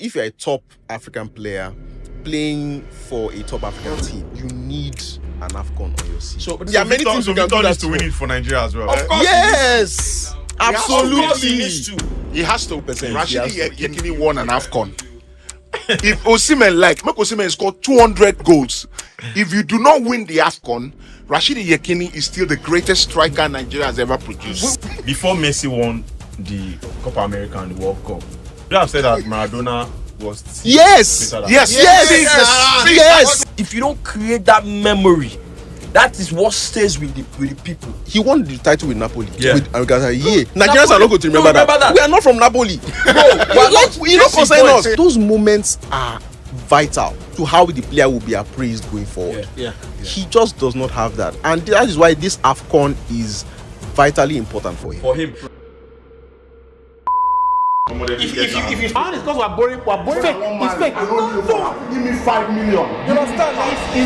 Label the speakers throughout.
Speaker 1: If you're a top African player playing for a top African team, you need an Afcon on your CV.
Speaker 2: So
Speaker 1: there are many things you can do that
Speaker 3: to win it for Nigeria as well.
Speaker 2: Of course,
Speaker 1: yes, absolutely.
Speaker 2: He needs to.
Speaker 3: He has to.
Speaker 1: Rashidi
Speaker 3: Yekini won an Afcon. If Osimhen make Osimhen score 200 goals, if you do not win the Afcon, Rashidi Yekini is still the greatest striker Nigeria has ever produced.
Speaker 4: Before Messi won the Copa America and the World Cup, you have said that Maradona was
Speaker 1: Yes,
Speaker 4: better than
Speaker 1: yes.
Speaker 2: If you don't create that memory, that is what stays with the people.
Speaker 1: He won the title with Napoli.
Speaker 4: Yeah.
Speaker 1: Nigerians are not going to remember that. We are not from Napoli. You don't concern us. Those moments are vital to how the player will be appraised going forward.
Speaker 2: Yeah.
Speaker 1: He just does not have that, and that is why this Afcon is vitally important for him.
Speaker 5: If you all is because we're boring fake. It's fake. No.
Speaker 3: Give me 5 million.
Speaker 5: You understand? Life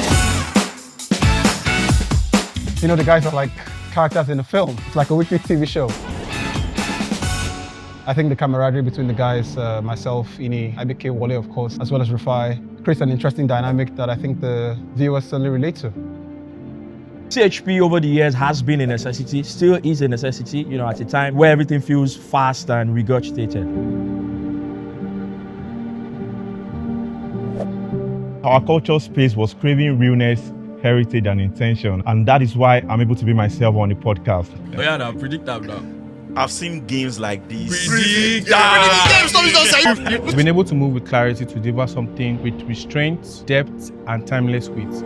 Speaker 5: is.
Speaker 6: You know, the guys are like characters in a film. It's like a weekly TV show. I think the camaraderie between the guys, myself, Ini, IBK, Wale, of course, as well as Rufai, creates an interesting dynamic that I think the viewers certainly relate to.
Speaker 7: CHP over the years has been a necessity, still is a necessity, at a time where everything feels fast and regurgitated.
Speaker 4: Our cultural space was craving realness, heritage, and intention, and that is why I'm able to be myself on the podcast.
Speaker 2: Oh yeah, now predict that now.
Speaker 4: I've seen games like these.
Speaker 6: We've been able to move with clarity to deliver something with restraint, depth, and timeless wit.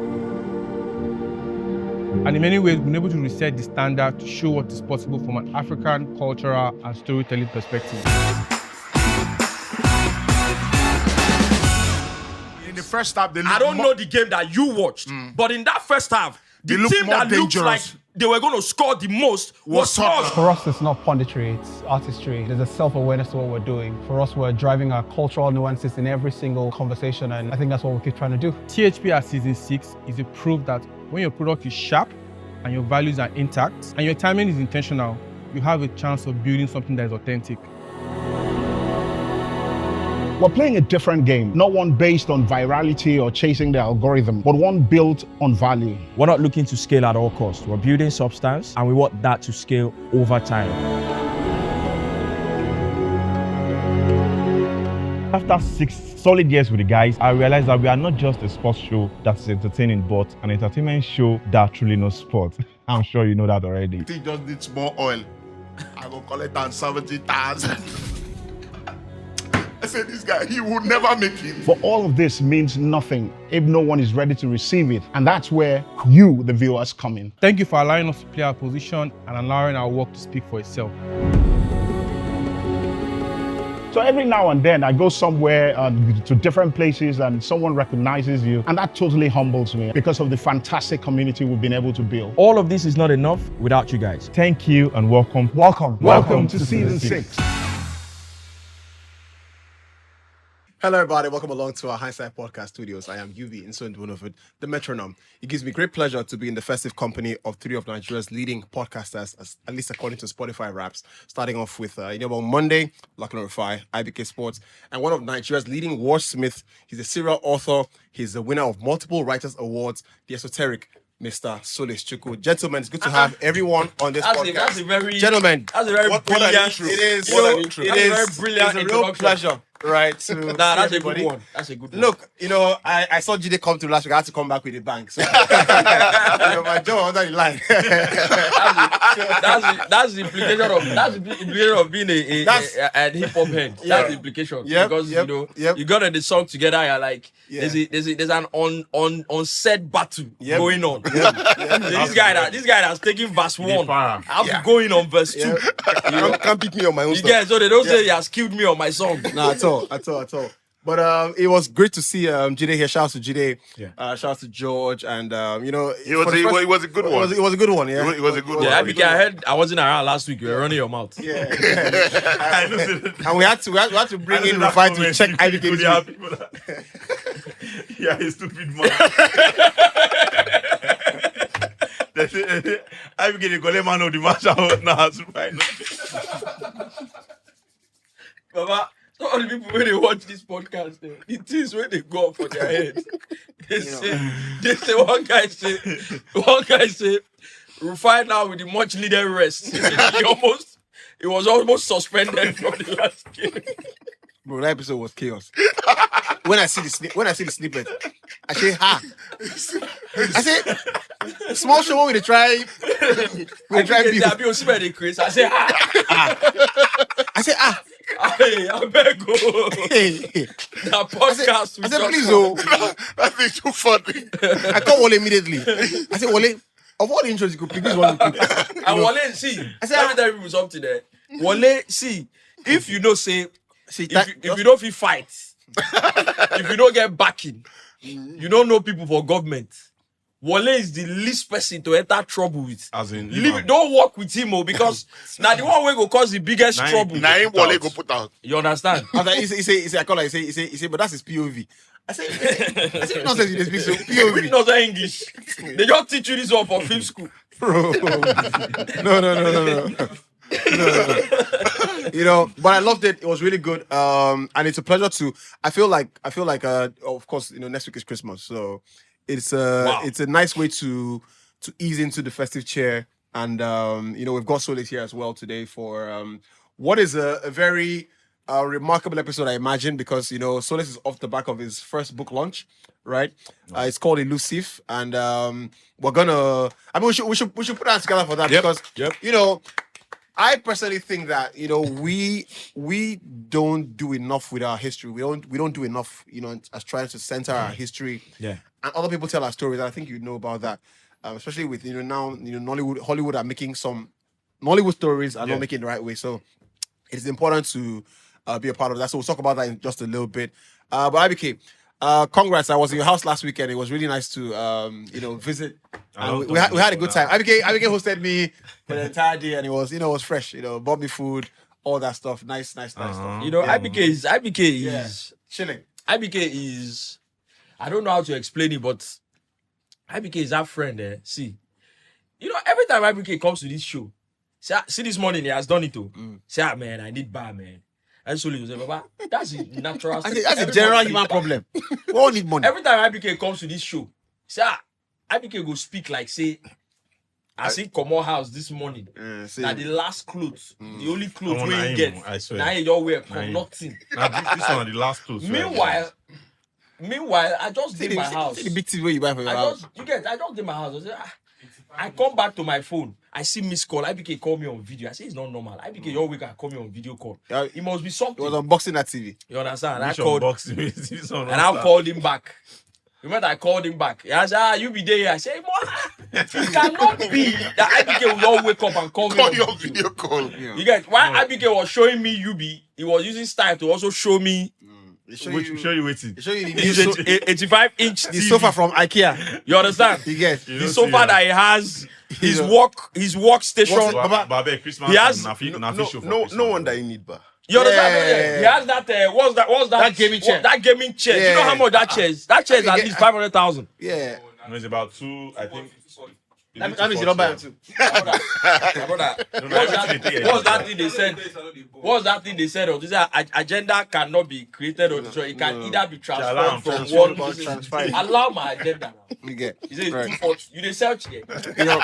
Speaker 6: And in many ways, we've been able to reset the standard to show what is possible from an African cultural and storytelling perspective.
Speaker 3: In the first half,
Speaker 2: I don't know the game that you watched, but in that first half, the team that looked like they were going to score the most was us.
Speaker 6: For us, it's not punditry, it's artistry. There's a self-awareness to what we're doing. For us, we're driving our cultural nuances in every single conversation, and I think that's what we keep trying to do. THP at Season 6 is a proof that when your product is sharp and your values are intact and your timing is intentional, you have a chance of building something that is authentic.
Speaker 8: We're playing a different game, not one based on virality or chasing the algorithm, but one built on value.
Speaker 7: We're not looking to scale at all costs. We're building substance, and we want that to scale over time.
Speaker 4: After 6 solid years with the guys, I realized that we are not just a sports show that's entertaining, but an entertainment show that truly knows sport. I'm sure you know that already.
Speaker 3: He just needs more oil. I will collect on 70,000. I said, this guy, he would never make it.
Speaker 8: But all of this means nothing if no one is ready to receive it. And that's where you, the viewers, come in.
Speaker 6: Thank you for allowing us to play our position and allowing our work to speak for itself.
Speaker 8: So every now and then I go somewhere to different places and someone recognizes you. And that totally humbles me because of the fantastic community we've been able to build.
Speaker 7: All of this is not enough without you guys.
Speaker 4: Thank you and welcome.
Speaker 8: Welcome to Season 6.
Speaker 1: Hello, everybody. Welcome along to our Hindsight Podcast Studios. I am UV Inso Ndwunofud, the metronome. It gives me great pleasure to be in the festive company of 3 of Nigeria's leading podcasters, at least according to Spotify Raps. Starting off with, on Monday, Lachlan Rufai, IBK Sports, and one of Nigeria's leading wordsmith. He's a serial author. He's the winner of multiple Writers' Awards, the esoteric Mr. Solace Chuku. Gentlemen, it's good to have everyone on this podcast.
Speaker 2: That's a very
Speaker 1: Gentlemen,
Speaker 2: that's a very brilliant.
Speaker 1: It is.
Speaker 2: What an
Speaker 1: intro.
Speaker 2: It is a very brilliant.
Speaker 1: It's a real pleasure. Right, to
Speaker 2: that's everybody. A good one. That's a good one.
Speaker 1: Look, I saw Jide come to last week. I had to come back with a bang. So, my jaw under the line.
Speaker 2: that's the implication of being a hip hop head. Yeah. That's the implication. Because you got the song together. You're like, there's an on-set battle going on. This guy that's taking verse 1. I'm going on verse 2.
Speaker 1: Can't beat me on my own stuff.
Speaker 2: Yeah, so they don't say he has killed me on my song.
Speaker 1: Nah, at all. But it was great to see Jide here. Shout out to Jide. Shout out to George. And,
Speaker 3: it was a good one.
Speaker 1: It was a good one, yeah.
Speaker 3: It was a good one.
Speaker 2: Yeah, I heard I wasn't around last week. You were running your mouth.
Speaker 1: Yeah. And we had to bring in Rufai to check IBK.
Speaker 4: Yeah, he's stupid man. IBK, the goalie man of the match out now.
Speaker 2: Baba, so all the people when they watch this podcast, the things when they go up for their head, they say one guy say, Rufai now with the much needed rest. He was almost suspended from the last game.
Speaker 1: Bro, that episode was chaos. When I see the snippet, I say, ha. I say, small show when they try.
Speaker 2: I be Osimhen they craze. I say, ha.
Speaker 1: I say, ah.
Speaker 2: Hey, I beg go.
Speaker 1: Hey.
Speaker 2: That podcast.
Speaker 1: I said, please, oh.
Speaker 3: That is too funny.
Speaker 1: I call Wale immediately. I said, Wale, of all the intros you could pick, this one.
Speaker 2: And Wale, see, I said, let me tell you something there. Wale, see, if you know, say, if you don't feel fight, if you don't get backing, you don't know people for government. Wale is the least person to enter trouble with.
Speaker 4: As in,
Speaker 2: don't work with him, because now the one way go cause the biggest trouble.
Speaker 3: Now him Wale go put out.
Speaker 2: You understand?
Speaker 1: He say, I call her. He say, but that's his POV. I say, nonsense. You speak so POV.
Speaker 2: Not English. They just teach you this one for film school,
Speaker 1: bro. No. You know, but I loved it. It was really good. And it's a pleasure to. I feel like, of course, you know, next week is Christmas, so it's a nice way to ease into the festive cheer. And you know, we've got Solace here as well today for what is a very remarkable episode, I imagine, because you know, Solace is off the back of his first book launch, right? It's called Elusive, and we're gonna. I mean, we should put that together for that because you know. I personally think that, you know, we don't do enough with our history. We don't do enough, you know, as trying to center our history. Yeah. And other people tell our stories. And I think you know about that, especially with, you know, now, you know, Hollywood are making some Nollywood stories and not making it the right way. So it's important to be a part of that. So we'll talk about that in just a little bit. But IBK, congrats. I was in your house last weekend. It was really nice to, you know, visit. And we had a good time. IBK hosted me for the entire day, and it was, you know, it was fresh. You know, bought me food, all that stuff. Nice stuff.
Speaker 2: You know, IBK is
Speaker 1: chilling.
Speaker 2: IBK is, I don't know how to explain it, but IBK is our friend. See, you know, every time IBK comes to this show, see this morning he has done it too. Say, man, I need bar, man. And so he say, Baba, that's a natural.
Speaker 1: That's a general human problem. We all need money.
Speaker 2: Every time IBK comes to this show, say, IBK go speak like, say, I see Komo house this morning. Now the last clothes, the only clothes we get. Now you wear nothing.
Speaker 4: Now this one are the last clothes.
Speaker 2: Meanwhile, I just did my house.
Speaker 1: See the big thing where you buy for your house.
Speaker 2: I just did my house. I come back to my phone. I see missed call. IBK call me on video. I say it's not normal. IBK your week call me on video call. It must be something.
Speaker 1: It was unboxing that TV.
Speaker 2: You understand? And I called him back. Remember, I called him back. I said, you be there. I said, it cannot be that IBK will not wake up and call me on
Speaker 3: your video call.
Speaker 2: You get why IBK was showing me he was using style to also show me.
Speaker 4: Show you waiting.
Speaker 1: Show you the
Speaker 2: 85-inch
Speaker 1: the sofa from IKEA.
Speaker 2: You understand?
Speaker 1: You get
Speaker 2: the sofa that he has. His workstation.
Speaker 4: Baba, Christmas.
Speaker 2: He has
Speaker 3: no wonder he need bar.
Speaker 2: You understand? He has that. What's that?
Speaker 1: That gaming chair.
Speaker 2: That gaming chair. You know how much that chair is? That chair is at least 500,000.
Speaker 1: Yeah.
Speaker 4: No, it's about 2. I think.
Speaker 1: That means you don't buy them too.
Speaker 2: Brother. What's that thing they said? What's that thing they said? Or this agenda cannot be created or destroyed. It can either be transformed from one. Allow my agenda now.
Speaker 1: You get.
Speaker 2: He said, you dey search here.
Speaker 1: You know,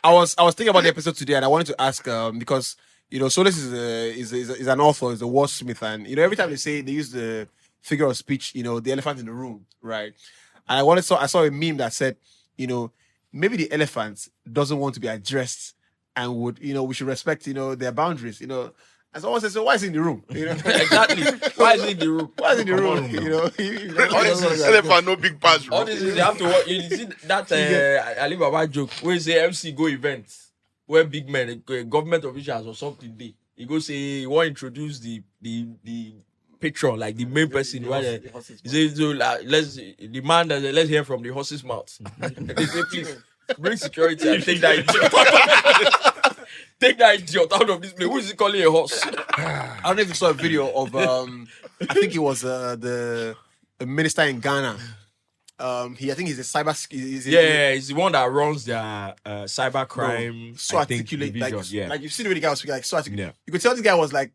Speaker 1: I was thinking about the episode today, and I wanted to ask because you know, Solace is an author, is a wordsmith, and you know, every time they use the figure of speech, you know, the elephant in the room, right? And I saw a meme that said, you know, maybe the elephant doesn't want to be addressed and would, you know, we should respect, you know, their boundaries, you know. And someone says, so why is it in the room? You know?
Speaker 2: Exactly. Why is it in the room?
Speaker 1: Why is it in the room? You know,
Speaker 3: all this is elephant, no big patch.
Speaker 2: All this is, they have to watch. You see that Ali Baba joke where he say MC go events where big men, government officials or something, he go say, he want to introduce the patron, like the main person. He says, so, let's hear from the horse's mouth. They say, please bring security and take that idiot. Take that idiot out of this place. Who is he calling a horse?
Speaker 1: I don't know if you saw a video of I think it was the minister in Ghana. I think he's a cyber. He's So articulate, like you've seen the way the guy was speaking, like so articulate. You could tell this guy was like,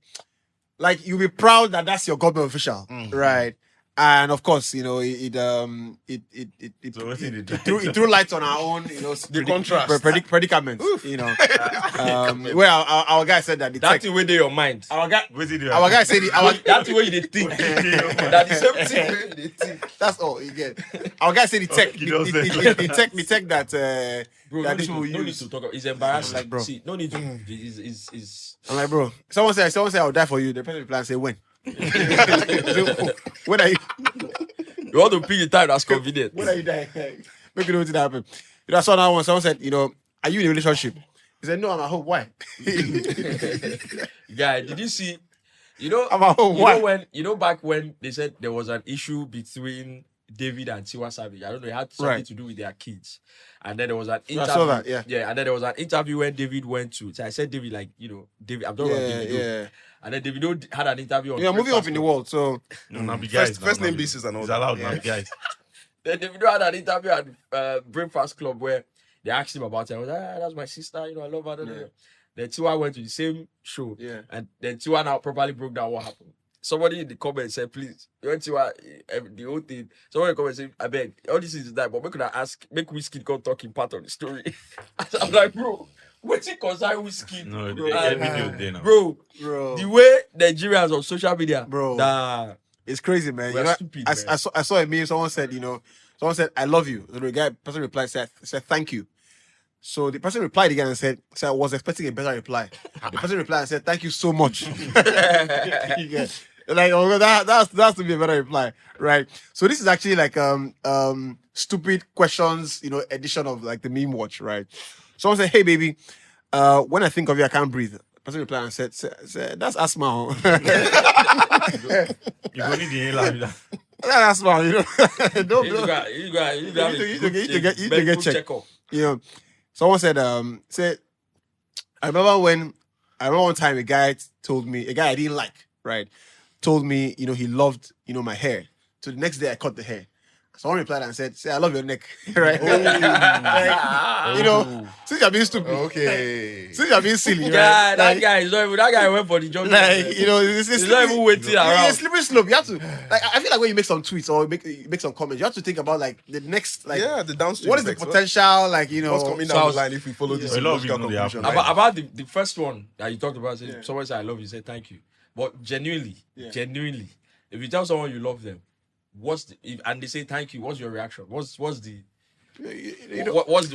Speaker 1: like you'll be proud that that's your government official, right? And of course, you know, it threw lights on our own, you know,
Speaker 2: the contrast,
Speaker 1: predicaments, you know. Where our guy said that
Speaker 2: that's the way they your mind.
Speaker 1: Our guy said
Speaker 2: that's the way you think. That's the same thing they think.
Speaker 1: That's all you get. Our guy said the tech that
Speaker 2: bro,
Speaker 1: that
Speaker 2: no need to talk about. It's embarrassing.
Speaker 1: Like, bro.
Speaker 2: See, no need to. Is
Speaker 1: I'm like, bro. Someone said I'll die for you. The person reply and say when. When are you?
Speaker 2: You want to pick the time that's convenient.
Speaker 1: When are you dying? Make you know what happen. You know, I saw another one. Someone said, you know, are you in a relationship? He said, no, I'm at home. Why?
Speaker 2: Guy, did you see? You know,
Speaker 1: I'm at home. Why?
Speaker 2: Back when they said there was an issue between David and Tiwa Savage. I don't know, it had something to do with their kids. And then there was an interview.
Speaker 1: I saw that, yeah.
Speaker 2: Yeah, and then there was an interview when David went to. So I said, David, like, you know, David, I'm talking about David.
Speaker 1: Yeah.
Speaker 2: And then David had an interview on.
Speaker 1: Yeah, moving up in the world. So
Speaker 9: first name basis and all that. Allowed now, guys.
Speaker 2: Then David had an interview at Breakfast Club where they asked him about it. I was like, that's my sister, you know, I love her. Yeah. Then Tiwa went to the same show.
Speaker 1: Yeah.
Speaker 2: And then Tiwa now properly broke down what happened. Somebody in the comments said, please, you went to the whole thing. Somebody in the comments said, I beg, all this is that, but make Whiskey come talk in part of the story. I'm like, bro, what's it concern Whiskey?
Speaker 9: No, they get video there now.
Speaker 2: Bro, the way Nigerians on social media,
Speaker 1: bro, it's crazy, man.
Speaker 2: We're stupid, man.
Speaker 1: I saw a meme. Someone said, I love you. The person replied, said thank you. So the person replied again and said I was expecting a better reply. The person replied and said, thank you so much. Like, oh, that has to be a better reply, right? So this is actually like stupid questions, you know, edition of like the meme watch, right? Someone said, hey baby, when I think of you, I can't breathe. The person replied and said that's asthma.
Speaker 9: You go need the laugh.
Speaker 1: That's asthma, you know.
Speaker 2: You
Speaker 1: need to get checked. You know, someone said I remember one time a guy I didn't like, right? Told me, you know, he loved, you know, my hair. So the next day I cut the hair. Someone replied and said, I love your neck. Right? You know, since you're being stupid.
Speaker 9: Okay.
Speaker 1: Since you're being silly.
Speaker 2: Yeah,
Speaker 1: right?
Speaker 2: that guy went for the job.
Speaker 1: Like, you know, it's
Speaker 2: not even waiting around.
Speaker 1: It's slippery slope. You have to, like, I feel like when you make some tweets or make some comments, you have to think about, like, the next, like,
Speaker 9: the downstream.
Speaker 1: What is the potential, like, you know.
Speaker 9: What's coming down the line if we follow this logical conclusion?
Speaker 2: About the first one that you talked about, someone said, I love you, say thank you. But genuinely, if you tell someone you love them, and they say thank you, what's your reaction? What's the what's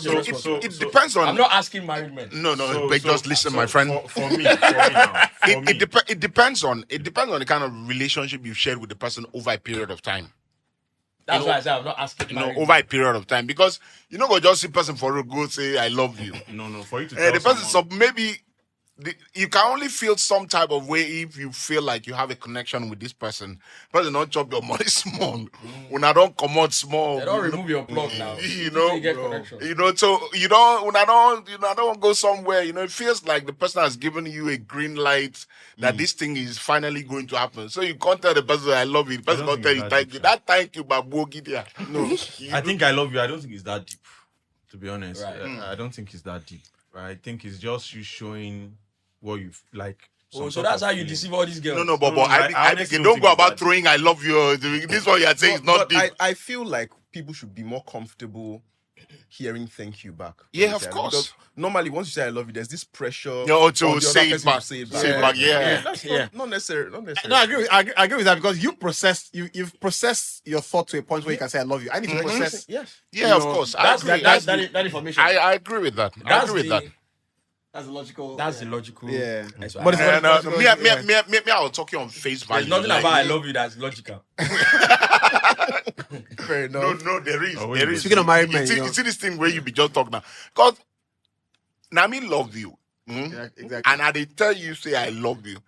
Speaker 2: your response?
Speaker 3: It depends on.
Speaker 2: I'm not asking married men.
Speaker 3: No, but just listen, my friend.
Speaker 9: For me now.
Speaker 3: It depends on the kind of relationship you've shared with the person over a period of time.
Speaker 2: That's why I said I'm not asking.
Speaker 3: Over a period of time, because you go just see person for a good say I love you.
Speaker 9: No, for you to tell
Speaker 3: the person. So maybe. You can only feel some type of way if you feel like you have a connection with this person. But not chop your money small. When I don't come out small,
Speaker 2: they don't remove your plug now.
Speaker 3: You know,
Speaker 2: you get connection.
Speaker 3: You know, so you don't. When I don't go somewhere. You know, it feels like the person has given you a green light that this thing is finally going to happen. So you can't tell the person I love you. The person can't tell you thank you. That thank you, Babu Gidia. No,
Speaker 9: I think I love you. I don't think it's that deep. To be honest,
Speaker 2: right.
Speaker 9: I don't think it's that deep. I think it's just you showing what you like.
Speaker 2: So that's how you deceive all these girls.
Speaker 3: No, but I think you don't go about throwing I love you. This one you're saying is not deep.
Speaker 9: I feel like people should be more comfortable hearing thank you back.
Speaker 3: Yeah, of course.
Speaker 9: Because normally once you say I love you, there's this pressure.
Speaker 3: To say it back.
Speaker 9: Say it
Speaker 3: back. Yeah.
Speaker 9: That's not necessary. Not necessary.
Speaker 1: No, I agree with that, because you've processed your thought to a point where you can say I love you. I need to process.
Speaker 9: Yes.
Speaker 3: Yeah, of course. I agree.
Speaker 1: That information.
Speaker 3: I agree with that. I agree with that.
Speaker 1: That's the logical.
Speaker 2: That's the logical.
Speaker 1: Yeah.
Speaker 2: But
Speaker 3: me, I will talk you on face value.
Speaker 2: There's nothing about I love you that's logical.
Speaker 9: Fair enough.
Speaker 3: No, there is. There is.
Speaker 1: Speaking of married men,
Speaker 3: you see this thing where you be just talking now. Because Nami love you.
Speaker 1: Yeah, exactly.
Speaker 3: And I they tell you say I love you.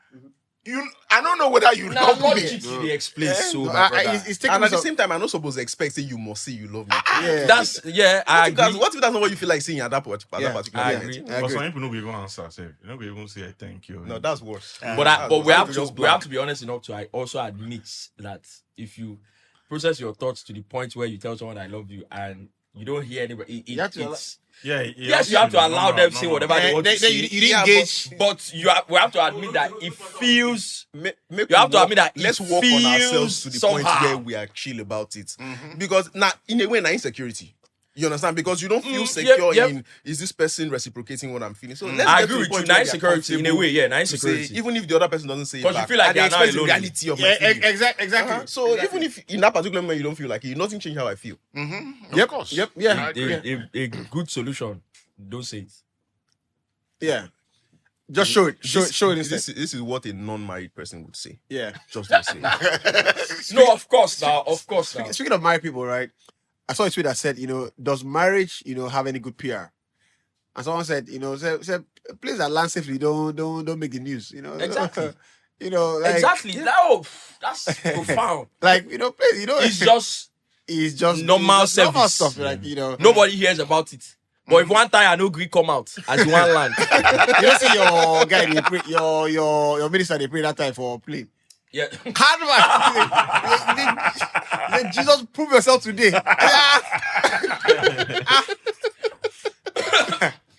Speaker 3: I don't know whether you love me.
Speaker 2: They explain so.
Speaker 9: And at the same time, I'm not supposed to expect say you must say you love me.
Speaker 2: I agree.
Speaker 9: What if that's not what you feel like saying at that particular
Speaker 2: I
Speaker 9: moment?
Speaker 2: agree.
Speaker 9: But some people don't even answer. Say, you don't even say thank you. No, that's worse.
Speaker 2: But we have to be honest enough to also admit that if you process your thoughts to the point where you tell someone I love you and you don't hear anybody.
Speaker 1: You have to
Speaker 2: Yes, you have to allow them say whatever they want to say.
Speaker 1: You didn't engage.
Speaker 2: But we have to admit that it feels.
Speaker 10: You have to admit that let's work on ourselves to the point where we are chill about it. Because now, in a way, insecurity. You understand? Because you don't feel secure in, is this person reciprocating what I'm feeling? So let's
Speaker 2: I agree with you. Nice security in a way, nice security.
Speaker 10: Even if the other person doesn't say it
Speaker 2: because you feel like they are not alone.
Speaker 10: Reality of my feelings.
Speaker 1: Exactly.
Speaker 10: So even if in that particular moment you don't feel like it, nothing changed how I feel.
Speaker 1: Of course. Yep. Yeah.
Speaker 2: A good solution. Don't say it.
Speaker 1: Yeah. Just show it. Show it instead.
Speaker 10: This is what a non-married person would say.
Speaker 1: Yeah.
Speaker 10: Just don't say it.
Speaker 2: No, of course now.
Speaker 1: Speaking of married people, right? I saw a tweet that said, does marriage, have any good PR? And someone said, said please that land safely, don't make the news,
Speaker 2: Exactly.
Speaker 1: Like,
Speaker 2: exactly. That's profound.
Speaker 1: Like, please, it's just
Speaker 2: normal service.
Speaker 1: Normal stuff, like,
Speaker 2: Nobody hears about it. But if one time I know Greek come out as one land,
Speaker 1: you don't see your guy, they pray, your minister, they pray that time for plane.
Speaker 2: Yeah.
Speaker 1: Then Jesus, prove yourself today.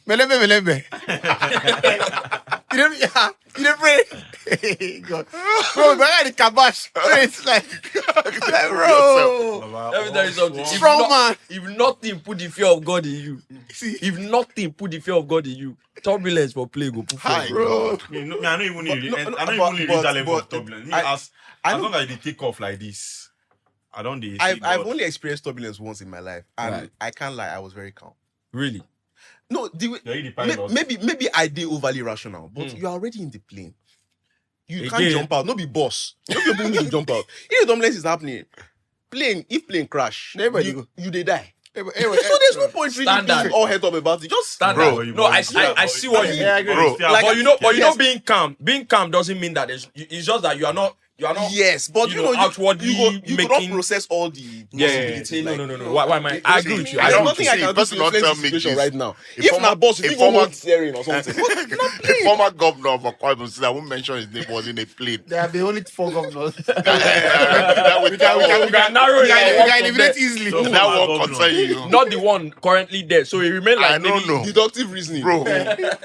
Speaker 1: Melembe. You didn't pray. God. Bro, but I had the kabash. It's like, bro.
Speaker 2: Let me tell you something.
Speaker 1: Strong man.
Speaker 2: If nothing put the fear of God in you, if nothing put the fear of God in you, turbulence for play go put
Speaker 10: Hi,
Speaker 1: bro.
Speaker 9: I don't even need that level of turbulence. As long as they take off like this, I don't.
Speaker 10: I've only experienced turbulence once in my life, and I can't lie, I was very calm.
Speaker 2: Really?
Speaker 10: No, maybe I did overly rational, but you are already in the plane. You can't jump out. No be boss. No people need to jump out. If the turbulence is happening, if plane crash, you they die. So there's no point really being all head up about it. Just
Speaker 2: stand bro. No, I see what you mean.
Speaker 10: Bro.
Speaker 2: But you know, being calm doesn't mean that it's just that you are not.
Speaker 10: Yes, but
Speaker 2: outwardly
Speaker 10: you cannot process all the possibilities.
Speaker 2: No. Why am I agree with you.
Speaker 10: I don't think I can do the situation right now. If my boss, if you want steering or something,
Speaker 3: a former governor of Akwa Ibom, I won't mention his name, was in a plane.
Speaker 1: There are the only 4 governors.
Speaker 3: We can
Speaker 2: narrow it.
Speaker 1: We can eliminate easily.
Speaker 3: That won't concern you.
Speaker 2: Not the one currently there, so it remains like
Speaker 10: deductive reasoning,
Speaker 3: bro.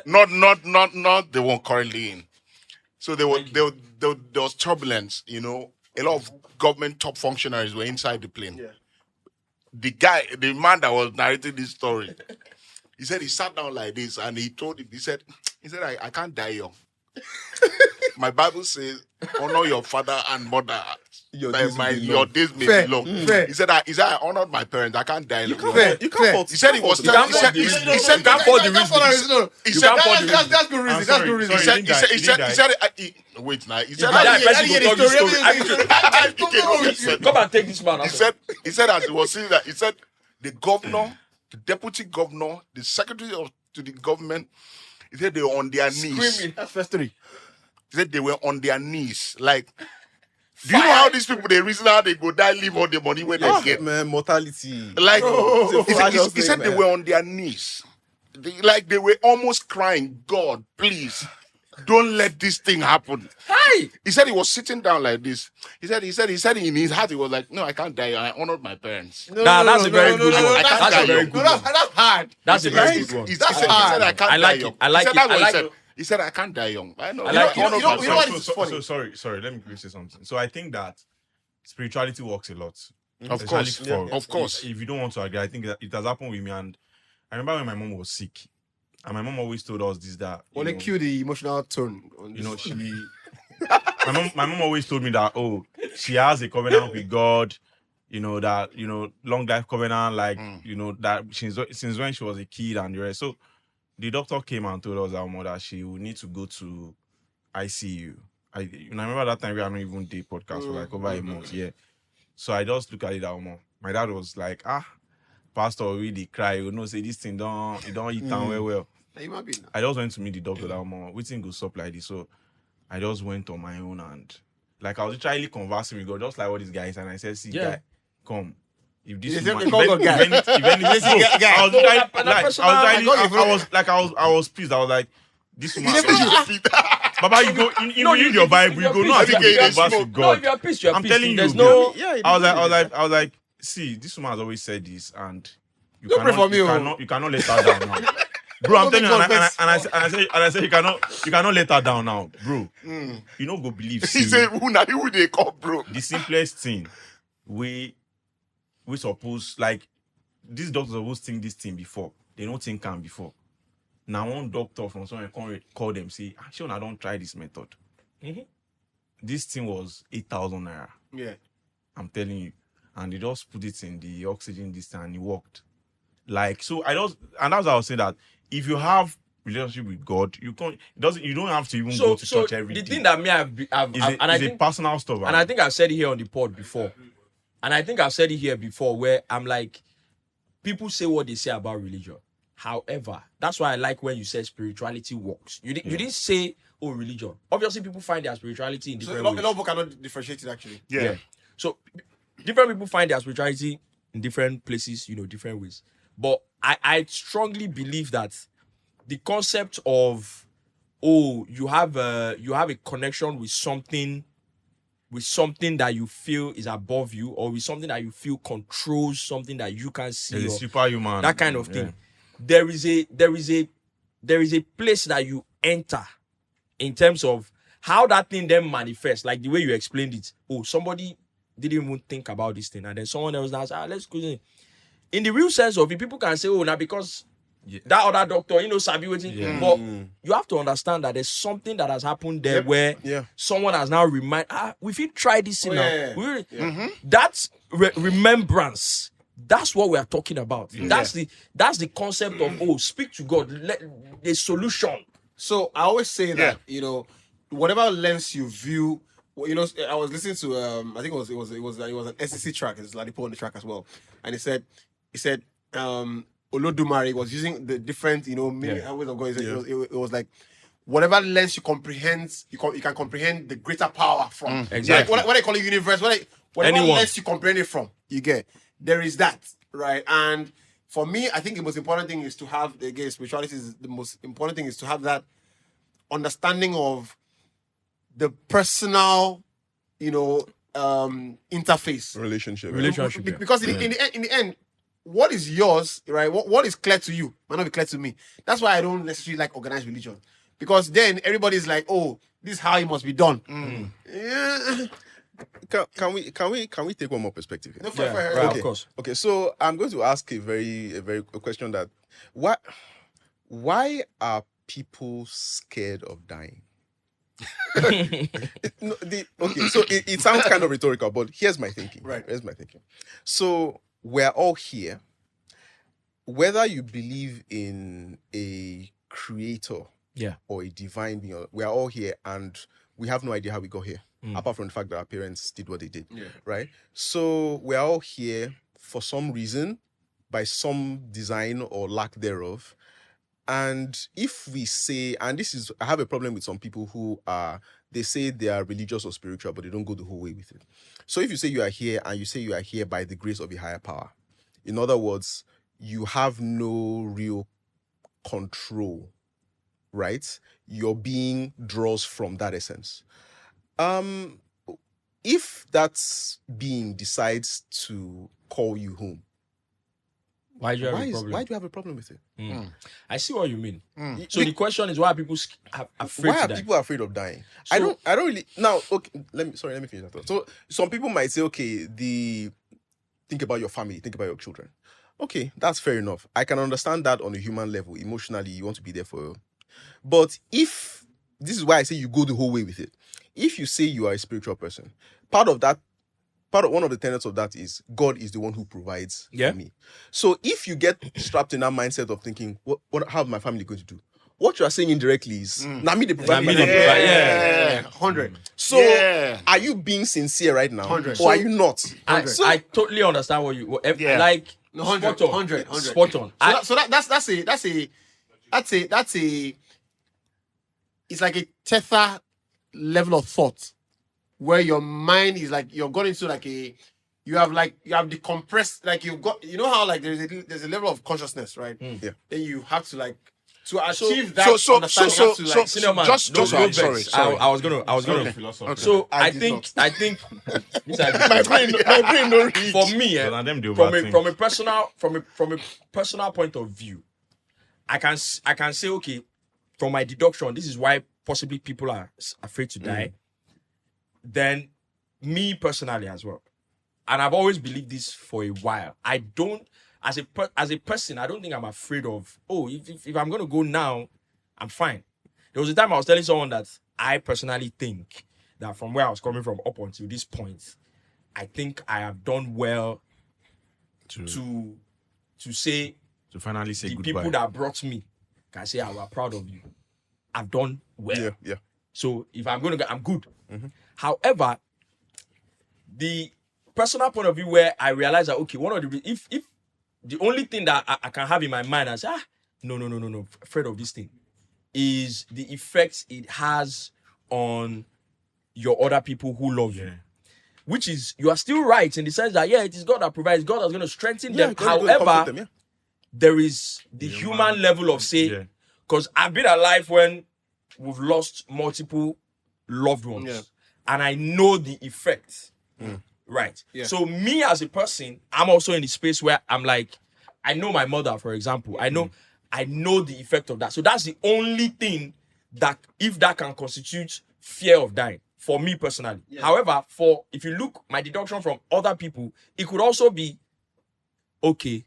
Speaker 3: Not the one currently in. So there was turbulence, a lot of government top functionaries were inside the plane. Yeah. The man that was narrating this story, he said he sat down like this and he told him, he said, I can't die young. My Bible says, honor your father and mother. Your days may be long. He said, I honored my parents. I can't die. You can't fault. He said he was. He said
Speaker 2: can't fault the reason.
Speaker 1: He said that's good reason. That's good reason.
Speaker 3: He said. Wait now. He said.
Speaker 2: Come and take this man.
Speaker 3: He said as he was saying that. He said the governor, the deputy governor, the secretary to the government. He said they were on their knees.
Speaker 1: Screaming. That's first 3.
Speaker 3: He said they were on their knees, like. Do you know how these people they reason how they go die, leave all the money when they get?
Speaker 10: Man, mortality.
Speaker 3: Like he said they were on their knees. They were almost crying, God, please, don't let this thing happen.
Speaker 2: Hi.
Speaker 3: He said he was sitting down like this. He said in his heart, he was like, no, I can't die. I honored my parents.
Speaker 2: That's a very good one.
Speaker 1: That's a very good one. That's hard.
Speaker 2: That's a very good one.
Speaker 3: He said I can't die young.
Speaker 2: I like it.
Speaker 3: He said, I can't die young. I know.
Speaker 9: Sorry, let me say something. So I think that spirituality works a lot.
Speaker 3: Of course.
Speaker 9: If you don't want to agree, I think that it has happened with me. And I remember when my mom was sick. And my mom always told us this, that...
Speaker 1: Well, they cue the emotional tone.
Speaker 9: My mom always told me that, she has a covenant with God, that, long life covenant, like, that since when she was a kid and the rest. So, the doctor came and told us that she would need to go to ICU. I remember that time we had not even day podcast for like over a month. Yeah. So I just look at it that my dad was like, pastor really cry. Say this thing don't eat down well. I just went to meet the doctor that we think go stop like this. So I just went on my own and like I was literally conversing with God, just like all these guys, and I said, see, guy, come. If this I was pleased. I was like, this woman. Baba, you read your Bible, you go, no, I think you converse with God.
Speaker 2: No, if you're pissed, I'm
Speaker 9: telling you.
Speaker 2: There's no.
Speaker 9: I was like, see, this woman has always said this, and You
Speaker 1: Don't pray for me.
Speaker 9: You cannot let her down now. Bro, I'm telling you, and I say you cannot let her down now, bro. You don't go believe.
Speaker 3: He say, who they call, bro?
Speaker 9: The simplest thing, we suppose, like, these doctors supposed think this thing before. They don't think can before. Now one doctor from somewhere call them, say, actually, I don't try this method. This thing was 8,000 naira.
Speaker 1: Yeah.
Speaker 9: I'm telling you. And they just put it in the oxygen this time and it worked. Like, so and that's why I was saying that if you have relationship with God, you don't have to even go to church every day.
Speaker 2: The thing that me
Speaker 9: I think personal stuff.
Speaker 2: And I think I've said it here on the pod before. And I think I've said it here before where I'm like, people say what they say about religion. However, that's why I like when you said spirituality works. You didn't say, oh, religion. Obviously, people find their spirituality in different ways.
Speaker 1: A lot of people cannot differentiate it, actually.
Speaker 2: Yeah. So, different people find their spirituality in different places, different ways. But I strongly believe that the concept of, you have a connection with something that you feel is above you, or with something that you feel controls something that you can see,
Speaker 9: a superhuman,
Speaker 2: that kind of thing. There is a place that you enter in terms of how that thing then manifests, like the way you explained it. Oh, somebody didn't even think about this thing, and then someone else now says, let's go in the real sense of it. People can say, oh, now because that other doctor, sabi waiting. But you have to understand that there's something that has happened there where someone has now if you try this thing now, that's remembrance. That's what we are talking about. That's the concept of speak to God, the solution.
Speaker 1: So I always say that whatever lens you view. I was listening to I think it was an SEC track. It's Ladipo on the track as well, and he said Olodumare was using the different ways of going. It was like whatever lens you comprehend, you can comprehend the greater power from.
Speaker 2: Exactly.
Speaker 1: Like, what I call it universe, whatever lens you comprehend it from, you get. There is that, right? And for me, I think the most important thing is to have, again, spirituality is the most important thing is to have that understanding of the personal, interface.
Speaker 10: Relationship.
Speaker 1: Because in the end, what is yours, right? What is clear to you might not be clear to me. That's why I don't necessarily like organized religion. Because then everybody's like, oh, this is how it must be done. Yeah.
Speaker 10: Can we take one more perspective here?
Speaker 1: No, right,
Speaker 10: okay.
Speaker 2: Of course.
Speaker 10: Okay, so I'm going to ask a question that why are people scared of dying? Okay, so it sounds kind of rhetorical, but here's my thinking.
Speaker 1: Right.
Speaker 10: Here's my thinking. So we're all here, whether you believe in a creator or a divine being, we're all here and we have no idea how we got here. Apart from the fact that our parents did what they did, right? So we're all here for some reason, by some design or lack thereof. And if we say, and I have a problem with some people who they say they are religious or spiritual, but they don't go the whole way with it. So if you say you are here and you say you are here by the grace of a higher power, in other words, you have no real control, right? Your being draws from that essence. If that being decides to call you home, why do you have a problem with it?
Speaker 2: I see what you mean. So the question is, why are people afraid?
Speaker 10: Why are people afraid of dying? So, I don't really now. Okay, let me finish that thought. So some people might say, okay, think about your family, think about your children. Okay, that's fair enough. I can understand that on a human level. Emotionally, you want to be there for. But if this is why I say you go the whole way with it. If you say you are a spiritual person, part of one of the tenets of that is God is the one who provides for me. So if you get strapped in that mindset of thinking, how is my family going to do? What you are saying indirectly is, me they provide.
Speaker 1: 100.
Speaker 10: So are you being sincere right now?
Speaker 1: 100.
Speaker 10: Or are you not?
Speaker 2: I totally understand what you like.
Speaker 1: 100.
Speaker 2: Spot on.
Speaker 1: So that's it's like a tether level of thought where your mind is like you're going into you have decompressed, like you've got, how like there's a level of consciousness, right?
Speaker 10: Yeah.
Speaker 1: Then you have to to achieve that understanding.
Speaker 2: Senior man,
Speaker 3: just sorry.
Speaker 2: I was gonna.
Speaker 3: Okay.
Speaker 2: So I think
Speaker 3: my brain no reach.
Speaker 2: For me, from a personal point of view, I can say, okay, from my deduction, this is why possibly people are afraid to die. Then me personally as well, and I've always believed this for a while. I don't, as a person, I don't think I'm afraid of. Oh, if I'm gonna go now, I'm fine. There was a time I was telling someone that I personally think that from where I was coming from up until this point, I think I have done well to say,
Speaker 9: to finally say
Speaker 2: the
Speaker 9: goodbye.
Speaker 2: people that brought me can say, we're proud of you. I've done well.
Speaker 3: Yeah.
Speaker 2: So if I'm going to go, I'm good. However, the personal point of view where I realize that, okay, one of the, if the only thing that I can have in my mind is, no, afraid of this thing, is the effects it has on your other people who love you. Which is, you are still right in the sense that, it is God that provides. God is going to strengthen them. However, there is the human level of say, because I've been alive when we've lost multiple loved ones. And I know the effects. Right. So me as a person, I'm also in the space where I'm like, I know my mother, for example. I know the effect of that. So that's the only thing that, if that can constitute fear of dying, for me personally. However, if you look, my deduction from other people, it could also be, okay,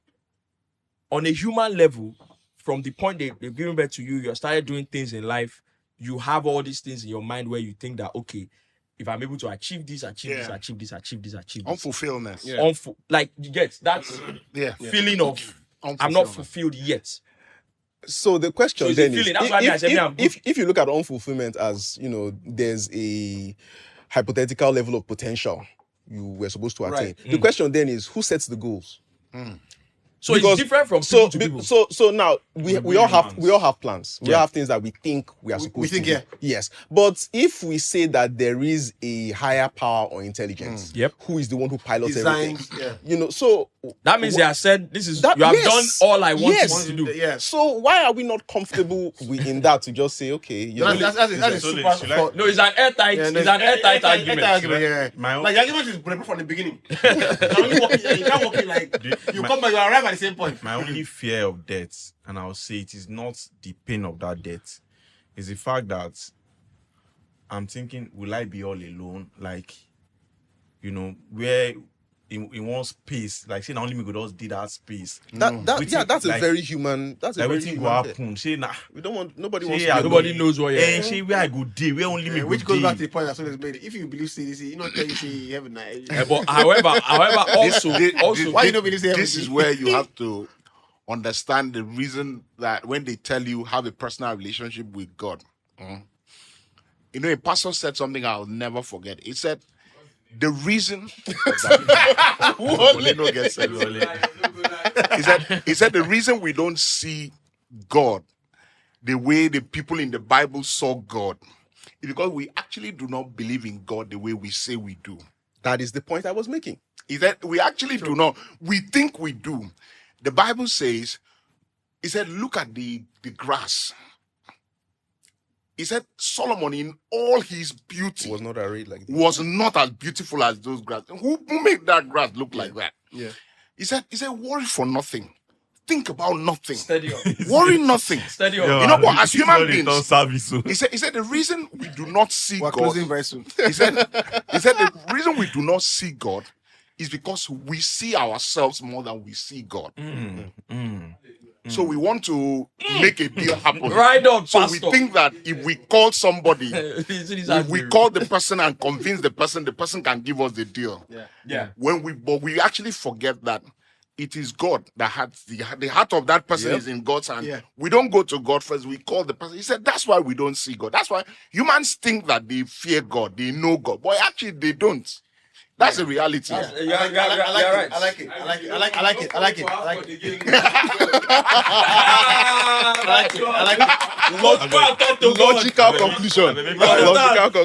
Speaker 2: on a human level, from the point they've given birth to you, you started doing things in life, you have all these things in your mind where you think that, okay, if I'm able to achieve this, achieve this.
Speaker 3: Unfulfilledness.
Speaker 2: Like, you get that feeling of, I'm not fulfilled yet.
Speaker 11: So the question then is,
Speaker 2: if
Speaker 11: you look at unfulfillment as, there's a hypothetical level of potential you were supposed to attain. The question then is, who sets the goals?
Speaker 2: So because, it's different from people to people.
Speaker 11: So now we all have plans. We all have things that we think we are supposed to do. Yes. But if we say that there is a higher power or intelligence, who is the one who pilots everything? So
Speaker 2: that means they have said, you have done all I want to do.
Speaker 11: So why are we not comfortable in that to just say, okay,
Speaker 1: that's super.
Speaker 2: No, it's an airtight. It's an airtight argument.
Speaker 1: Like the argument is prepared from the beginning. You can't walk in like you come back, you arrive at the same point.
Speaker 9: My only fear of death, and I'll say it is not the pain of that death, is the fact that I'm thinking, will I be all alone? Like, where in one space, like say, only me could just do that space.
Speaker 11: That's a very human. That's a very human.
Speaker 9: Happen. Say,
Speaker 11: we don't want. Nobody wants.
Speaker 2: Nobody knows what.
Speaker 9: Say where I go day, where only me.
Speaker 1: Which goes back to the point that Solace made. If you believe CDC, tell you say heaven.
Speaker 2: But however, also,
Speaker 1: why you don't believe heaven?
Speaker 3: This is where you have to understand the reason that when they tell you have a personal relationship with God, a pastor said something I'll never forget. He said, the reason he said the reason we don't see God the way the people in the Bible saw God is because we actually do not believe in God the way we say we do.
Speaker 11: That is the point I was making.
Speaker 3: Is that we actually do not. We think we do. The Bible says, he said, look at the grass. He said Solomon in all his beauty
Speaker 11: was not arrayed like that.
Speaker 3: Was not as beautiful as those grass. Who made that grass look like that?
Speaker 11: Yeah.
Speaker 3: He said, worry for nothing. Think about nothing.
Speaker 2: Steady up.
Speaker 3: Worry nothing.
Speaker 2: Steady up.
Speaker 3: But as human beings, he said the reason we do not see God.
Speaker 1: Closing very soon.
Speaker 3: He said the reason we do not see God is because we see ourselves more than we see God. So we want to make a deal happen.
Speaker 2: Right on,
Speaker 3: so
Speaker 2: Pastor.
Speaker 3: we think that if we call somebody, if we call the person and convince the person can give us the deal.
Speaker 2: Yeah.
Speaker 3: But we actually forget that it is God that had the heart of that person is in God's hand.
Speaker 1: Yeah.
Speaker 3: We don't go to God first. We call the person. He said that's why we don't see God. That's why humans think that they fear God, they know God, but actually they don't. That's a reality.
Speaker 2: You're right.
Speaker 1: I like it.
Speaker 3: Logical conclusion.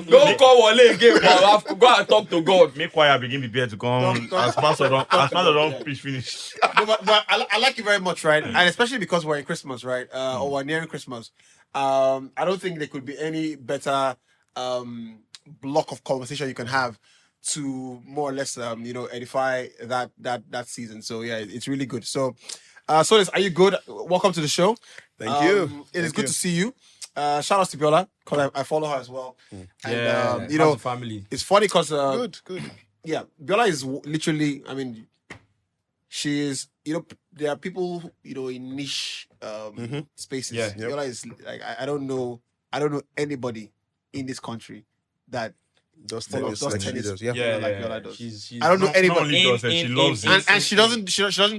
Speaker 2: Don't call Wale again, but go and talk to God.
Speaker 9: Make choir begin prepare to come as pastor don't preach finish.
Speaker 1: But I like it very much, right? And especially because we're in Christmas, right? Or we're nearing Christmas. I don't think there could be any better block of conversation you can have to more or less edify that season. So yeah, it's really good. So Solace, are you good? Welcome to the show.
Speaker 11: Thank you.
Speaker 1: It is good to see you. Shout out to Biola, because I follow her as well. And
Speaker 2: the family.
Speaker 1: It's funny because
Speaker 11: Good.
Speaker 1: yeah, Biola is literally, I mean, she is, there are people, in niche spaces.
Speaker 11: Yeah,
Speaker 1: Biola is like, I don't know anybody in this country that
Speaker 11: Does
Speaker 1: follows tennis.
Speaker 11: Yeah.
Speaker 1: Like Biola does.
Speaker 2: She's
Speaker 1: I don't know
Speaker 9: Not
Speaker 1: anybody.
Speaker 9: only does it, she loves it.
Speaker 1: And she doesn't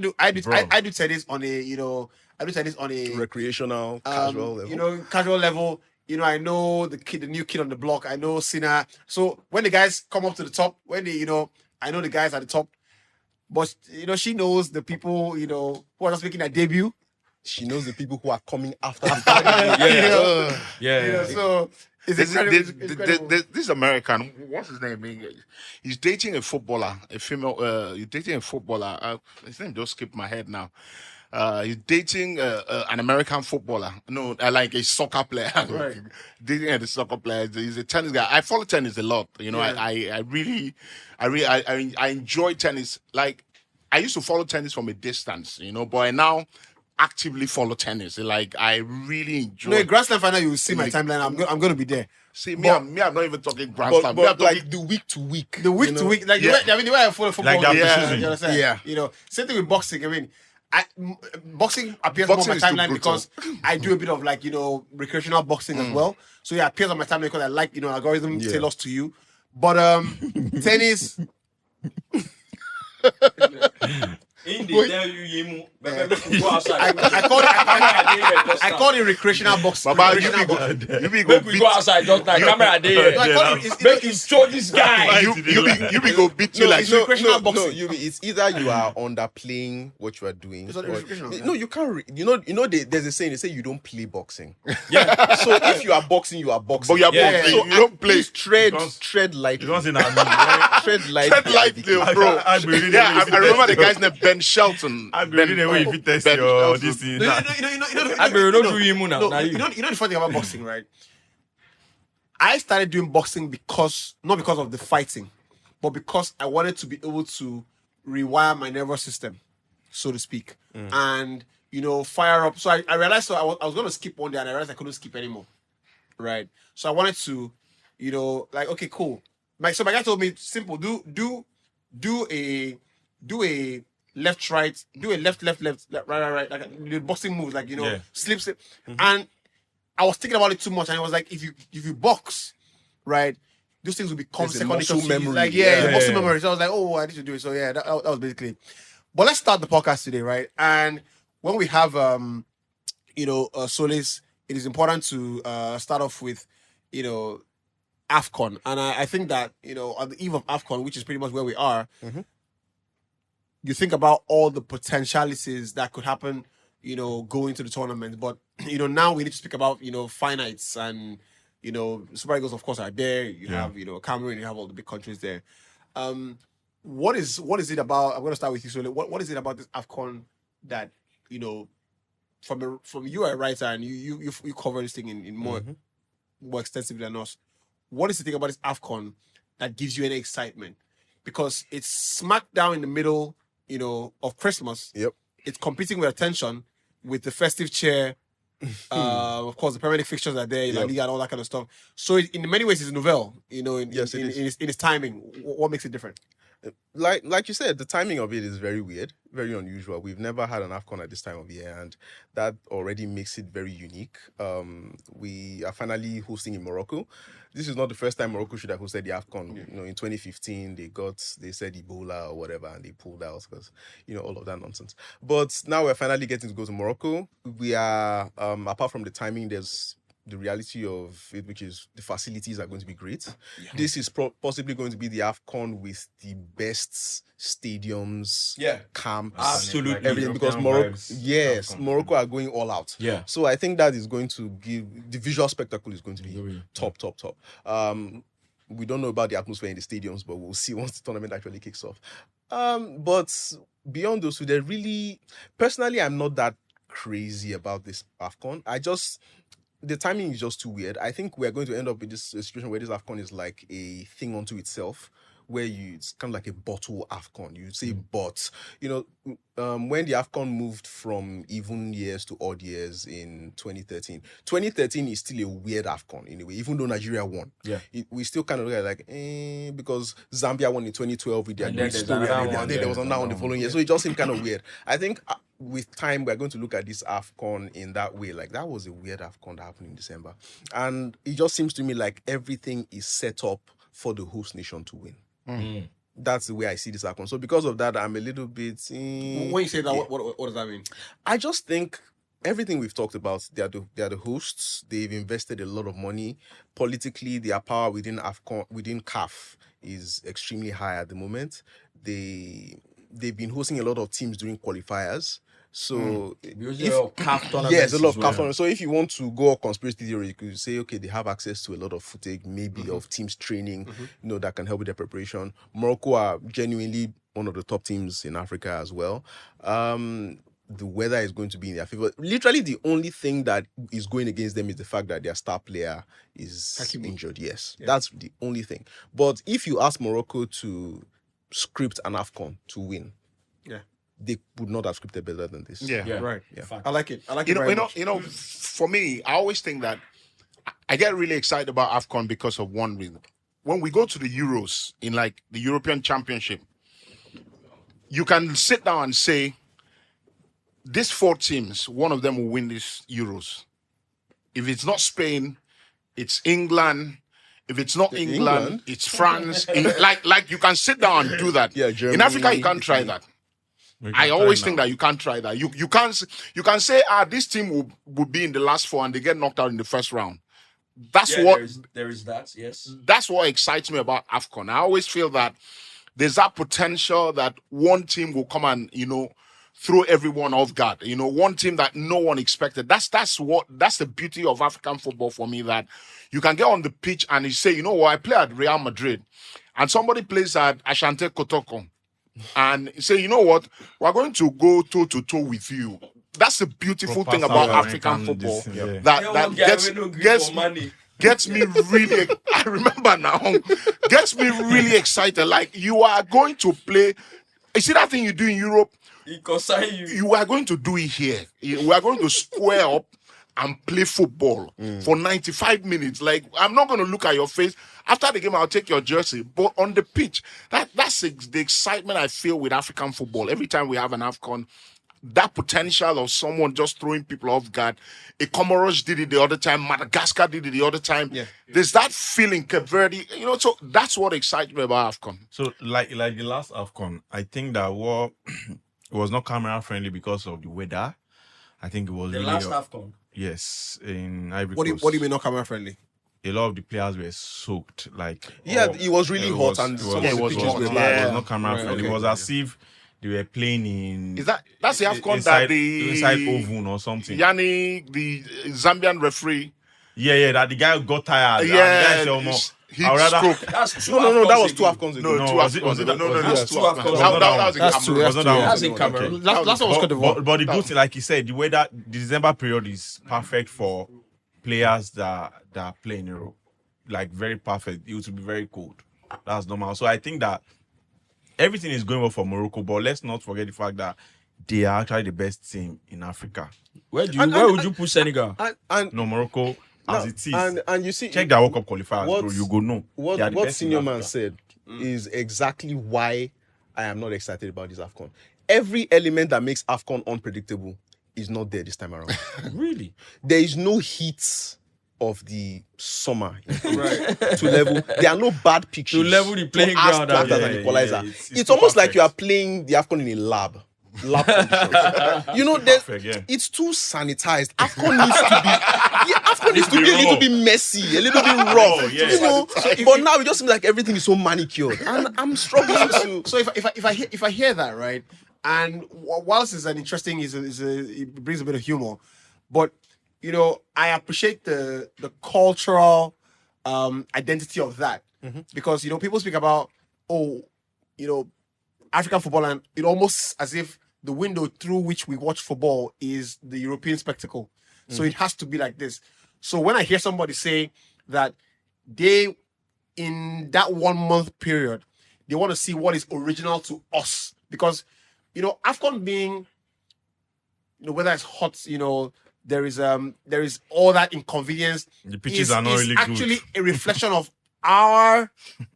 Speaker 1: do. I do tennis on a
Speaker 11: Recreational, casual level.
Speaker 1: Casual level. I know the new kid on the block. I know Sina. So when the guys come up to the top, I know the guys at the top. But she knows the people who are just making their debut.
Speaker 11: She knows the people who are coming after.
Speaker 1: So it's incredible.
Speaker 3: This American, what's his name? He's dating a footballer, a female. He's dating a footballer. His name just skipped my head now. He's dating an American footballer. No, like a soccer player.
Speaker 1: Right.
Speaker 3: Dating a soccer player. He's a tennis guy. I follow tennis a lot. I really enjoy tennis. Like, I used to follow tennis from a distance, but I now actively follow tennis. Like, I really enjoy.
Speaker 1: Grand Slam final, you will see my timeline. I'm going to be there.
Speaker 3: See, I'm not even talking Grand Slam.
Speaker 11: But like the week to week.
Speaker 1: The week to week, like the way I follow football.
Speaker 9: Like that
Speaker 1: you understand?
Speaker 11: Yeah.
Speaker 1: Same thing with boxing. I mean, boxing appears more on my timeline because I do a bit of recreational boxing as well. So yeah, it appears on my timeline because I like algorithm tailors to you. But tennis.
Speaker 2: In the tell you go outside.
Speaker 1: I call it recreational boxing.
Speaker 3: Baba,
Speaker 2: Make we go outside just now. Camera there. Make you show this guy.
Speaker 3: you be go beat you like
Speaker 1: recreational boxing.
Speaker 11: It's either you are underplaying what you are doing.
Speaker 1: It's not recreational.
Speaker 11: No, you can't. There's a saying. They say you don't play boxing. Yeah. So if you are boxing, you are boxing.
Speaker 3: But you are boxing.
Speaker 11: So
Speaker 3: You don't play.
Speaker 11: tread lightly.
Speaker 9: You don't say that.
Speaker 11: Tread lightly.
Speaker 3: Tread lightly, bro.
Speaker 9: I
Speaker 3: remember the guy's name, Ben Shelton.
Speaker 9: I believe the way you fit test your this thing.
Speaker 1: No,
Speaker 2: I don't do him now.
Speaker 1: No, you know the funny thing about boxing, right? I started doing boxing not because of the fighting, but because I wanted to be able to rewire my nervous system, so to speak, and fire up. So I realized I was going to skip one day, and I realized I couldn't skip anymore, right? So I wanted to, okay, cool. My guy told me, simple, do a left, right, do a left, right, like the boxing moves, slip. And I was thinking about it too much, and I was like, if you box, right, those things will become second nature to you.
Speaker 11: memory.
Speaker 1: Like, muscle memory. So I was like, oh, I need to do it. So yeah, that was basically it. But let's start the podcast today, right? And when we have Solace, it is important to start off with, Afcon. And I think that, on the eve of Afcon, which is pretty much where we are, you think about all the potentialities that could happen, going to the tournament. But, now we need to speak about, finites and, Super Eagles, of course, are there. You have, Cameroon, you have all the big countries there. What is it about? I'm going to start with you, Sole. What is it about this Afcon that, from you are a writer and you cover this thing in more extensively than us. What is the thing about this Afcon that gives you any excitement? Because it's smack down in the middle, of Christmas.
Speaker 11: Yep.
Speaker 1: It's competing with attention with the festive cheer. Of course, the Premier League fixtures are there, La Liga and all that kind of stuff. So in many ways, it's novel, in its timing. What makes it different?
Speaker 11: Like you said, the timing of it is very weird, very unusual. We've never had an Afcon at this time of year, and that already makes it very unique. We are finally hosting in Morocco. This is not the first time Morocco should have hosted the Afcon. In 2015, they said Ebola or whatever, and they pulled out because, all of that nonsense. But now we're finally getting to go to Morocco. We are, apart from the timing, there's the reality of it, which is the facilities are going to be great. Yeah. This is possibly going to be the AFCON with the best stadiums, camps,
Speaker 2: absolutely,
Speaker 11: everything, because Morocco are going all out.
Speaker 2: Yeah.
Speaker 11: So I think that is going to give the visual spectacle is going to be top. We don't know about the atmosphere in the stadiums, but we'll see once the tournament actually kicks off. But beyond those two, they're really, personally, I'm not that crazy about this AFCON. The timing is just too weird. I think we're going to end up in this situation where this AFCON is like a thing unto itself, where it's kind of like a bottle AFCON. You say but, when the AFCON moved from even years to odd years in 2013 is still a weird AFCON in a way, even though Nigeria won.
Speaker 2: Yeah.
Speaker 11: We still kind of look at like, because Zambia won in 2012 with their great story, and then there was another one the following year. So it just seemed kind of weird. I think with time, we're going to look at this AFCON in that way. Like, that was a weird AFCON that happened in December. And it just seems to me like everything is set up for the host nation to win. That's the way I see this AFCON. So because of that, I'm a little bit...
Speaker 1: when you say that, what does that mean?
Speaker 11: I just think everything we've talked about, they are the hosts. They've invested a lot of money. Politically, their power within CAF is extremely high at the moment. They've been hosting a lot of teams during qualifiers. So
Speaker 2: yes, a lot of CAF
Speaker 11: tournaments. So if you want to go conspiracy theory, you could say, okay, they have access to a lot of footage, maybe of teams training, that can help with their preparation. Morocco are genuinely one of the top teams in Africa as well. The weather is going to be in their favor. Literally, the only thing that is going against them is the fact that their star player is injured. Yes, that's the only thing. But if you ask Morocco to script an AFCON to win, they would not have scripted better than this.
Speaker 1: Right. I like it.
Speaker 3: For me, I always think that I get really excited about AFCON because of one reason. When we go to the Euros in like the European Championship, you can sit down and say, these 4 teams, one of them will win this Euros. If it's not Spain, it's England. If it's not England, it's France. like you can sit down and do that.
Speaker 11: Yeah, Germany,
Speaker 3: in Africa, you can't try that. I always think that you can't try that. You can say, this team will be in the last 4 and they get knocked out in the first round. That's
Speaker 2: there is that, yes.
Speaker 3: That's what excites me about AFCON. I always feel that there's that potential that one team will come and, throw everyone off guard. One team that no one expected. That's the beauty of African football for me, that you can get on the pitch and you say, I play at Real Madrid and somebody plays at Ashanti Kotoko. And say, we're going to go toe to toe with you. That's the beautiful thing about African football. That gets me really. I remember now. Gets me really excited. Like, you are going to play. You see that thing you do in Europe? You are going to do it here. We are going to square up and play football for 95 minutes. Like, I'm not going to look at your face. After the game, I'll take your jersey. But on the pitch, that's the excitement I feel with African football. Every time we have an AFCON, that potential of someone just throwing people off guard. Comoros did it the other time. Madagascar did it the other time. Yeah. There's that feeling, Cape Verde. So that's what excites me about AFCON.
Speaker 9: So, like the last AFCON, I think that it was not camera friendly because of the weather. I think it was
Speaker 2: the last AFCON.
Speaker 9: Yes, in Ivory Coast.
Speaker 1: What do you mean not camera friendly?
Speaker 9: A lot of the players were soaked.
Speaker 11: It was really hot, and some of the pitches were bad.
Speaker 9: It was not camera friendly. Okay. It was as if they were playing in.
Speaker 3: That's the AFCON that
Speaker 9: inside oven or something.
Speaker 3: Yanni, the Zambian referee.
Speaker 9: Yeah, that the guy got tired.
Speaker 3: Yeah,
Speaker 9: No,
Speaker 11: that was 2 AFCONs ago.
Speaker 3: No, 2 AFCONs. No,
Speaker 11: that's 2 AFCONs.
Speaker 3: That's
Speaker 11: in Cameroon.
Speaker 1: Last one was Cote d'Ivoire.
Speaker 9: But the good thing, like you said, the weather, the December period is perfect for players that play in Europe. Like, very perfect. It would be very cold. That's normal. So I think that everything is going well for Morocco, but let's not forget the fact that they are actually the best team in Africa.
Speaker 2: Where would you put Senegal?
Speaker 9: Morocco. As it is,
Speaker 11: and you see,
Speaker 9: check the World Cup qualifiers, bro. You go know.
Speaker 11: What Senior Man said is exactly why I am not excited about this AFCON. Every element that makes AFCON unpredictable is not there this time around.
Speaker 2: Really?
Speaker 11: There is no heat of the summer to level. There are no bad pictures
Speaker 2: to level the playing ground
Speaker 11: and equalizer. It's almost like you are playing the AFCON in a lab. lap conditions. You know, it's too sanitized. Afcon needs to be a little bit messy, a little bit rough. You know, but now it just seems like everything is so manicured, and I'm struggling to.
Speaker 1: So if I hear that, right, and whilst it's an interesting, it brings a bit of humor, but you know, I appreciate the cultural identity of that, because you know, people speak about, oh, you know, African football, and it almost as if the window through which we watch football is the European spectacle. So it has to be like this. So when I hear somebody say that they, in that 1 month period, they want to see what is original to us, because you know, Afcon being, you know, whether it's hot, you know, there is all that inconvenience.
Speaker 9: The pitches are not really
Speaker 1: actually
Speaker 9: good.
Speaker 1: a reflection of our,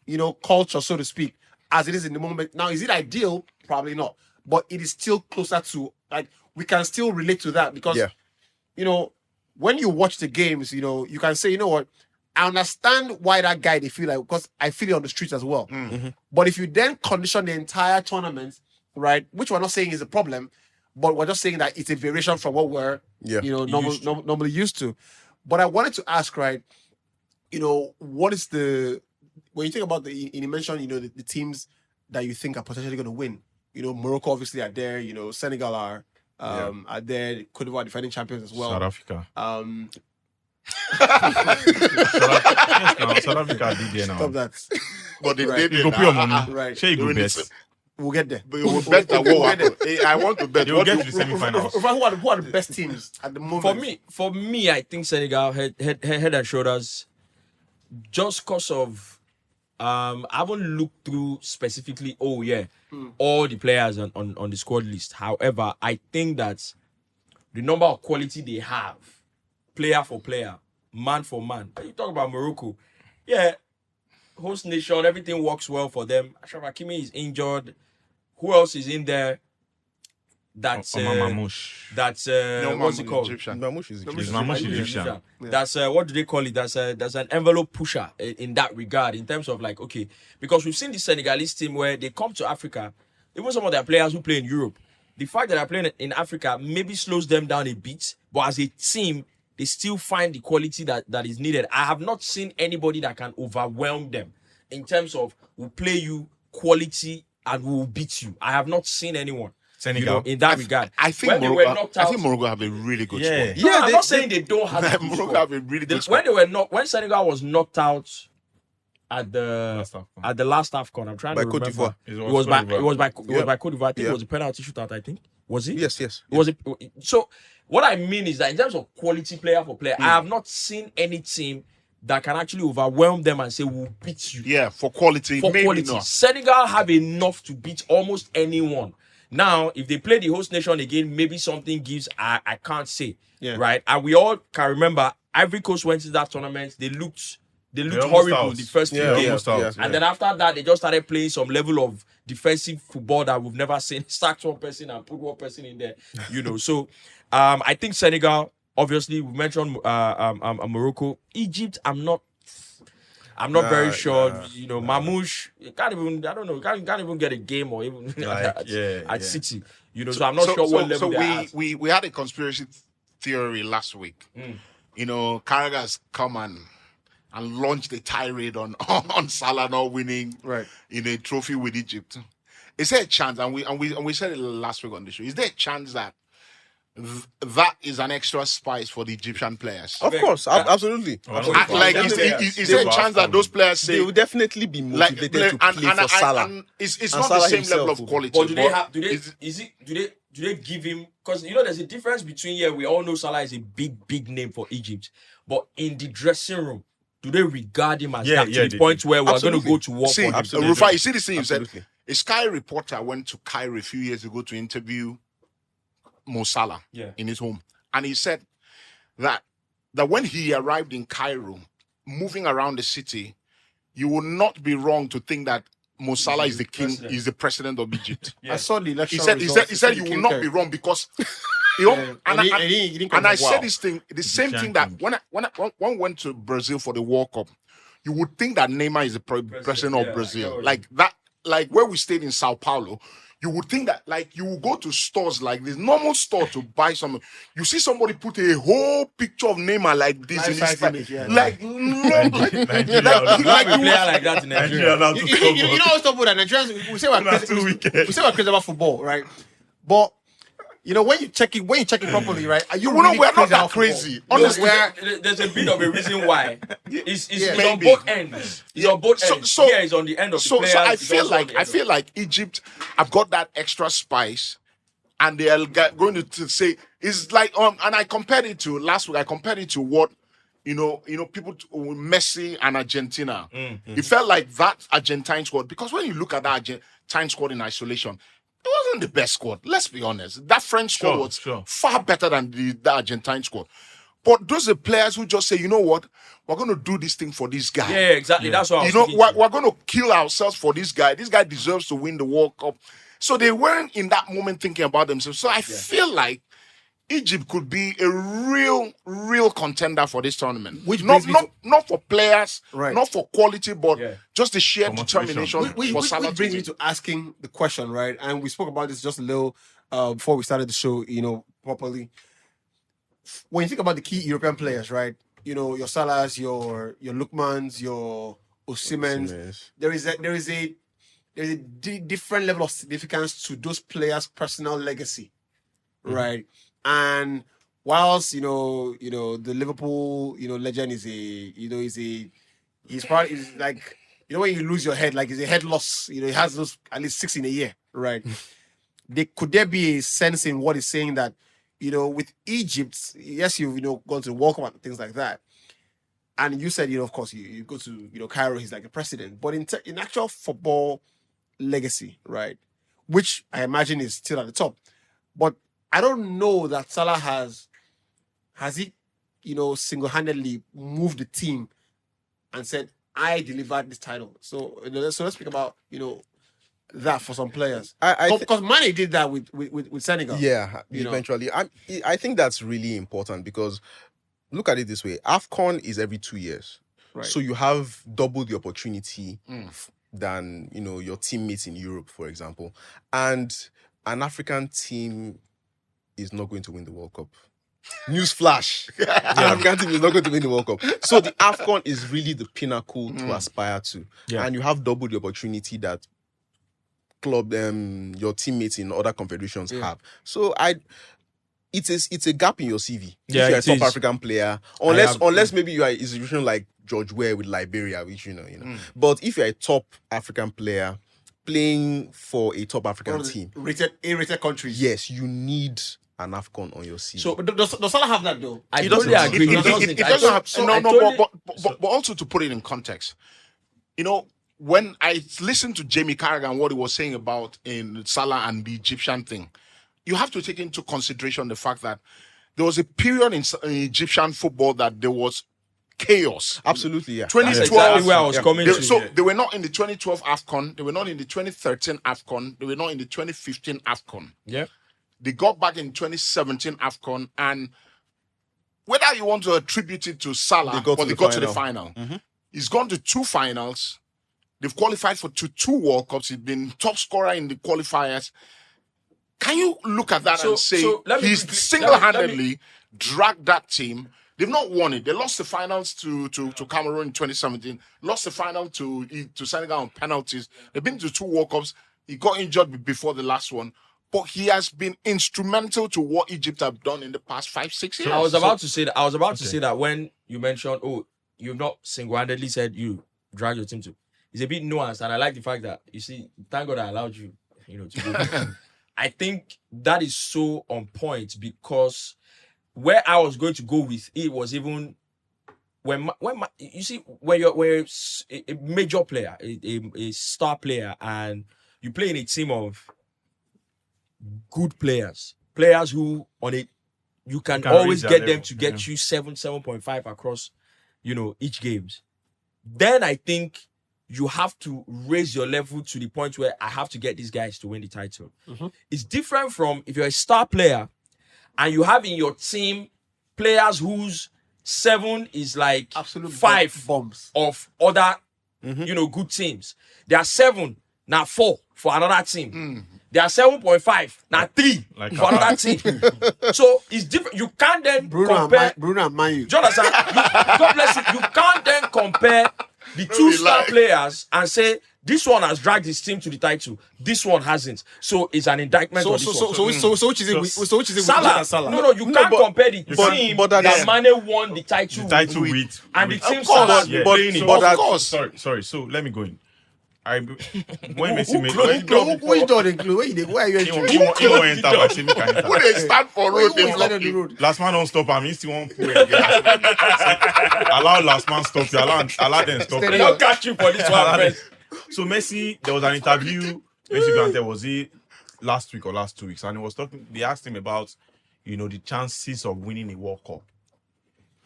Speaker 1: you know, culture, so to speak, as it is in the moment. Now, is it ideal? Probably not, but it is still closer to, like, we can still relate to that, because you know, when you watch the games, you know, you can say, you know what, I understand why that guy they feel like, because I feel it on the streets as well. But if you then condition the entire tournament, right, which we're not saying is a problem, but we're just saying that it's a variation from what we're you know, normally used to. But I wanted to ask, right, you know, what is the, when you think about you mentioned, you know, the teams that you think are potentially going to win, you know, Morocco obviously are there, you know, Senegal are there, Cote d'Ivoire defending champions as well.
Speaker 9: South Africa. South Africa did there now.
Speaker 1: Stop that.
Speaker 3: But they
Speaker 1: Right.
Speaker 3: did
Speaker 9: You go pay your money.
Speaker 1: Right.
Speaker 9: Share you go best.
Speaker 1: We'll get there.
Speaker 3: But you will bet that what happened. I want to bet.
Speaker 9: They will get to the semi-finals.
Speaker 1: Who are the best teams at the moment?
Speaker 2: For me, I think Senegal head and shoulders, just because of I haven't looked through specifically. All the players on the squad list. However, I think that the number of quality they have, player for player, man for man. You talk about Morocco, host nation, everything works well for them. Ashraf Hakimi is injured. Who else is in there? That's
Speaker 9: Mamouche.
Speaker 2: That's what's it called?
Speaker 11: Mamouche is
Speaker 9: Mamouche Egyptian.
Speaker 2: Yeah. That's what do they call it? That's an envelope pusher in that regard, in terms of like, okay, because we've seen the Senegalese team where they come to Africa, even some of their players who play in Europe, the fact that they're playing in Africa maybe slows them down a bit, but as a team, they still find the quality that is needed. I have not seen anybody that can overwhelm them in terms of will play you quality and will beat you. I have not seen anyone.
Speaker 9: Senegal.
Speaker 2: You know, in that regard.
Speaker 3: I think Morocco have a really good squad.
Speaker 2: Yeah, I'm not saying they don't have a good
Speaker 3: Morocco
Speaker 2: squad.
Speaker 3: have a really good squad.
Speaker 2: When Senegal was knocked out at the last Afcon, I'm trying
Speaker 11: by
Speaker 2: to
Speaker 11: Cote
Speaker 2: remember.
Speaker 11: d'Ivoire.
Speaker 2: It was by Cote d'Ivoire. I think it was a penalty shootout, I think. Was it?
Speaker 11: Yes.
Speaker 2: It was so what I mean is that in terms of quality player for player, I have not seen any team that can actually overwhelm them and say we'll beat you.
Speaker 3: Yeah, for quality.
Speaker 2: For
Speaker 3: maybe
Speaker 2: quality.
Speaker 3: not.
Speaker 2: Senegal have enough to beat almost anyone. Now, if they play the host nation again, maybe something gives. I can't say.
Speaker 1: Yeah.
Speaker 2: Right? And we all can remember Ivory Coast went to that tournament. They looked horrible the first few games. And then after that, they just started playing some level of defensive football that we've never seen. Sacked one person and put one person in there. You know. So I think Senegal, obviously, we mentioned Morocco. Egypt, I'm not very sure. You know, Mamouche, can't even get a game or even at City. You know, so I'm not sure what level they're at.
Speaker 3: we had a conspiracy theory last week. You know, Carragher's come and launched a tirade on Salah not winning in a trophy with Egypt. Is there a chance? And we said it last week on the show. Is there a chance that that is an extra spice for the Egyptian players?
Speaker 11: Of course, absolutely.
Speaker 3: Is there a chance that those players say
Speaker 11: they will definitely be motivated to play for Salah?
Speaker 3: And it's not the same level of quality.
Speaker 2: But do they give him, because you know there's a difference between we all know Salah is a big name for Egypt, but in the dressing room, do they regard him as that to the point where we're going to go to war for him?
Speaker 3: Rufai, you see this thing you said? A Sky reporter went to Cairo a few years ago to interview Mo Salah in his home. And he said that when he arrived in Cairo, moving around the city, you would not be wrong to think that Mo Salah is the king, is the president of Egypt.
Speaker 1: I saw the election.
Speaker 3: He said you will not be wrong because I said this thing, the same thing that when I went to Brazil for the World Cup, you would think that Neymar is the president of Brazil. Like that, like where we stayed in Sao Paulo, you would think that, like, you will go to stores like this, normal store to buy something. You see somebody put a whole picture of Neymar like this in his face. Like, no, like
Speaker 2: player like that in Nigeria.
Speaker 1: You know what's up with that? Nigerians, we say we're crazy about football, right? But you know, when you check it properly, right? Are you really
Speaker 3: we're
Speaker 1: crazy
Speaker 3: not that
Speaker 1: about
Speaker 3: crazy.
Speaker 1: football?
Speaker 3: Honestly,
Speaker 2: there's a bit of a reason why. It's on both ends. It's on both ends. Here is on the end of the players.
Speaker 3: So I feel like Egypt have got that extra spice, and they are going to say it's like and I compared it to last week. I compared it to what people Messi and Argentina. It felt like that Argentine squad, because when you look at that Argentine squad in isolation, it wasn't the best squad. Let's be honest. That French squad was far better than the Argentine squad. But those are players who just say, you know what, we're going to do this thing for this guy.
Speaker 2: Yeah, exactly. That's what I was
Speaker 3: we're going to kill ourselves for this guy. This guy deserves to win the World Cup. So they weren't in that moment thinking about themselves. So I feel like Egypt could be a real contender for this tournament.
Speaker 1: Which
Speaker 3: not for players,
Speaker 1: right,
Speaker 3: not for quality, but just the sheer determination for Salah.
Speaker 1: Which brings me to asking the question, right? And we spoke about this just a little before we started the show, properly. When you think about the key European players, right? Your Salahs, your Lookmans, your Osimhens, there is a different level of significance to those players' personal legacy, right? And whilst the Liverpool legend is he's like when you lose your head, like he's a head loss, he has those at least 6 in a year, right? Could there be a sense in what he's saying that with Egypt, yes, you've gone to the World Cup and things like that, and you said of course you go to Cairo, he's like a president, but in actual football legacy, right, which I imagine is still at the top, but I don't know that Salah has he, single-handedly moved the team and said, I delivered this title. So let's speak about, that for some players. Because Mane did that with Senegal.
Speaker 11: Yeah, eventually. I think that's really important because look at it this way. Afcon is every 2 years.
Speaker 1: Right.
Speaker 11: So you have double the opportunity than, your teammates in Europe, for example. And an African team is not going to win the World Cup. Newsflash. The African team is not going to win the World Cup. So the AFCON is really the pinnacle to aspire to. Yeah. And you have double the opportunity that your teammates in other confederations have. So it's a gap in your CV.
Speaker 7: Yeah,
Speaker 11: if you're a top African player. Unless maybe you are an institution like George Weah with Liberia, which But if you're a top African player playing for a top African team,
Speaker 1: A-rated countries,
Speaker 11: yes, you need an AFCON on your CV.
Speaker 1: So, but does Salah have that though?
Speaker 2: I totally agree.
Speaker 3: It doesn't have. But also to put it in context, when I listened to Jamie Carragher and what he was saying about in Salah and the Egyptian thing, you have to take into consideration the fact that there was a period in Egyptian football that there was chaos.
Speaker 11: Absolutely, yeah.
Speaker 3: 2012,
Speaker 2: that's exactly where I was coming to.
Speaker 3: So they were not in the 2012 AFCON, they were not in the 2013 AFCON, they were not in the 2015 AFCON.
Speaker 2: Yeah.
Speaker 3: They got back in 2017 AFCON, and whether you want to attribute it to Salah, they got to the final. Mm-hmm. He's gone to 2 finals. They've qualified for two World Cups. He's been top scorer in the qualifiers. Can you look at that and say he's single-handedly dragged that team? They've not won it. They lost the finals to Cameroon in 2017. Lost the final to Senegal on penalties. They've been to 2 World Cups. He got injured before the last one. But he has been instrumental to what Egypt have done in the past 5-6 years.
Speaker 2: I was about to say that when you mentioned, you've not single-handedly said you drag your team to. It's a bit nuanced, and I like the fact that, you see, thank God I allowed you, to go. I think that is so on point because where I was going to go with it was even when you're a major player, a star player, and you play in a team of good players who you can always get them to get you 7.5 across, each games. Then I think you have to raise your level to the point where I have to get these guys to win the title. Mm-hmm. It's different from if you're a star player and you have in your team players whose 7 is like absolute 5
Speaker 1: bombs
Speaker 2: of other, good teams. There are 7, now 4 for another team. They are 7.5. Now 3
Speaker 9: Like
Speaker 2: for another team. So it's different. You can't then compare.
Speaker 1: Bruno and Manu.
Speaker 2: Do you understand? God bless you. You can't then compare the two star players and say this one has dragged his team to the title. This one hasn't. So it's an indictment on this one.
Speaker 1: So which is it?
Speaker 2: Salah. No, you can't compare the team that Mane won the title
Speaker 9: with
Speaker 2: and the team Salah playing it.
Speaker 9: Of course. Sorry. So let me go in. When Messi made
Speaker 1: which door include? Where are you entering?
Speaker 9: he won't enter, but he can enter.
Speaker 3: When they stand for road, they block you.
Speaker 9: Last man don't stop him. He still won't play again. Allow last man stop you. Allow them stop you.
Speaker 2: They'll catch you for this one first.
Speaker 9: So Messi, there was an interview. Messi granted, was it last week or last 2 weeks? And he was talking. They asked him about, the chances of winning a World Cup.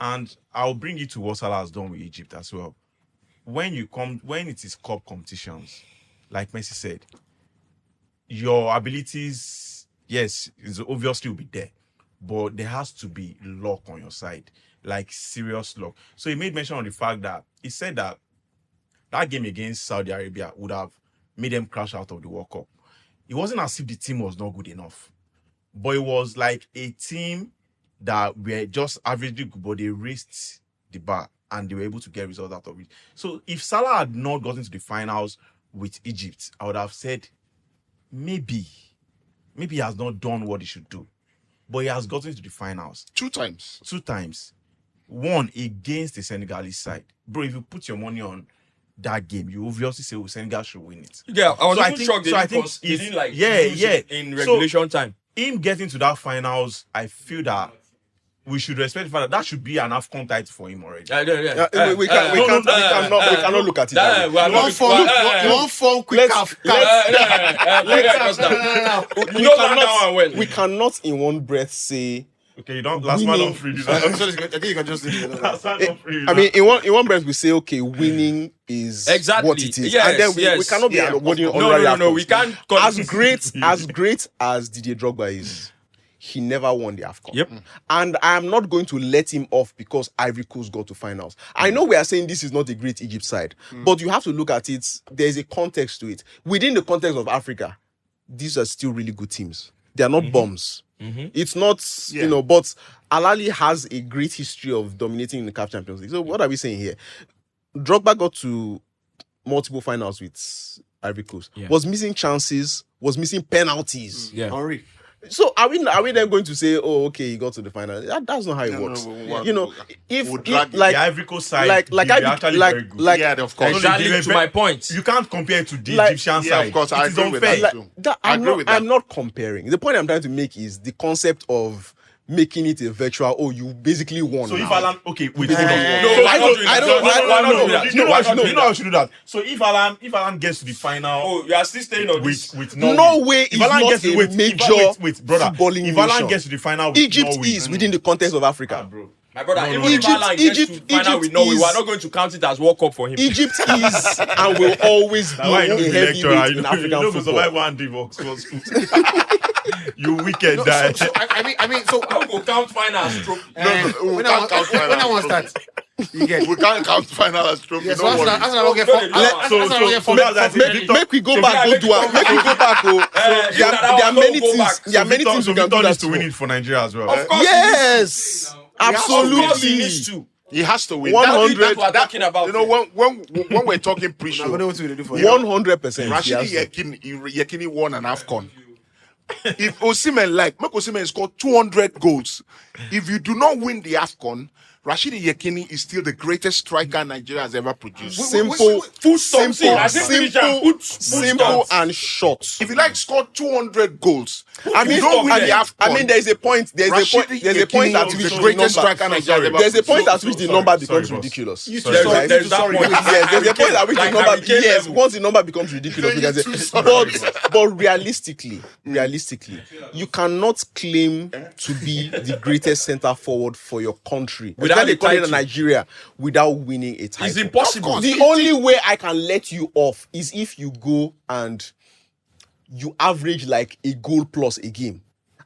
Speaker 9: And I'll bring you to what Salah has done with Egypt as well. When it is cup competitions, like Messi said, your abilities, yes, is obviously will be there, but there has to be luck on your side, like serious luck. So he made mention on the fact that he said that game against Saudi Arabia would have made them crash out of the World Cup. It wasn't as if the team was not good enough, but it was like a team that were just averagely good, but they raised the bar and they were able to get results out of it. So if Salah had not gotten to the finals with Egypt, I would have said maybe he has not done what he should do. But he has gotten to the finals.
Speaker 3: 2 times.
Speaker 9: 2 times. One against the Senegalese side. Bro, if you put your money on that game, you obviously say, Senegal should win it.
Speaker 2: Yeah, I was shocked they didn't like in regulation time.
Speaker 9: Him getting to that finals, I feel that we should respect the fact that should be an Afcon title for him already.
Speaker 11: We cannot look at it.
Speaker 1: One form quick
Speaker 11: We cannot in one breath say.
Speaker 9: Okay, you don't. Last man don't free do that.
Speaker 1: I think you can just leave it.
Speaker 11: I mean, in one breath we say, okay, winning is what it is, and then we cannot be awarding honorary.
Speaker 2: No, we can't.
Speaker 11: As great as Didier Drogba is, he never won the Afcon.
Speaker 2: Yep.
Speaker 11: And I am not going to let him off because Ivory Coast got to finals. I know we are saying this is not a great Egypt side, but you have to look at it. There's a context to it. Within the context of Africa, these are still really good teams. They are not bombs. It's not, but Al Ahly has a great history of dominating in the CAF Champions League. So what are we saying here? Drogba got to multiple finals with Ivory Coast. Yeah. Was missing chances, was missing penalties.
Speaker 1: Henry.
Speaker 11: So are we then going to say, oh, okay, he got to the final? That's not how it works. If
Speaker 9: the Ivory Coast side, very good.
Speaker 3: Yeah, of course.
Speaker 2: Exactly to my point.
Speaker 9: You can't compare it to the Egyptian side.
Speaker 3: Yeah, of course, I agree with that too.
Speaker 11: I'm not comparing. The point I'm trying to make is the concept of making it a virtual. Oh, you basically won.
Speaker 9: So
Speaker 11: now.
Speaker 9: if Alan, okay, wait,
Speaker 11: I don't.
Speaker 9: You know I should do that. So if Alan gets to the final,
Speaker 2: you are still staying on
Speaker 11: with Norway is not a major
Speaker 9: brother.
Speaker 11: footballing
Speaker 9: If Alan
Speaker 11: nation.
Speaker 9: gets to the final, with
Speaker 11: Egypt
Speaker 9: Norway,
Speaker 11: is within the context of Africa,
Speaker 9: bro.
Speaker 2: My brother, if Alan gets to final with Norway, we are not going to count it as World Cup for him.
Speaker 11: Egypt is and will always be a heavyweight in African football.
Speaker 9: You wicked guy.
Speaker 1: So I mean, so
Speaker 2: I will count final as trophy.
Speaker 1: When I want to start, you get.
Speaker 3: We can't count final as trophy.
Speaker 1: Yes,
Speaker 3: Don't worry.
Speaker 11: Make we go back. Make we go back. There are many things. There are many things we can do
Speaker 9: to win it for Nigeria as well.
Speaker 2: Of course,
Speaker 11: yes, absolutely.
Speaker 3: He has to win.
Speaker 11: 100.
Speaker 2: That's what we're talking about.
Speaker 3: You know, when we're talking pre-show,
Speaker 11: 100%.
Speaker 3: Rashidi Yekini won an Afcon. If Osimhen make Osimhen score 200 goals, if you do not win the Afcon, Rashidi Yekini is still the greatest striker Nigeria has ever produced.
Speaker 11: Simple and short.
Speaker 3: If you score 200 goals,
Speaker 11: I mean, there's a point. There's a point at which
Speaker 3: the greatest striker Nigeria ever.
Speaker 11: There's a point at which the number becomes ridiculous.
Speaker 2: There's that point.
Speaker 11: Yes, there's a point at which the number. Yes, once the number becomes ridiculous, but realistically, you cannot claim to be the greatest centre forward for your country. Nigeria without winning a title.
Speaker 2: It's impossible.
Speaker 11: The only way I can let you off is if you go and you average like a goal plus a game.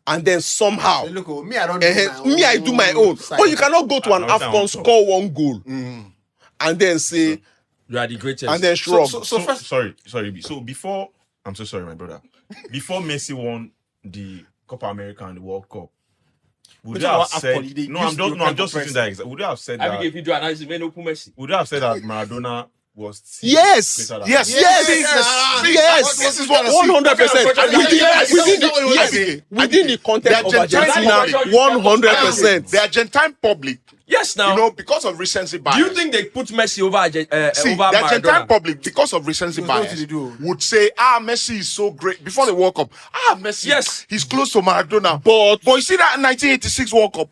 Speaker 11: And then somehow I do my own. But you cannot go to an Afcon, score one goal and then say
Speaker 2: you are the greatest.
Speaker 11: And then shrug.
Speaker 9: Sorry. So before, I'm so sorry, my brother. before Messi won the Copa America and the World Cup, would you have said? I'm just using that example. Would you have said that?
Speaker 2: I think if you do analysis, may no Messi.
Speaker 9: Would you have said that Maradona was
Speaker 11: yes. This is what 100%. Within the context of Argentina, 100%.
Speaker 3: The Argentine public.
Speaker 2: Yes, now.
Speaker 3: You know, because of recency bias.
Speaker 2: Do you think they put Messi over over
Speaker 3: the Argentine public, because of recency bias, would say, Messi is so great. Before the World Cup, Messi,
Speaker 2: yes,
Speaker 3: he's close to Maradona. But you see that 1986 World Cup?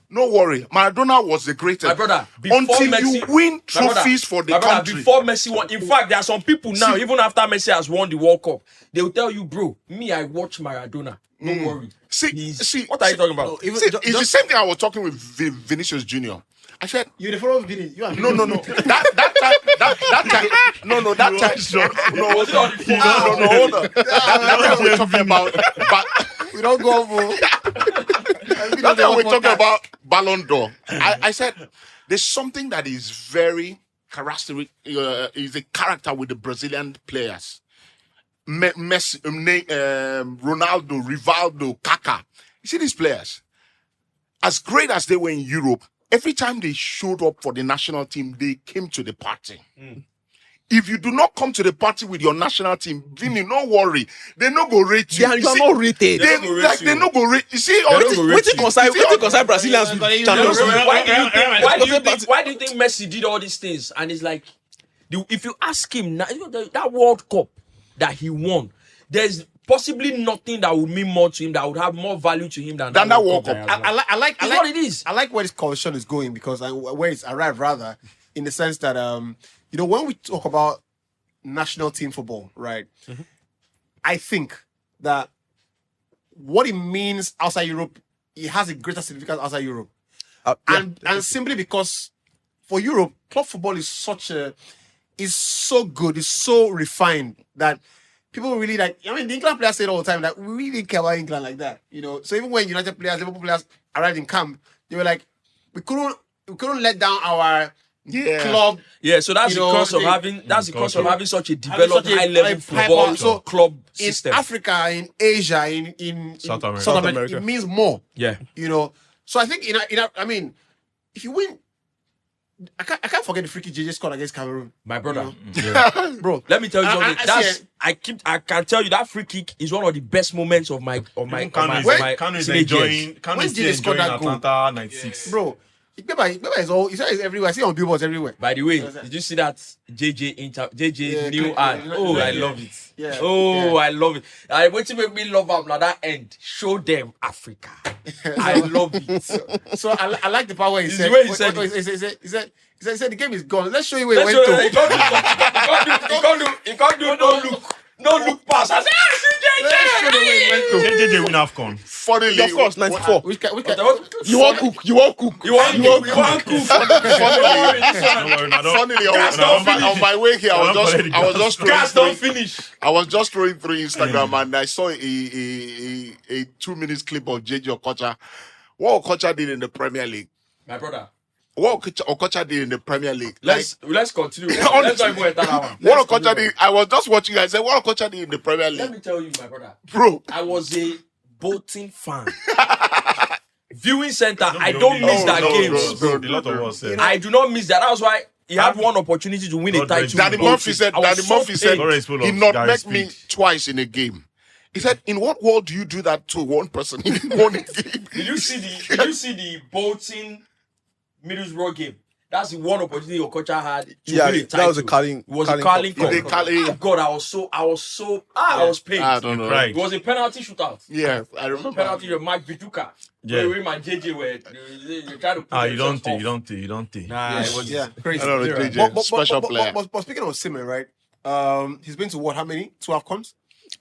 Speaker 3: No worry, Maradona was the greatest.
Speaker 2: My brother,
Speaker 3: until Messi, you win trophies for the country.
Speaker 2: Before Messi won, in fact, there are some people now, even after Messi has won the World Cup, they will tell you, bro, I watch Maradona. No worry.
Speaker 3: See,
Speaker 2: what are you talking about?
Speaker 3: It's the same thing I was talking with Vinicius Junior. I said,
Speaker 5: you the follow Vinny.
Speaker 3: No. That time. No. Hold on. That time we're talking about. But
Speaker 5: we don't go over.
Speaker 3: That time we're talking about Ballon d'Or. I said, there's something that is very characteristic. Is a character with the Brazilian players. Messi, Ronaldo, Rivaldo, Kaká. You see these players, as great as they were in Europe, every time they showed up for the national team, they came to the party. If you do not come to the party with your national team, Vinny, no worry. They no go rate you.
Speaker 11: You are not rated.
Speaker 3: They no go rate. You see,
Speaker 11: what's it Brazilians with champions?
Speaker 2: Why do you think Messi did all these things? And it's like, if you ask him now, that World Cup that he won, there's possibly nothing that would mean more to him, that would have more value to him than that World Cup.
Speaker 5: I like
Speaker 2: what it is.
Speaker 5: I like where this conversation is going, because where it's arrived, rather, in the sense that when we talk about national team football, right? Mm-hmm. I think that what it means outside Europe, it has a greater significance outside Europe, and simply because for Europe, club football is so good, it's so refined that people really the England players say it all the time that we really didn't care about England like that, So even when United players, Liverpool players arrived in camp, they were like, we couldn't let down our club.
Speaker 2: Yeah, so that's because of having such a developed high level football club system.
Speaker 5: In Africa, in Asia, in
Speaker 9: South America,
Speaker 5: it means more.
Speaker 2: Yeah,
Speaker 5: So I think if you win. I can't forget the free kick JJ scored against Cameroon.
Speaker 2: My brother.
Speaker 5: Bro.
Speaker 2: Let me tell you something. I can tell you that free kick is one of the best moments of my
Speaker 9: Kanu is enjoying Atlanta 96.
Speaker 5: Bro, it's everywhere. I see it on billboards everywhere.
Speaker 2: By the way, did you see that JJ new ad? I love it.
Speaker 5: Yeah.
Speaker 2: I love it. What to make me love am now that end? Show them Africa. I love it.
Speaker 5: So I like the part where he said the game is gone. Let's show you where it went to.
Speaker 2: He can't do no look pass. I said,
Speaker 9: JJ win Afcon.
Speaker 3: Funnily,
Speaker 11: of course, 94.
Speaker 3: You want cook. Funnily, on my way here, I was just scrolling through Instagram and I saw a 2 minutes clip of JJ Okocha. What Okocha did in the Premier League.
Speaker 2: My brother.
Speaker 3: What Okocha did in the Premier League.
Speaker 2: Let's continue. Let's not even that one.
Speaker 3: What Okocha did, I was just watching. I said, what Okocha did in the Premier League.
Speaker 2: Let me tell you, my brother.
Speaker 3: Bro,
Speaker 2: I was a Bolton fan. Viewing center, I don't miss that game. I do not miss that. That was why he had one opportunity to win a title.
Speaker 3: Danny Murphy said he not met me twice in a game. He said, in what world do you do that to one person in one game?
Speaker 2: Did you see the Bolton Middlesbrough game? That's the one opportunity Okocha had to win a title.
Speaker 11: That was a Carling.
Speaker 2: It was a Carling Cup.
Speaker 3: Oh
Speaker 2: God, I was paid.
Speaker 3: I don't know.
Speaker 2: It was a penalty shootout.
Speaker 3: Yeah, I remember.
Speaker 2: Penalty of Mike Viduka.
Speaker 9: Yeah.
Speaker 2: Where my JJ were you try to put
Speaker 9: you don't think.
Speaker 2: Nah, it was
Speaker 5: crazy.
Speaker 3: I don't know, JJ, special player.
Speaker 5: But speaking of Osimhen, right? He's been to what? How many? 2 Afcons?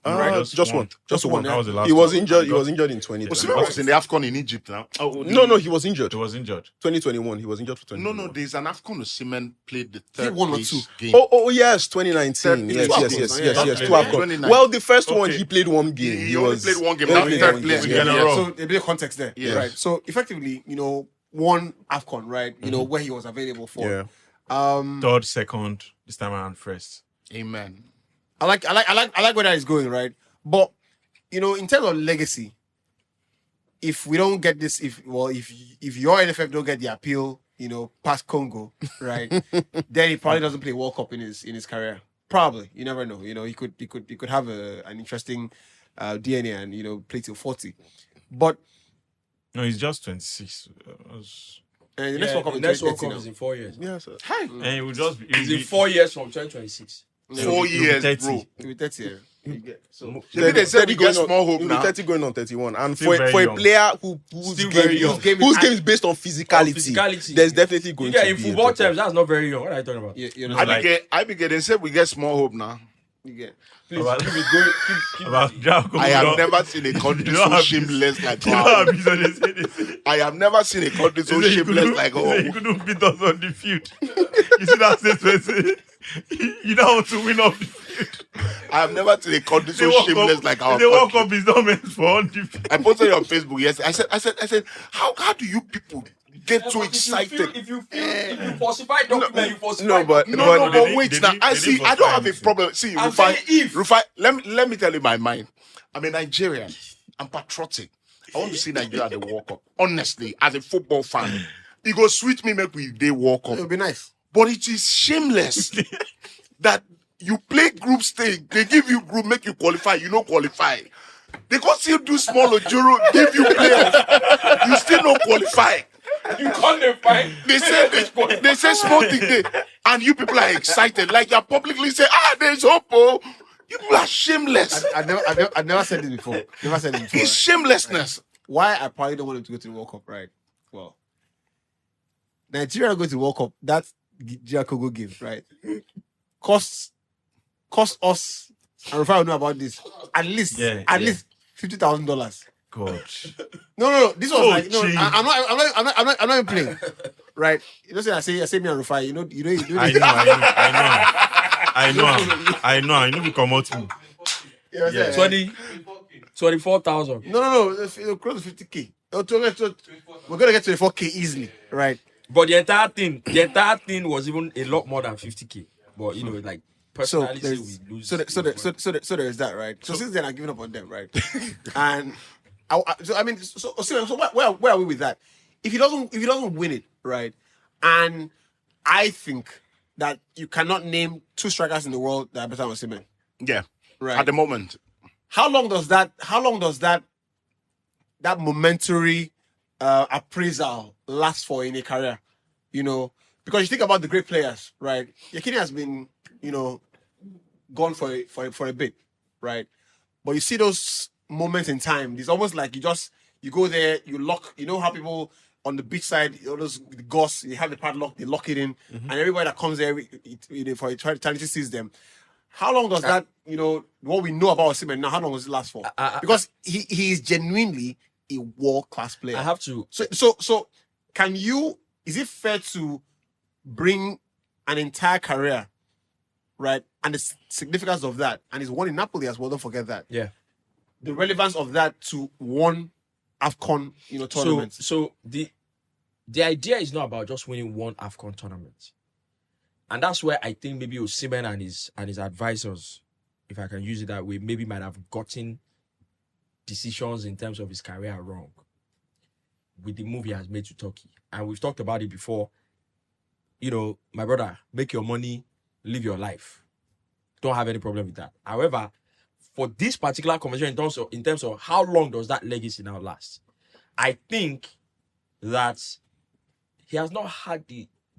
Speaker 11: Right. Just one.
Speaker 9: That was the last
Speaker 11: He was injured. He was injured in 2020.
Speaker 3: Osimhen was in the Afcon in Egypt now.
Speaker 11: No, he was injured.
Speaker 3: 2021.
Speaker 11: He was injured for 2021.
Speaker 3: No, there's an Afcon Osimhen played the third
Speaker 5: one or
Speaker 3: place
Speaker 5: two
Speaker 3: game.
Speaker 11: Oh yes, 2019. Yes. 2 Afcon. Well, the first one he played one game.
Speaker 3: He only played one game. Now third place.
Speaker 5: So a bit of context there.
Speaker 3: Yeah.
Speaker 5: Right. So effectively, one Afcon, right? Where he was available for.
Speaker 11: Yeah.
Speaker 9: Third, second, this time around first.
Speaker 3: Amen.
Speaker 5: I like where that is going, right? But in terms of legacy, if we don't get this, if your NFF don't get the appeal, past Congo, right, then he probably doesn't play World Cup in his career. Probably, you never know. He could have an interesting DNA and play till 40. But
Speaker 9: no, he's just 26.
Speaker 5: And the next World Cup
Speaker 2: is in 4 years.
Speaker 11: Yeah, sir.
Speaker 9: Hi. And it will just
Speaker 2: He's in 4 years from 2026.
Speaker 3: 4 years, bro.
Speaker 5: He'll be 30. So
Speaker 3: they said we get small hope now.
Speaker 11: 30 going on 31. And
Speaker 9: Still
Speaker 11: for a
Speaker 9: young.
Speaker 11: player whose game is based on physicality, there's definitely going to be
Speaker 2: in football terms, that's not very young. What are you talking about?
Speaker 3: I be getting said we get small hope now.
Speaker 5: you get.
Speaker 2: Please keep it going. Keep
Speaker 3: I have never seen a country so shameless like ours. I have never seen a country so shameless like ours.
Speaker 9: You couldn't beat us on the field. You see that statement? You don't want to win off the field.
Speaker 3: I have never seen a country so shameless like our
Speaker 9: country. The World Cup is not meant for on the field.
Speaker 3: I posted it on Facebook yesterday. I said, how do you people get so excited?
Speaker 2: If you falsify document, you falsify.
Speaker 3: No, but wait now. I don't have a problem. See, Rufai, let me tell you my mind. I'm a Nigerian. I'm patriotic. I want to see Nigeria at the World Cup. Honestly, as a football fan, it goes sweet me make we day World Cup.
Speaker 5: It would be nice.
Speaker 3: But it is shameless that you play group stage, they give you group, make you qualify, you don't qualify. They can still do small Ojoro, give you players, you still don't qualify.
Speaker 2: You can't find.
Speaker 3: They say small thing there, and you people are excited, like you publicly say, there's hope. Oh. You people are shameless.
Speaker 5: I've never said this before.
Speaker 3: It's shamelessness.
Speaker 5: Why I probably don't want him to go to the World Cup, right? Well, Nigeria go to the World Cup. That's Giacogo give, right? Cost us, and if I know about this, at least $50,000.
Speaker 9: God.
Speaker 5: No. This was I'm not even playing. Right? You know, I say me and Rufai. You know.
Speaker 9: I know. We come out.
Speaker 2: 24,000.
Speaker 5: No. Close to 50K. We're gonna get 24K easily, right?
Speaker 2: But the entire thing was even a lot more than 50K. But like personally, we lose.
Speaker 5: So there's that, right? So since then, I've given up on them, right? And where are we with that? If he doesn't win it, right? And I think that you cannot name two strikers in the world that are better than Osimhen.
Speaker 3: Yeah,
Speaker 5: right.
Speaker 3: At the moment,
Speaker 5: how long does that momentary appraisal last for in a career? Because you think about the great players, right? Yekini has been, gone for a bit, right? But you see those moments in time. It's almost like you go there, you lock. You know how people on the beach side, all those ghosts, you have the padlock, they lock it in, and everybody that comes there for eternity sees them. How long does that, what we know about Osimhen now, how long does it last for? Because he is genuinely a world-class player.
Speaker 2: I have to.
Speaker 5: So is it fair to bring an entire career, right, and the significance of that, and he's won in Napoli as well, don't forget that.
Speaker 2: Yeah.
Speaker 5: The relevance of that to one Afcon, tournament.
Speaker 2: So the idea is not about just winning one Afcon tournament. And that's where I think maybe Osimhen and his advisors, if I can use it that way, maybe might have gotten decisions in terms of his career wrong with the move he has made to Turkey. And we've talked about it before. My brother, make your money, live your life. Don't have any problem with that. However, for this particular conversation, in terms of how long does that legacy now last, I think that he has not had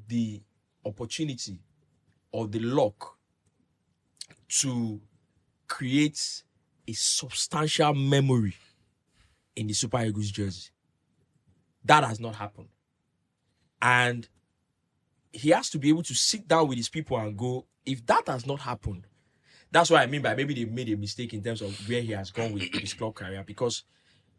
Speaker 2: the opportunity or the luck to create a substantial memory in the Super Eagles jersey. That has not happened. And he has to be able to sit down with his people and go, if that has not happened, that's what I mean by maybe they made a mistake in terms of where he has gone with his club career. Because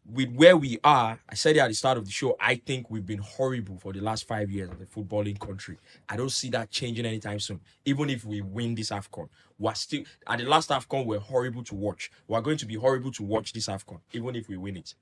Speaker 2: with where we are, I said it at the start of the show, I think we've been horrible for the last 5 years as a footballing country. I don't see that changing anytime soon. Even if we win this Afcon, we're still, at the last Afcon, we're horrible to watch. We're going to be horrible to watch this Afcon, even if we win it.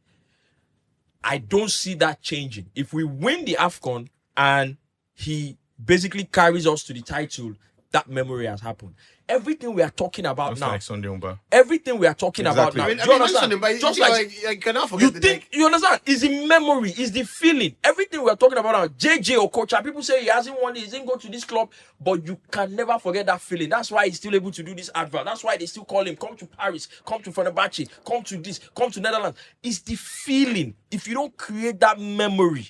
Speaker 2: I don't see that changing. If we win the Afcon and he basically carries us to the title
Speaker 7: that memory has happened. Everything we are talking about
Speaker 9: Looks
Speaker 7: now,
Speaker 9: like Sunday Umba.
Speaker 7: everything we are talking about now.
Speaker 5: I
Speaker 7: Do you understand?
Speaker 5: just like you cannot forget
Speaker 7: You think you understand? It's the memory, it's the feeling. Everything we are talking about now. JJ Okocha, people say he hasn't won, he didn't go to this club, but you can never forget that feeling. That's why he's still able to do this advert. That's why they still call him. Come to Paris, come to Fenerbahce, come to this, come to Netherlands. It's the feeling. If you don't create that memory,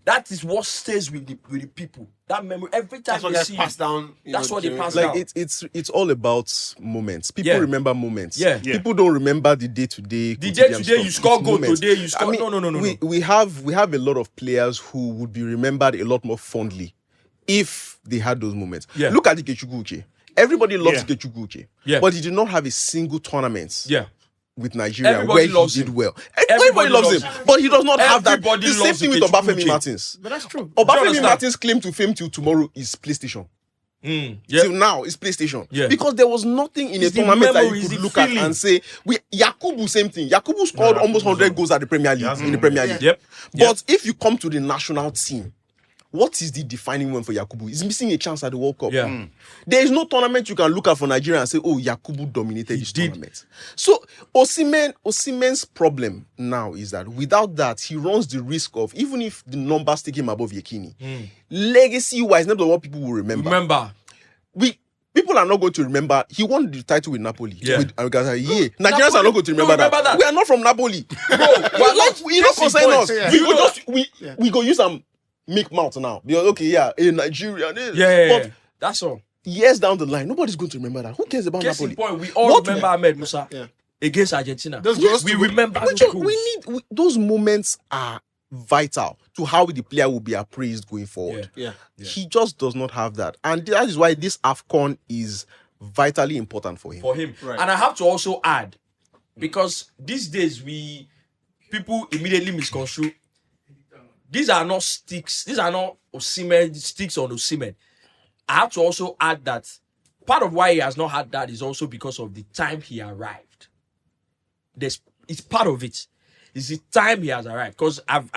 Speaker 7: that is what stays with the people. That memory, every time
Speaker 5: that's what
Speaker 7: they
Speaker 5: gets
Speaker 7: see
Speaker 5: passed down.
Speaker 7: that's what they pass
Speaker 11: like
Speaker 7: down.
Speaker 11: it's all about moments. People remember moments.
Speaker 7: Yeah.
Speaker 11: People don't remember the day-to-day.
Speaker 7: The day-to-day, you score goal
Speaker 11: moments.
Speaker 7: today, you score.
Speaker 11: I mean,
Speaker 7: no.
Speaker 11: We have a lot of players who would be remembered a lot more fondly if they had those moments.
Speaker 7: Yeah.
Speaker 11: Look at Ikechukwu Uche. Everybody loves Ikechukwu Uche.
Speaker 7: Yeah.
Speaker 11: But he did not have a single tournament.
Speaker 7: Yeah.
Speaker 11: With Nigeria,
Speaker 7: Everybody
Speaker 11: where
Speaker 7: loves
Speaker 11: he did
Speaker 7: him.
Speaker 11: well. Everybody loves him, but he does not have that.
Speaker 7: Everybody
Speaker 11: The same
Speaker 7: loves
Speaker 11: thing with
Speaker 7: Ikechukwu
Speaker 11: Obafemi
Speaker 7: Uche.
Speaker 11: Martins.
Speaker 5: But that's true.
Speaker 11: Obafemi Martins' claim to fame till tomorrow is PlayStation. Till now, it's PlayStation.
Speaker 7: Yeah.
Speaker 11: Because there was nothing in
Speaker 7: It's
Speaker 11: a
Speaker 7: the
Speaker 11: tournament that
Speaker 7: memory,
Speaker 11: you
Speaker 7: it's
Speaker 11: could
Speaker 7: the
Speaker 11: look at
Speaker 7: feeling.
Speaker 11: and say, Yakubu, same thing. Yakubu scored almost 100 goals at the Premier League, in the Premier League.
Speaker 7: Yep.
Speaker 11: But if you come to the national team, what is the defining one for Yakubu? He's missing a chance at the World Cup.
Speaker 7: Yeah.
Speaker 11: There is no tournament you can look at for Nigeria and say, oh, Yakubu dominated this tournament. So Osimhen's problem now is that without that, he runs the risk of, even if the numbers take him above Yekini, legacy-wise, not what people will remember. People are not going to remember. He won the title with Napoli.
Speaker 7: Yeah.
Speaker 11: Nigerians are not going to remember that. We are not from Napoli. Bro, you don't concern us.
Speaker 5: Yeah.
Speaker 11: We go use some make mouth now. Because, Nigeria.
Speaker 7: Yeah. That's all.
Speaker 11: Years down the line, nobody's going to remember that. Who cares about
Speaker 7: Case in
Speaker 11: Napoli?
Speaker 7: point, we all remember Ahmed Musa
Speaker 5: Yeah.
Speaker 7: against Argentina.
Speaker 5: Those
Speaker 7: we
Speaker 5: two-
Speaker 7: remember those goals.
Speaker 11: Those moments are vital to how the player will be appraised going forward.
Speaker 5: Yeah.
Speaker 11: He just does not have that. And that is why this AFCON is vitally important for him.
Speaker 5: Right.
Speaker 7: And I have to also add, because these days people immediately misconstrue. These are not sticks. These are not Osimhen sticks on Osimhen. I have to also add that part of why he has not had that is also because of the time he arrived. It's part of it. It's the time he has arrived. Because I've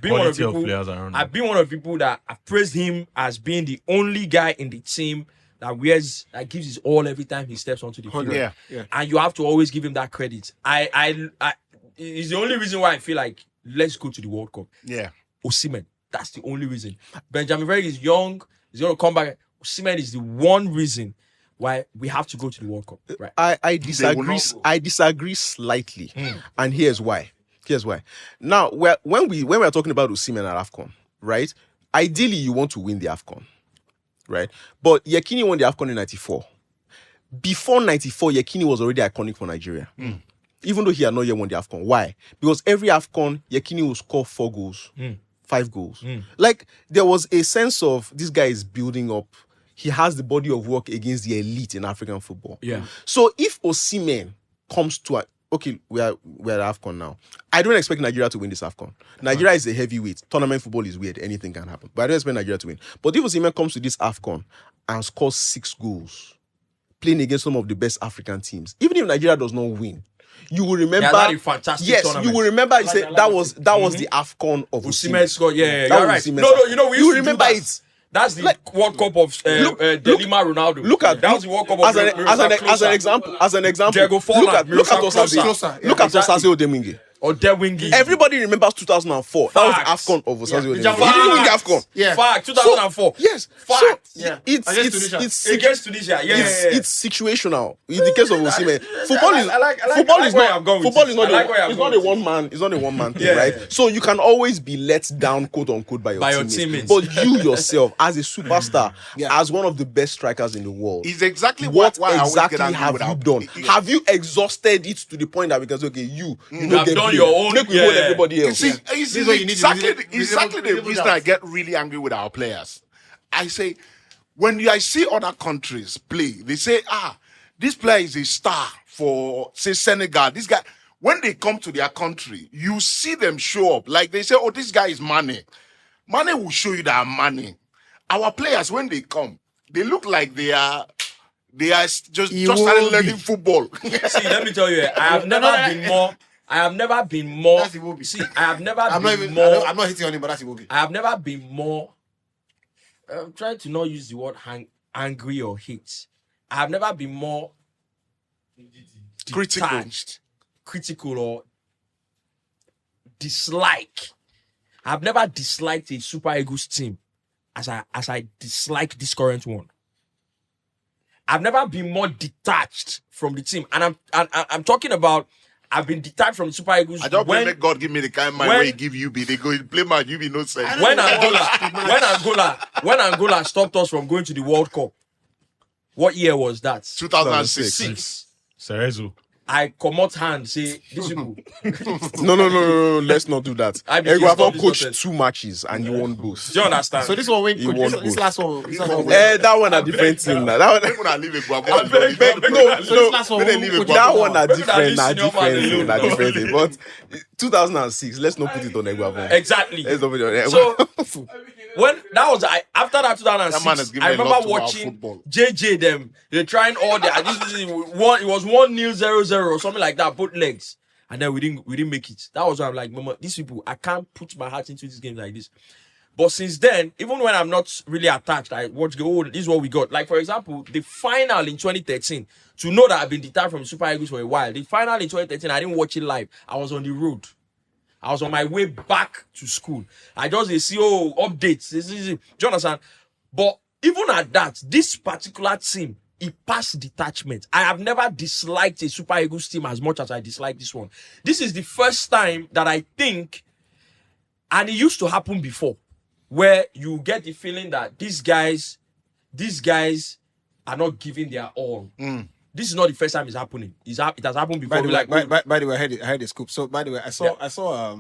Speaker 7: been one of the people. I've been one of the people that have praised him as being the only guy in the team that gives his all every time he steps onto the field.
Speaker 5: Yeah.
Speaker 7: And you have to always give him that credit. It's the only reason why I feel like let's go to the World Cup.
Speaker 8: Yeah.
Speaker 7: Osimhen. That's the only reason. Benjamin Verg is young. He's going to come back. Osimhen is the one reason why we have to go to the World Cup. Right?
Speaker 11: I disagree. I disagree slightly, and here's why. Now, when we are talking about Osimhen at AFCON, right? Ideally, you want to win the AFCON, right? But Yekini won the AFCON in '94. Before '94, Yekini was already iconic for Nigeria. Even though he had not yet won the AFCON. Why? Because every AFCON, Yekini will score 4 goals, 5 goals. Like, there was a sense of this guy is building up. He has the body of work against the elite in African football.
Speaker 7: Yeah.
Speaker 11: So if Osimhen comes to we're at AFCON now. I don't expect Nigeria to win this AFCON. Nigeria is a heavyweight. Tournament football is weird. Anything can happen. But I don't expect Nigeria to win. But if Osimhen comes to this AFCON and scores 6 goals, playing against some of the best African teams, even if Nigeria does not win, you will remember.
Speaker 7: A fantastic tournament.
Speaker 11: You will remember. You say that was the AFCON of
Speaker 7: Osimhen scored. Yeah,
Speaker 11: That
Speaker 7: you're
Speaker 11: was
Speaker 7: right.
Speaker 11: Osimhen's
Speaker 7: No, we used
Speaker 11: you
Speaker 7: to
Speaker 11: remember
Speaker 7: do that.
Speaker 11: it.
Speaker 7: That's the World Cup of Delima Ronaldo.
Speaker 11: Look at
Speaker 7: that was the World Cup
Speaker 11: as
Speaker 7: of
Speaker 11: an example.
Speaker 7: Diego Forlan,
Speaker 11: Look at Osaze.
Speaker 5: Klose.
Speaker 11: Look at Osaze Odemwingie.
Speaker 7: or Dewingi.
Speaker 11: Everybody remembers 2004. That was the AFCON of Osaze Odemwingie. He didn't win the AFCON.
Speaker 5: Yeah.
Speaker 7: Fact. 2004.
Speaker 11: Yes.
Speaker 7: Fact.
Speaker 11: So
Speaker 5: Against
Speaker 7: Against Tunisia.
Speaker 11: it's situational. In the case of Osimhen, football is not a one man thing, right? So you can always be let down, quote unquote, by your teammates. But you yourself, as a superstar, as one of the best strikers in the world,
Speaker 3: is exactly
Speaker 11: what
Speaker 3: why
Speaker 11: exactly have you done? Have you exhausted it to the point that we can say, okay, you
Speaker 7: have done your own.
Speaker 11: Make we hold everybody else.
Speaker 3: Exactly the reason I get really angry with our players. I say, when I see other countries play, they say, this player is a star for, say, Senegal. This guy, when they come to their country, you see them show up. Like they say, oh, this guy is Mane. Mane will show you that Mane. Our players, when they come, they look like they are just started learning football.
Speaker 7: See, let me tell you, I have never been more.
Speaker 5: That's Iwobi.
Speaker 7: See, I have never
Speaker 5: I'm
Speaker 7: been more.
Speaker 5: I'm not hitting on him, but that's Iwobi.
Speaker 7: I have never been more. I'm trying to not use the word angry or hate. I have never been more detached, critical or dislike. I've never disliked a Super Eagles team as I dislike this current one. I've never been more detached from the team, and I'm talking about. I've been detached from the Super Eagles.
Speaker 3: I don't make God give me the kind of mind where he give you be. They go play my you be no sense.
Speaker 7: When Angola stopped us from going to the World Cup, what year was that?
Speaker 3: 2006.
Speaker 9: Cerezo.
Speaker 7: I come out hand say these people.
Speaker 11: No. Let's not do that. Eguavon coached
Speaker 7: nonsense.
Speaker 11: 2 matches and you won both.
Speaker 7: Do you understand?
Speaker 5: So this one win.
Speaker 11: You won
Speaker 5: This
Speaker 11: both.
Speaker 5: last one.
Speaker 11: That one a different thing. That one.
Speaker 3: People are leaving Eguavon.
Speaker 5: So this last one.
Speaker 11: That one a different.
Speaker 7: That
Speaker 11: A
Speaker 7: listen,
Speaker 11: different thing. But 2006. Let's not put it on Eguavon.
Speaker 7: Exactly.
Speaker 11: Let's not put it on Eguavon.
Speaker 7: So when that was after that
Speaker 3: That man has
Speaker 7: 2006,
Speaker 3: given
Speaker 7: I
Speaker 3: a
Speaker 7: remember
Speaker 3: lot to our
Speaker 7: watching
Speaker 3: football.
Speaker 7: JJ them. They're trying all their. It was 1-0 or something like that, both legs, and then we didn't make it. That was why I'm like, Mama, these people, I can't put my heart into this game like this. But since then, even when I'm not really attached, I watch go. Oh, this is what we got. Like for example, the final in 2013. To know that I've been detached from Super Eagles for a while. The final in 2013, I didn't watch it live. I was on the road. I was on my way back to school. I just see updates. Do you understand? But even at that, this particular team, it passed detachment. I have never disliked a Super Eagles team as much as I dislike this one. This is the first time that I think, and it used to happen before, where you get the feeling that these guys are not giving their all. This is not the first time it's happening. It has happened before.
Speaker 5: By the way, I heard the scoop. So by the way, I saw.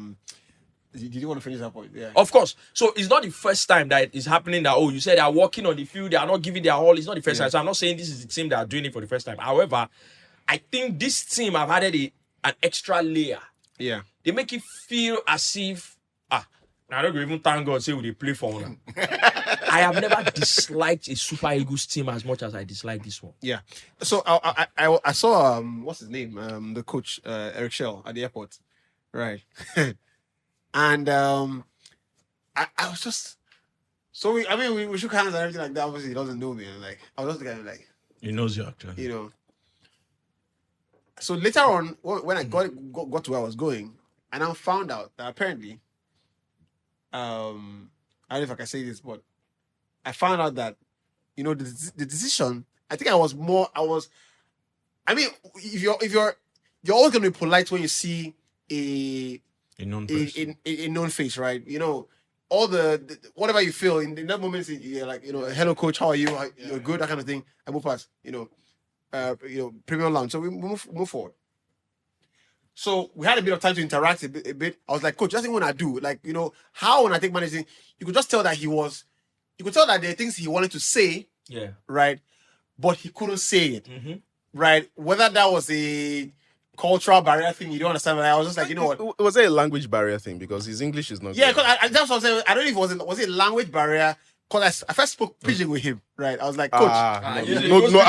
Speaker 5: Did you want to finish that point? Yeah.
Speaker 7: Of course. So it's not the first time that it's happening that you said they are working on the field, they are not giving their all. It's not the first time. So I'm not saying this is the team that are doing it for the first time. However, I think this team have added an extra layer.
Speaker 5: Yeah.
Speaker 7: They make it feel as if I don't even thank God say they play for one. I have never disliked a Super Eagles team as much as I dislike this one.
Speaker 5: Yeah. So I saw what's his name? The coach Eric Shell at the airport. Right. And I was just we shook hands and everything like that. Obviously he doesn't know me. And like I was just kind of like
Speaker 9: He knows you actually.
Speaker 5: you know. So later on, when I got to where I was going, and I found out that apparently I don't know if I can say this, but I found out that, the decision, I think I mean, if you're always gonna be polite when you see a known face, right? All the whatever you feel in that moment, you're like, hello coach, how are you? You're good, that kind of thing. I move past, premium lounge. So we move forward. So we had a bit of time to interact a bit. I was like, coach, that's the thing when I do. Like, how when I take managing, you could just tell that you could tell that there are things he wanted to say.
Speaker 7: Yeah.
Speaker 5: Right. But he couldn't say it.
Speaker 7: Mm-hmm.
Speaker 5: Right. Whether that was a cultural barrier thing, you don't understand. I was just like, you know what?
Speaker 11: Was it a language barrier thing? Because his English is not
Speaker 5: Yeah,
Speaker 11: good.
Speaker 5: because that's what I'm saying. I don't know if was it a language barrier. Because I first spoke pidgin with him, right? I was like, coach.
Speaker 11: No do it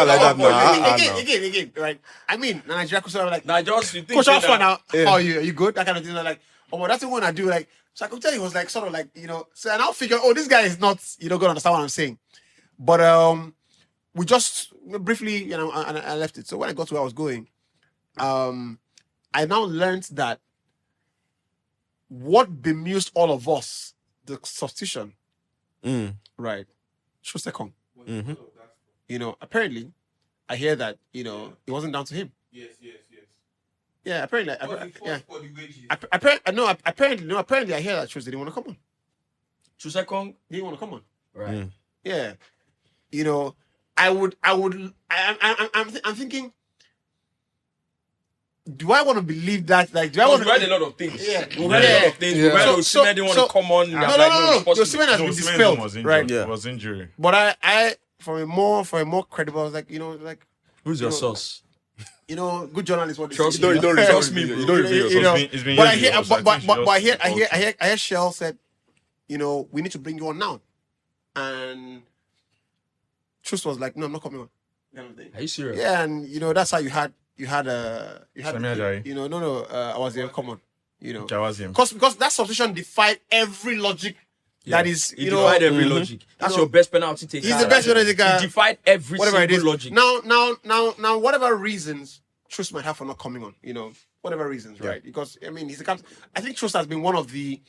Speaker 11: like that now.
Speaker 5: Again, right? I mean, Nigeria, so I'm like,
Speaker 7: coach,
Speaker 5: how far now? How are you? Are you good? That kind of thing. I'm like, that's the one I do. Like, so I could tell he was like, sort of like, so and I'll figure, this guy is not, gonna understand what I'm saying. But we just briefly, and I left it. So when I got to where I was going, I now learned that what bemused all of us, the substitution. Right. True second. Apparently, I hear that, it wasn't down to him.
Speaker 12: Yes.
Speaker 5: Yeah, apparently. Apparently, I hear that True didn't want to come on.
Speaker 7: True second
Speaker 5: didn't want to come on.
Speaker 7: Right.
Speaker 5: Yeah. I'm thinking, do I want to believe that? Like, do I want to?
Speaker 7: We read a lot of things.
Speaker 5: Yeah.
Speaker 7: We read a lot of things. We read Osimhen didn't want to come on.
Speaker 5: No. Osimhen has been dispelled.
Speaker 9: Was injury.
Speaker 5: But I for a more credible, I was like,
Speaker 7: who's your source?
Speaker 5: Good journalist. What
Speaker 7: Trust
Speaker 5: me.
Speaker 7: You don't trust me, bro.
Speaker 11: You don't reveal yourself.
Speaker 5: But I hear Shell said, we need to bring you on now, and Trust was like, no, I'm not coming on.
Speaker 7: Are you serious?
Speaker 5: Yeah, and that's how you had I was there. Come on, because that substitution defied every logic That is,
Speaker 7: he defied every logic. That's your best penalty taker.
Speaker 5: He's the best penalty taker.
Speaker 7: He defied every single logic.
Speaker 5: Now, whatever reasons Trust might have for not coming on, whatever reasons, right? Because he's a captain. I think Trust has been one of the,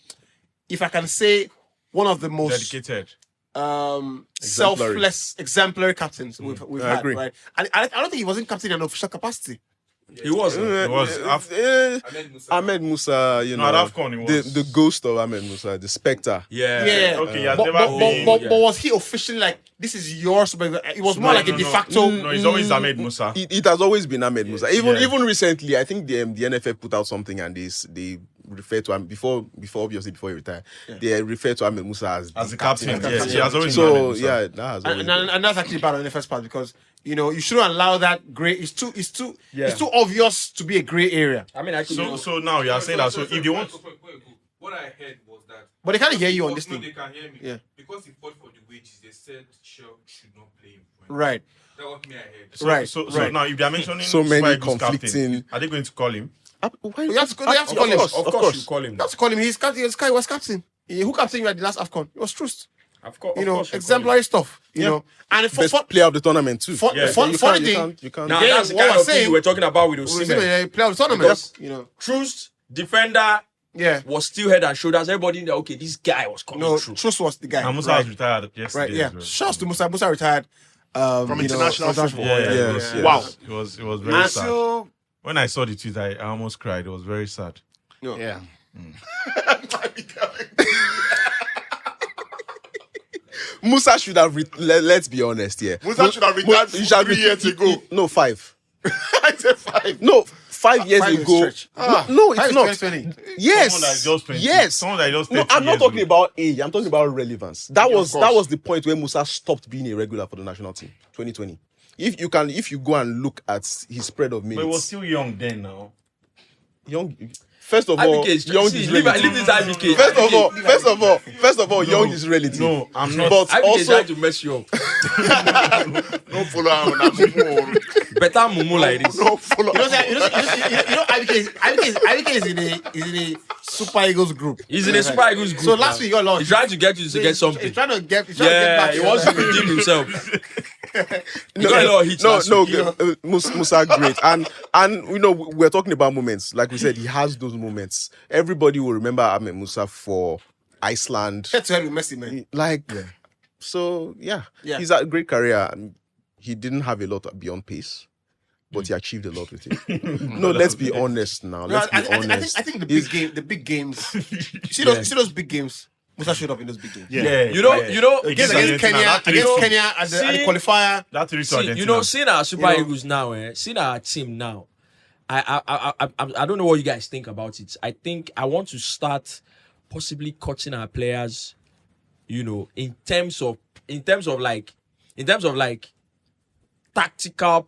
Speaker 5: if I can say, one of the most
Speaker 9: dedicated,
Speaker 5: selfless, exemplary captains we've had,
Speaker 11: agree.
Speaker 5: right? And I don't think he wasn't captain in an official capacity.
Speaker 7: He was.
Speaker 11: Ahmed Musa,
Speaker 9: at Afcon, he was.
Speaker 11: The ghost of Ahmed Musa, the spectre.
Speaker 5: Yeah.
Speaker 9: Okay, he has never been.
Speaker 5: But was he officially like, this is yours? It was more like a de facto.
Speaker 9: No, it's always Ahmed Musa.
Speaker 11: It has always been Ahmed Musa. Even recently, I think the NFF put out something and they refer to him before he retired. They refer to Ahmed Musa as
Speaker 9: the captain. Yes, he has always
Speaker 11: been
Speaker 9: Ahmed Musa.
Speaker 11: Yeah, that has always been.
Speaker 5: And that's actually bad on the first part because you shouldn't allow that gray. It's too obvious to be a gray area.
Speaker 9: So now you are saying that. So if they want,
Speaker 12: what I heard was that.
Speaker 5: But they can't hear you on this thing.
Speaker 12: They can hear me.
Speaker 5: Yeah.
Speaker 12: Because he fought for the wages, they said Shell should not play him.
Speaker 5: Right.
Speaker 12: That was me I heard.
Speaker 9: So now if they are mentioning
Speaker 11: so many
Speaker 9: Super Eagles
Speaker 11: conflicting,
Speaker 9: captain, are they going to call him?
Speaker 5: You have to call him.
Speaker 7: Of course, you call him.
Speaker 5: You have to call him. He's captain. Sky was captain. Who captain you at the last Afcon? It was Trust.
Speaker 7: Of course,
Speaker 5: exemplary stuff. And
Speaker 11: best player of the tournament too.
Speaker 5: Funny thing.
Speaker 11: You can't.
Speaker 7: Now that's the kind of thing you were talking about with Osimhen.
Speaker 5: Player of the tournament.
Speaker 7: Trust defender.
Speaker 5: Yeah,
Speaker 7: was still head and shoulders. Everybody knew, okay, this guy was coming through.
Speaker 5: Trust was the guy.
Speaker 9: And Musa has retired yesterday.
Speaker 5: Right, yeah. Shouts to Musa. Musa retired
Speaker 3: from international football.
Speaker 9: Yeah.
Speaker 3: Wow.
Speaker 9: It was very sad. When I saw the tweet, I almost cried. It was very sad.
Speaker 3: Yeah.
Speaker 11: Musa should have, let's be honest here.
Speaker 3: Musa should have retired 3 years ago.
Speaker 11: No, 5.
Speaker 3: I said 5.
Speaker 11: No, 5 years ago. No, it's not. Yes.
Speaker 9: Someone that is just 20.
Speaker 11: Yes.
Speaker 9: Someone that is just 20
Speaker 11: No, I'm not
Speaker 9: years
Speaker 11: talking
Speaker 9: old.
Speaker 11: about age. I'm talking about relevance. That was the point where Musa stopped being a regular for the national team. 2020. If you go and look at his spread of minutes.
Speaker 9: But he was still young then now.
Speaker 11: Young. First of all, young is relative.
Speaker 7: Leave this IBK.
Speaker 11: First of all, young is relative.
Speaker 9: No, I'm not.
Speaker 11: But
Speaker 7: IBK
Speaker 11: also
Speaker 7: trying to mess you up.
Speaker 3: No follow him.
Speaker 7: Better mumu like this.
Speaker 3: No follow.
Speaker 5: IBK is in a Super Eagles group.
Speaker 7: He's in a Super Eagles group.
Speaker 5: So last week he got lost.
Speaker 7: He's trying to get you to get something.
Speaker 5: He's trying to get back.
Speaker 7: He wants to redeem himself. He got a lot of hits last week.
Speaker 11: Musa great, and we're talking about moments. Like we said, he has those moments. Everybody will remember Ahmed Musa for Iceland.
Speaker 5: Head to head with Messi, man.
Speaker 11: So he's had a great career. He didn't have a lot beyond pace, but he achieved a lot with it. No, let's be honest now. Let's be honest.
Speaker 5: I think the big games. See those big games. Musa showed up in those big games.
Speaker 7: Against
Speaker 5: Kenya at the qualifier.
Speaker 9: That's
Speaker 7: seeing our Super Eagles now, seeing our team now, I don't know what you guys think about it. I think I want to start possibly cutting our players, in terms of tactical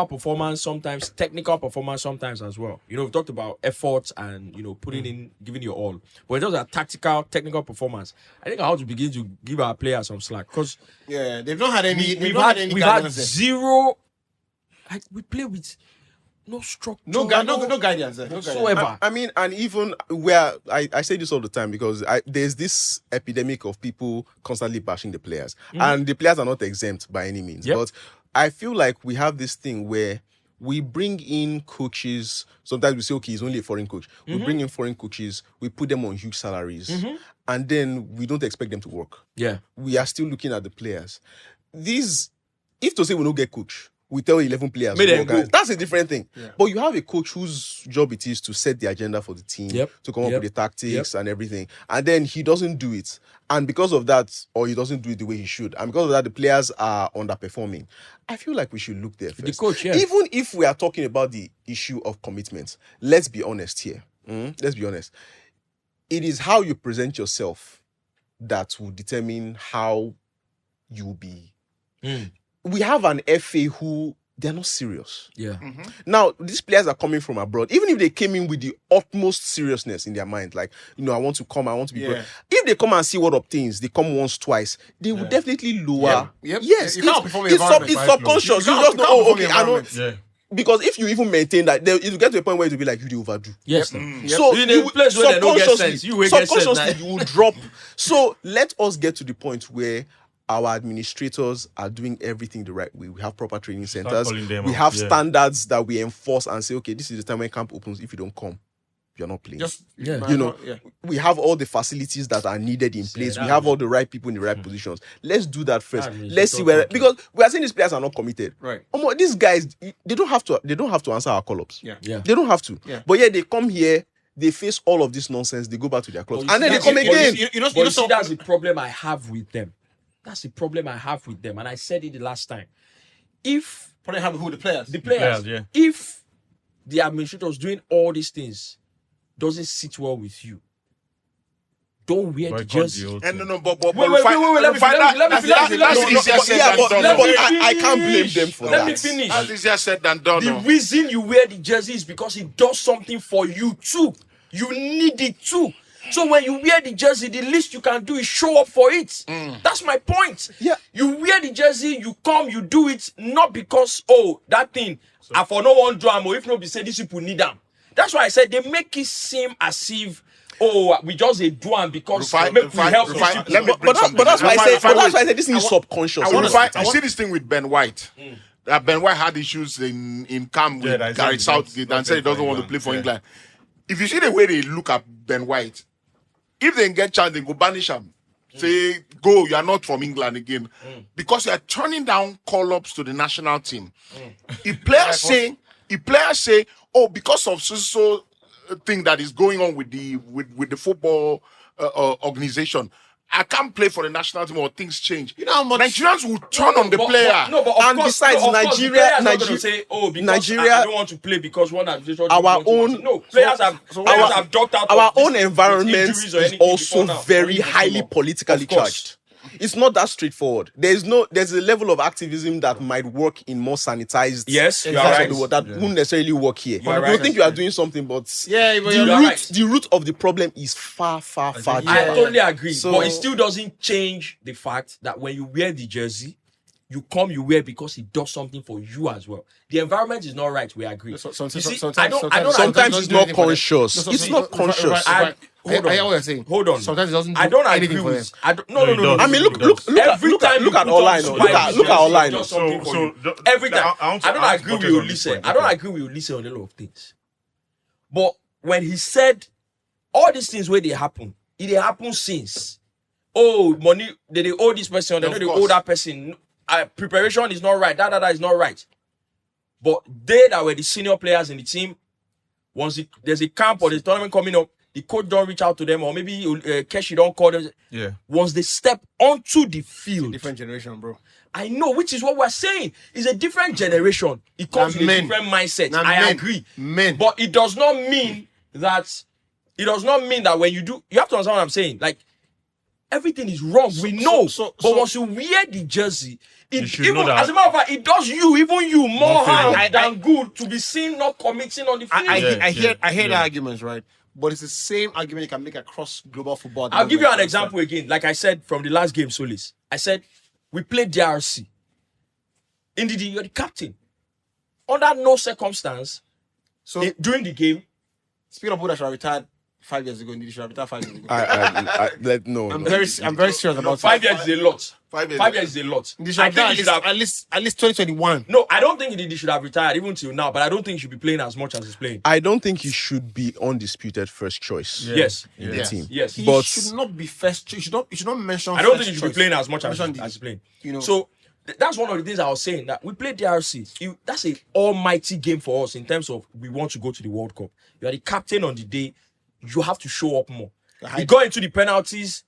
Speaker 7: performance, sometimes technical performance, sometimes as well. We've talked about effort and putting in, giving your all. But in terms of technical performance, I think I have to begin to give our players some slack because
Speaker 5: they've not had any.
Speaker 7: We've had zero. We play with no structure,
Speaker 5: no guidance
Speaker 7: whatsoever.
Speaker 11: I mean, and even where I say this all the time because there's this epidemic of people constantly bashing the players, and the players are not exempt by any means. But I feel like we have this thing where we bring in coaches. Sometimes we say, okay, he's only a foreign coach. We bring in foreign coaches, we put them on huge salaries, and then we don't expect them to work.
Speaker 7: Yeah,
Speaker 11: we are still looking at the players. If to say we don't get coach, we tell 11 players to work. That's a different thing. Yeah. But you have a coach whose job it is to set the agenda for the team, to come up with the tactics and everything. And then he doesn't do it. And because of that, or he doesn't do it the way he should, and because of that, the players are underperforming. I feel like we should look there first.
Speaker 7: The coach,
Speaker 11: Even if we are talking about the issue of commitment, let's be honest here. Let's be honest. It is how you present yourself that will determine how you'll be. We have an FA who they're not serious.
Speaker 7: Yeah.
Speaker 11: Now, these players are coming from abroad. Even if they came in with the utmost seriousness in their mind, like, I want to come, I want to be good. If they come and see what obtains, they come once, twice, they will definitely lower.
Speaker 5: Yep.
Speaker 11: Yes.
Speaker 5: You can't perform
Speaker 11: it's subconscious. You just know, okay, I know. because if you even maintain that, it will get to a point where it will be like you overdo.
Speaker 7: Yes.
Speaker 11: So
Speaker 7: in a place where they don't get sense, you will get sense.
Speaker 11: Subconsciously, you will drop. So let us get to the point where our administrators are doing everything the right way. We have proper training centers. We have standards that we enforce and say, okay, this is the time when camp opens. If you don't come, you're not playing. We have all the facilities that are needed in place. We have all the right people in the right positions. Let's do that first. Let's see where, because we are saying these players are not committed.
Speaker 5: Right.
Speaker 11: These guys, they don't have to answer our call-ups.
Speaker 5: Yeah.
Speaker 11: They don't have to. Yeah. But they come here, they face all of this nonsense, they go back to their clubs, and then they come again.
Speaker 7: That's the problem I have with them. That's the problem I have with them. And I said it the last time. If
Speaker 5: the players?
Speaker 7: The players, yeah. If the administrators doing all these things doesn't sit well with you, don't wear the jersey.
Speaker 3: Wait, let me
Speaker 11: I can't blame them for that.
Speaker 7: Let me finish.
Speaker 3: That's easier said than done.
Speaker 7: The reason you wear the jersey is because it does something for you too. You need it too. So when you wear the jersey, the least you can do is show up for it. That's my point.
Speaker 11: Yeah.
Speaker 7: You wear the jersey, you come, you do it, not because, that thing, I for no one drama, or if not, be say these people need them. That's why I said they make it seem as if, we just do them because we help these people.
Speaker 11: But that's why I said this is subconscious.
Speaker 3: You see this thing with Ben White. Ben White had issues in camp with Gareth Southgate and said he doesn't want to play for England. If you see the way they look at Ben White, if they get chance, they go banish him. Say, go, you are not from England again. Because you are turning down call-ups to the national team. If players say, because of so thing that is going on with the football organization, I can't play for the national team or things change. You know how much Nigerians will turn on the player.
Speaker 11: And besides, Nigeria,
Speaker 7: say, Nigeria, I don't want to play because one administration. Players have dropped out.
Speaker 11: Our own environment is also very highly politically charged. It's not that straightforward. There's a level of activism that might work in more sanitized that wouldn't necessarily work here. You think you are doing something, but the root of the problem is far deeper.
Speaker 7: I totally agree. But it still doesn't change the fact that when you wear the jersey, you wear because it does something for you as well. The environment is not right, we agree.
Speaker 11: Sometimes it's not conscious. It's not conscious.
Speaker 7: Hold on.
Speaker 5: Sometimes it doesn't do
Speaker 7: I don't
Speaker 5: anything
Speaker 7: agree
Speaker 5: for
Speaker 7: with
Speaker 5: them.
Speaker 7: No.
Speaker 11: I mean, look at online. Look at online.
Speaker 7: Every time. I don't agree with Ulysses. I don't agree with Ulysses on a lot of things. But when he said all these things where they happen, it happen since. Money, they owe this person, they know they owe that person. Preparation is not right. That is not right. But they that were the senior players in the team, once there's a camp or there's a tournament coming up, the coach don't reach out to them, or maybe Keshi don't call them.
Speaker 9: Yeah.
Speaker 7: Once they step onto the field,
Speaker 5: different generation, bro.
Speaker 7: I know, which is what we're saying. It's a different generation. It comes with a different mindset. I agree. But it does not mean that. It does not mean that when you do, you have to understand what I'm saying. Like, everything is wrong. We know. But once you wear the jersey, as a matter of fact, it does even you more harm than good to be seen not committing on the field.
Speaker 5: I hear the arguments, right? But it's the same argument you can make across global football.
Speaker 7: I'll give you an example again. Like I said from the last game, Solace. I said, we played DRC. Indeed, you're the captain. Under no circumstance, during the game.
Speaker 5: Speaking of people that should have retired 5 years ago, indeed, should have retired 5 years ago.
Speaker 11: No.
Speaker 5: I'm very serious about
Speaker 7: 5 years is a lot. 5 years is a lot.
Speaker 5: I think he should have at least 2021.
Speaker 7: No, I don't think he should have retired even till now, but I don't think he should be playing as much as he's playing.
Speaker 11: I don't think he should be undisputed first choice.
Speaker 7: Yes.
Speaker 11: In the team.
Speaker 7: Yes.
Speaker 5: He should not be first choice. You should not mention.
Speaker 7: I don't think he should be playing as much as he's playing. So that's one of the things I was saying, that we played DRC. That's an almighty game for us in terms of we want to go to the World Cup. You are the captain on the day. You have to show up more. You go into the penalties.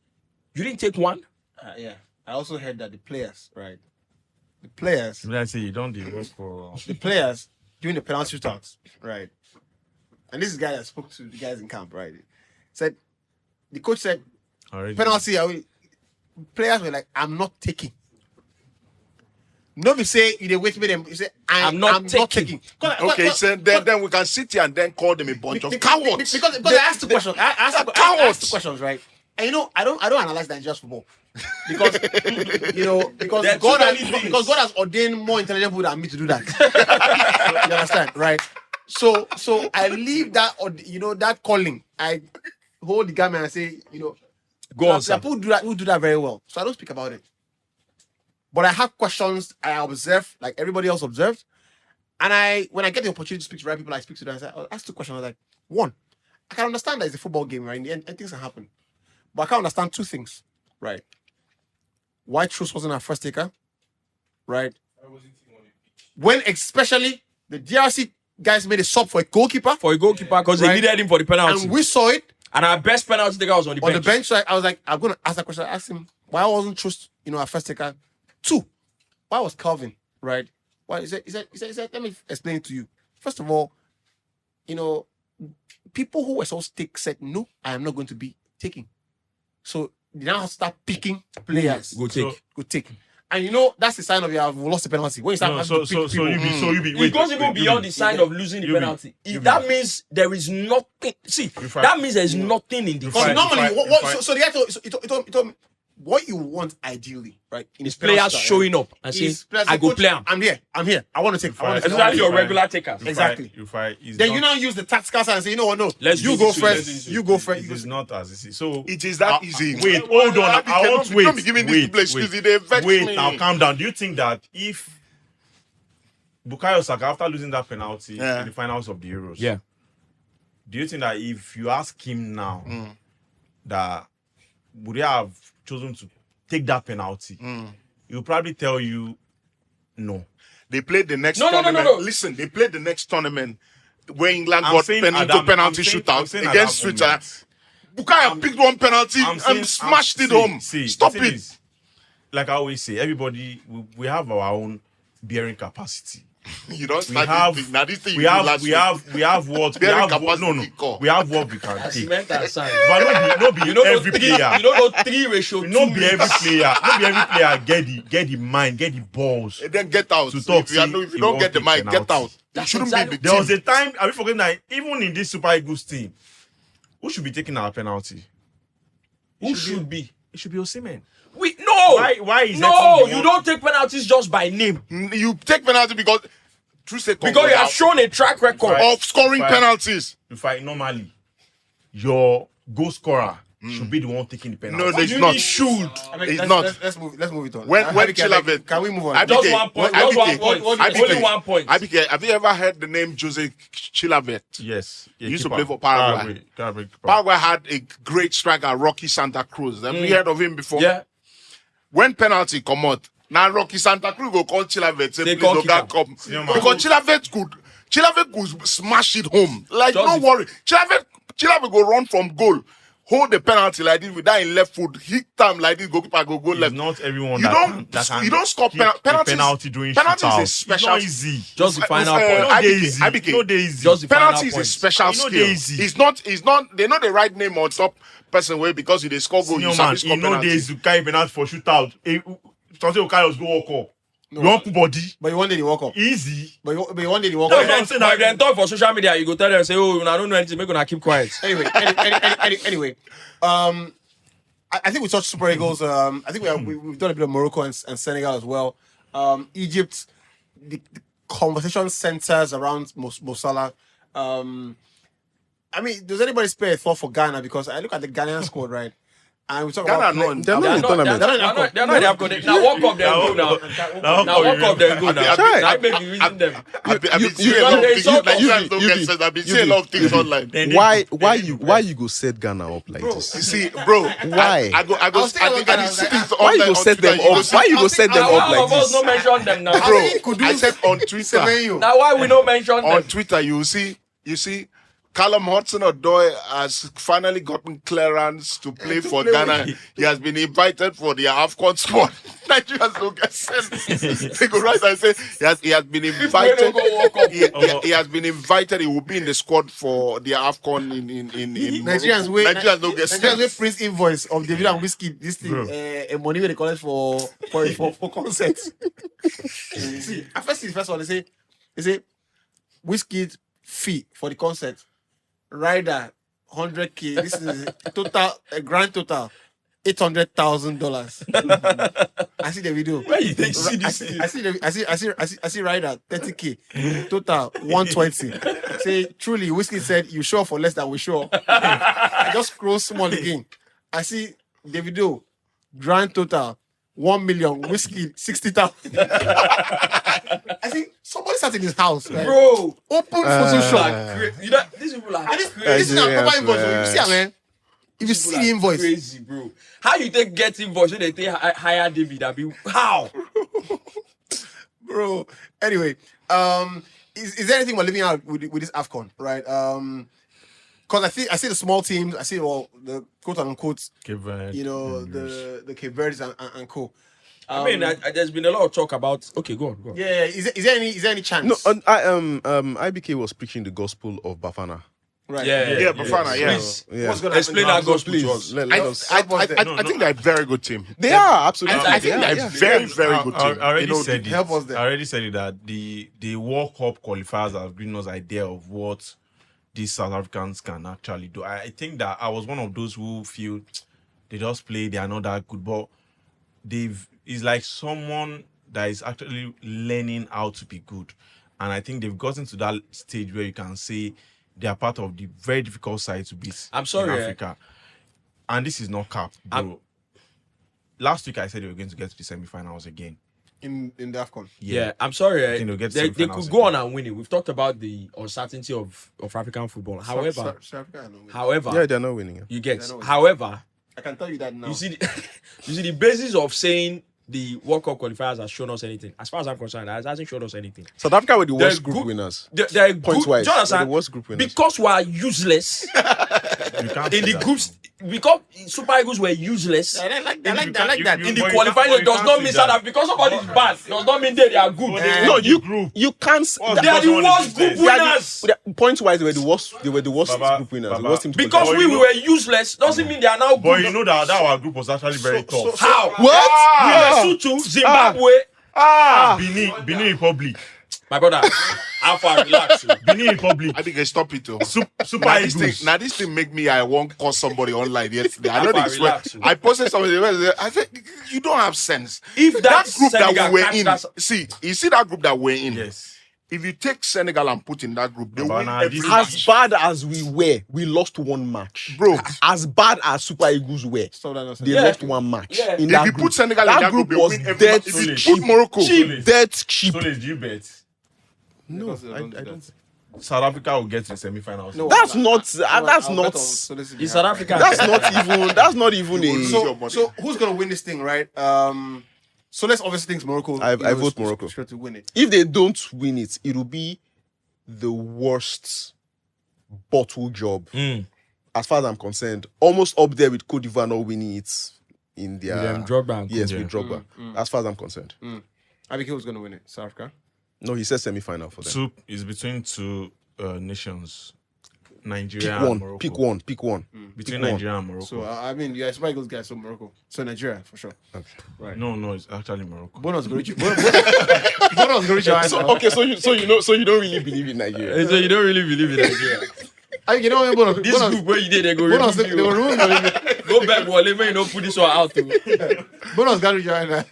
Speaker 7: You didn't take one.
Speaker 5: I also heard that the players, right? The players.
Speaker 9: Let's say you don't do work for
Speaker 5: the players doing the penalty shootouts, right? And this is the guy that spoke to the guys in camp, right? Said the coach said penalty. Players were like, "I'm not taking." Nobody say you wait with them. You say I'm not taking.
Speaker 3: Okay, so then we can sit here and then call them a bunch of cowards.
Speaker 5: Because I asked the question. I asked the questions, right? And I don't analyze Nigeria's football because because God has ordained more intelligent people than me to do that. You understand, right? So I leave that that calling. I hold the gamut and say,
Speaker 7: go on, sir.
Speaker 5: People who do that very well. So I don't speak about it. But I have questions I observe, like everybody else observed. And when I get the opportunity to speak to the right people, I speak to them. I ask 2 questions. I was like, 1, I can understand that it's a football game, right? In the end, things can happen. But I can't understand 2 things, right? Why Truss wasn't our first taker, right? When especially the DRC guys made a sub for a goalkeeper.
Speaker 7: Because they needed him for the penalty.
Speaker 5: And we saw it.
Speaker 7: And our best penalty taker was on the bench.
Speaker 5: On the bench, so I was like, I'm going to ask that question. I asked him, why wasn't Truss, our first taker? 2, why was Calvin, right? Why he said, let me explain it to you. First of all, people who were supposed to take said, no, I am not going to be taking. So they now have to start picking players.
Speaker 7: Go take.
Speaker 5: And that's the sign of you have lost the penalty. When you start
Speaker 7: it goes even beyond the sign of losing the penalty. That means there is nothing. See, that means there is nothing in the
Speaker 5: because normally, so the guy told me what you want ideally, right?
Speaker 7: Is players showing up and saying, I go play him.
Speaker 5: I'm here. I want to take.
Speaker 7: Exactly your regular takers.
Speaker 5: Exactly. Then you now use the tactical side and say, you know what? No, you go first. You go first.
Speaker 9: It is not as easy. So
Speaker 3: it is that easy.
Speaker 9: Wait, hold on. I want to wait.
Speaker 3: Wait,
Speaker 9: now calm down. Do you think that if Bukayo Saka, after losing that penalty in the finals of the Euros, do you think that if you ask him now, that would he have chosen to take that penalty? He'll probably tell you no.
Speaker 3: They played the next tournament.
Speaker 7: No.
Speaker 3: Listen, they played the next tournament where England got penalty shootout against Switzerland. Bukayo picked 1 penalty and smashed it home. Stop it.
Speaker 9: Like I always say, everybody, we have our own bearing capacity.
Speaker 3: You don't
Speaker 9: we have what we have what we can take. But no be every player.
Speaker 7: You don't know 3 ratio.
Speaker 9: No be every player get the mind, get the balls.
Speaker 3: And then get out.
Speaker 9: To talk.
Speaker 3: If you don't get the mind, get out. You shouldn't be in the team.
Speaker 9: There was a time, are we forgetting that even in this Super Eagles team, who should be taking our penalty?
Speaker 7: Who should be?
Speaker 9: It should be Osimhen.
Speaker 7: No.
Speaker 9: Why is
Speaker 7: no? You don't take penalties just by name.
Speaker 3: You take penalty because
Speaker 7: you have shown a track record
Speaker 3: of scoring penalties.
Speaker 9: In fact, normally your goal scorer should be the one taking the penalty.
Speaker 3: No, it's not. It's not.
Speaker 5: Let's move it on.
Speaker 3: When Chilavert,
Speaker 5: can we move on?
Speaker 7: Just 1 point. Only 1 point.
Speaker 3: Have you ever heard the name Jose Chilavert?
Speaker 9: Yes.
Speaker 3: He used to play for Paraguay. Paraguay had a great striker, Rocky Santa Cruz. Have you heard of him before?
Speaker 7: Yeah.
Speaker 3: When penalty come out, now Rocky Santa Cruz go call Chilavert, say please don't come. Because Chilavert could smash it home. Like, don't worry. Chilavert go run from goal. Hold the penalty like this with that in left foot, hit time like this, goalkeeper go left.
Speaker 9: Not everyone
Speaker 3: you don't score
Speaker 9: penalty during
Speaker 3: penalty is a special.
Speaker 9: It's not easy.
Speaker 7: Just the final point.
Speaker 9: No easy.
Speaker 7: Just the final
Speaker 3: penalty is
Speaker 7: point.
Speaker 3: a special skill. It's not. They know the right name on top person way because they score goal. You score penalty.
Speaker 9: You carry penalty for shootout. Something you carry us go walk up. You want put body,
Speaker 5: but you want to walk up.
Speaker 9: Easy.
Speaker 5: But you want to walk
Speaker 7: up.
Speaker 5: If
Speaker 7: they talk for social media, you go tell them say, "Oh, I don't know anything. Make gonna keep quiet."
Speaker 5: Anyway, I think we touched Super Eagles. I think we've done a bit of Morocco and Senegal as well. Egypt, the conversation centers around Mo Salah. I mean, does anybody spare a thought for Ghana? Because I look at the Ghanaian squad, right? And we talk about
Speaker 3: they're not in the tournament.
Speaker 7: They're not in the Afcon. Now walk up, then go now. Now walk up, then go now. I may be reason them.
Speaker 3: I've been seeing a lot of things online.
Speaker 11: Why you go set Ghana up like this?
Speaker 3: You see, bro.
Speaker 11: Why?
Speaker 3: I go
Speaker 11: why you go set them up? Why you go set them up like this?
Speaker 7: Not mention them now,
Speaker 3: bro. I said on Twitter.
Speaker 7: Now why we don't mention them?
Speaker 3: On Twitter, you see. Callum Hudson-Odoi has finally gotten clearance to play for Ghana. He has been invited for the Afcon squad. Nigerians don't get sent. They go right and say he has been invited. He has been invited. He will be in the squad for the Afcon in
Speaker 5: Nigerians don't get sent. Nigerians Prince invoice of David and Whiskey. This thing, money where they call it for concerts. See, at first the first one they say Whiskey fee for the concert. Rider 100K. This is a grand total. $800,000. I see the video.
Speaker 7: Where you think see this?
Speaker 5: I see right at 30K. Total 120. Say truly, Whiskey said you sure for less than we sure. I just scroll small again. I see the video. Grand total 1 million. Whiskey 60,000. I think somebody sat in his house, right?
Speaker 7: Bro.
Speaker 5: Open photo shop.
Speaker 7: You know, these people are
Speaker 5: This is a proper invoice. You see, man. If you see the invoice,
Speaker 7: crazy, bro. How you take get invoice when they take hire David? How?
Speaker 5: Bro. Anyway, is there anything we're leaving out with this Afcon, right? Because I see the small teams, I see the quote unquote,
Speaker 9: Cape Verde,
Speaker 5: the Cape Verdes and co.
Speaker 7: I mean, there's been a lot of talk about. Okay, go on.
Speaker 5: Yeah. Is there any chance?
Speaker 11: No, IBK was preaching the gospel of Bafana.
Speaker 5: Right.
Speaker 3: Yeah, Bafana. Yeah.
Speaker 5: What's gonna
Speaker 7: Explain that gospel to us.
Speaker 3: I think they're a very good team.
Speaker 11: They are absolutely.
Speaker 3: I think they're a very, very good team.
Speaker 9: I already said it.
Speaker 5: help us there.
Speaker 9: I already said it that the World Cup qualifiers have given us idea of what these South Africans can actually do. I think that I was one of those who feel they just play, they are not that good, but it's like someone that is actually learning how to be good. And I think they've gotten to that stage where you can say they are part of the very difficult side to beat in Africa. And this is not cap, bro. Last week I said they were going to get to the semi-finals again.
Speaker 5: In the Afcon.
Speaker 7: Yeah, I'm sorry.
Speaker 9: I think they'll get to
Speaker 7: They
Speaker 9: semi-finals
Speaker 7: could go on
Speaker 9: again.
Speaker 7: and win it. We've talked about the uncertainty of African football. However,
Speaker 11: Yeah, they're not winning.
Speaker 7: you get.
Speaker 5: They're not winning.
Speaker 7: However,
Speaker 5: I can tell you that now.
Speaker 7: you see the basis of saying the World Cup qualifiers has shown us anything. As far as I'm concerned, it hasn't shown us anything.
Speaker 11: South Africa were the worst
Speaker 7: They're
Speaker 11: group
Speaker 7: good-
Speaker 11: winners.
Speaker 7: They're good.
Speaker 11: Points-wise,
Speaker 7: Do you understand?
Speaker 11: they're the worst group winners.
Speaker 7: Because we are useless
Speaker 9: You can't
Speaker 7: in
Speaker 9: say
Speaker 7: the
Speaker 9: that.
Speaker 7: groups. Because Super Eagles were useless
Speaker 5: I like that.
Speaker 9: you-
Speaker 7: in the
Speaker 9: but you
Speaker 7: qualifying,
Speaker 9: can't-
Speaker 7: it does
Speaker 9: you
Speaker 7: not
Speaker 9: can't
Speaker 7: mean
Speaker 9: say
Speaker 7: South
Speaker 9: that.
Speaker 7: Africa. Because somebody is bad does not mean they are good.
Speaker 11: No, you
Speaker 9: group.
Speaker 11: you can't.
Speaker 9: What's
Speaker 7: They are the
Speaker 9: Because
Speaker 7: worst group winners.
Speaker 11: Points wise, they were the worst. They were the worst
Speaker 9: Baba,
Speaker 11: group winners.
Speaker 9: Baba.
Speaker 11: The worst team to
Speaker 7: Because
Speaker 11: qualify.
Speaker 7: we were useless doesn't mean they are now
Speaker 9: But
Speaker 7: good.
Speaker 9: you know that our group was actually very tough.
Speaker 7: How?
Speaker 11: What?
Speaker 7: Lesotho, Zimbabwe.
Speaker 9: Benin Republic.
Speaker 7: My brother, how far relax?
Speaker 9: Benin Republic.
Speaker 3: I think I stop it too.
Speaker 9: Super
Speaker 3: Now
Speaker 9: Eagles.
Speaker 3: this thing make me I won't call somebody online yesterday. I
Speaker 7: Alpha,
Speaker 3: don't expect.
Speaker 7: relax.
Speaker 3: I posted something. I said you don't have sense.
Speaker 7: If that
Speaker 3: That group that
Speaker 7: Senegal
Speaker 3: we were
Speaker 7: catch
Speaker 3: in,
Speaker 7: that-
Speaker 3: you see that group that we're in.
Speaker 9: Yes.
Speaker 3: If you take Senegal and put in that group, they
Speaker 9: Baba,
Speaker 3: win
Speaker 9: nah,
Speaker 3: every
Speaker 9: this-
Speaker 11: As bad as we were, we lost one match,
Speaker 3: bro.
Speaker 11: As bad as Super Eagles were, they lost one match.
Speaker 7: Yeah.
Speaker 11: In
Speaker 3: If
Speaker 11: that
Speaker 3: you
Speaker 11: group.
Speaker 3: put Senegal in that group, they
Speaker 11: was
Speaker 3: win every
Speaker 11: dead
Speaker 3: match. If you
Speaker 11: cheap.
Speaker 3: put Morocco,
Speaker 11: Dead cheap.
Speaker 9: So let's you bet.
Speaker 11: No,
Speaker 5: I
Speaker 11: don't.
Speaker 9: South Africa will get to the semi-finals.
Speaker 5: No.
Speaker 11: That's not. That's
Speaker 5: I'll bet on
Speaker 11: not.
Speaker 5: Solace
Speaker 7: In South Africa.
Speaker 11: That's not even a.
Speaker 5: So who's gonna win this thing, right? Solace obviously thinks Morocco.
Speaker 11: I
Speaker 5: is
Speaker 11: vote Morocco.
Speaker 5: sure to win it.
Speaker 11: If they don't win it, it will be the worst bottle job, as far as I'm concerned. Almost up there with Cote d'Ivoire not winning it in their.
Speaker 7: Drogba and
Speaker 11: Yes,
Speaker 7: Co.
Speaker 11: with Drogba. As far as I'm concerned.
Speaker 5: IBK who's gonna win it? South Africa.
Speaker 11: No, he said semi-final for them.
Speaker 9: Soup is between two nations, Nigeria
Speaker 11: Pick
Speaker 9: and
Speaker 11: one.
Speaker 9: Morocco.
Speaker 11: Pick one.
Speaker 9: Between
Speaker 11: pick one.
Speaker 9: Nigeria and Morocco.
Speaker 5: So I mean, yeah, Super Eagles guys, so Morocco, so Nigeria for sure.
Speaker 9: No, it's actually Morocco.
Speaker 5: Bonus go reach you. Bonus go reach your eyes.
Speaker 11: Okay, so you don't really believe in Nigeria.
Speaker 7: So you don't really believe in Nigeria.
Speaker 5: You know what bonus?
Speaker 7: This group where you did, they go
Speaker 5: Bonus,
Speaker 7: remove
Speaker 5: they will
Speaker 7: you.
Speaker 5: remove me.
Speaker 7: Go back, Wale, man, you don't put this one out too.
Speaker 5: Bonus got reach your eyes.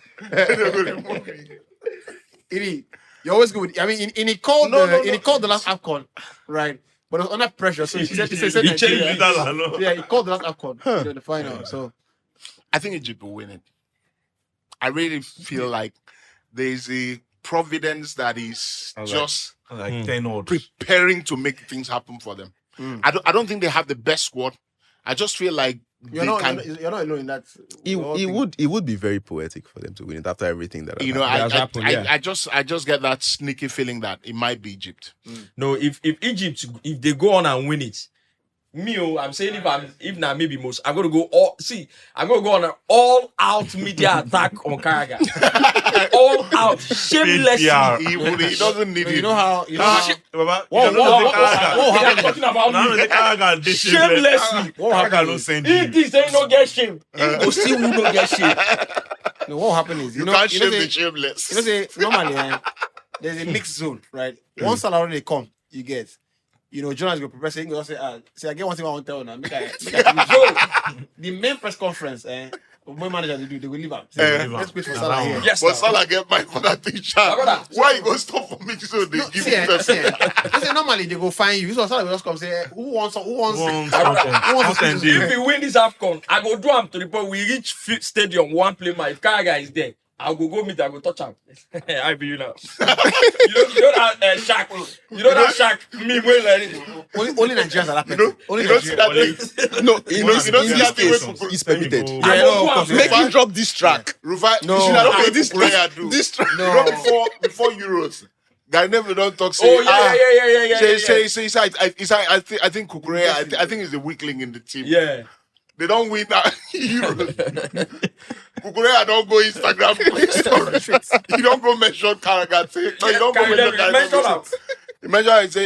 Speaker 5: You're always good. I mean, he called the last Afcon, right? But it was under pressure, so he said
Speaker 7: He
Speaker 5: Nigeria.
Speaker 7: changed it.
Speaker 5: Yeah, he called the last Afcon in the final. So
Speaker 3: I think Egypt will win it. I really feel like there's a providence that is just
Speaker 9: Like 10 odds.
Speaker 3: preparing to make things happen for them. I don't think they have the best squad. I just feel like
Speaker 5: you're not alone in that.
Speaker 11: It would be very poetic for them to win it after everything that
Speaker 3: you know,
Speaker 7: has happened, yeah.
Speaker 3: I just get that sneaky feeling that it might be Egypt.
Speaker 7: No, if Egypt, if they go on and win it, I'm saying if now maybe most, I'm gonna go on an all-out media attack on Karaga. All out, shamelessly.
Speaker 3: He doesn't need it.
Speaker 5: You know how
Speaker 9: Baba,
Speaker 7: talking about me. Shamelessly. If this ain't no get shame, he go see who no get shame.
Speaker 5: no, what happened is
Speaker 3: You can't shame the shameless.
Speaker 5: You know, say normally there's a mixed zone, right? Once Salah they come, you get journalists go prepare saying, say, I get one thing I want to tell now. The main press conference, my manager they will leave out. Let's wait for Salah here.
Speaker 3: Yes, but Salah get my for that teacher. Why you go stop for me so they give you
Speaker 5: person? Normally they go find you. So Salah will just come say, who wants
Speaker 7: If we win this AFCON, I go do am to the point we reach stadium, one play my Karaga is there. I go meet, I go touch him. I be you now. you don't have Shaq. You don't have Shaq. Me well like
Speaker 5: only Nigerians are that. Only Nigerians.
Speaker 11: No, in this case, it's permitted.
Speaker 3: Make him drop this track. Rufai,
Speaker 5: no,
Speaker 3: you should not play this player do. This track. No, before Euros. Guy never don't talk. Say, I think Kukurea. I think he's a weakling in the team.
Speaker 7: Yeah.
Speaker 3: They don't win that Euros. Kukurea don't go Instagram. You don't go mention Karagate. No, you don't go mention Karagate.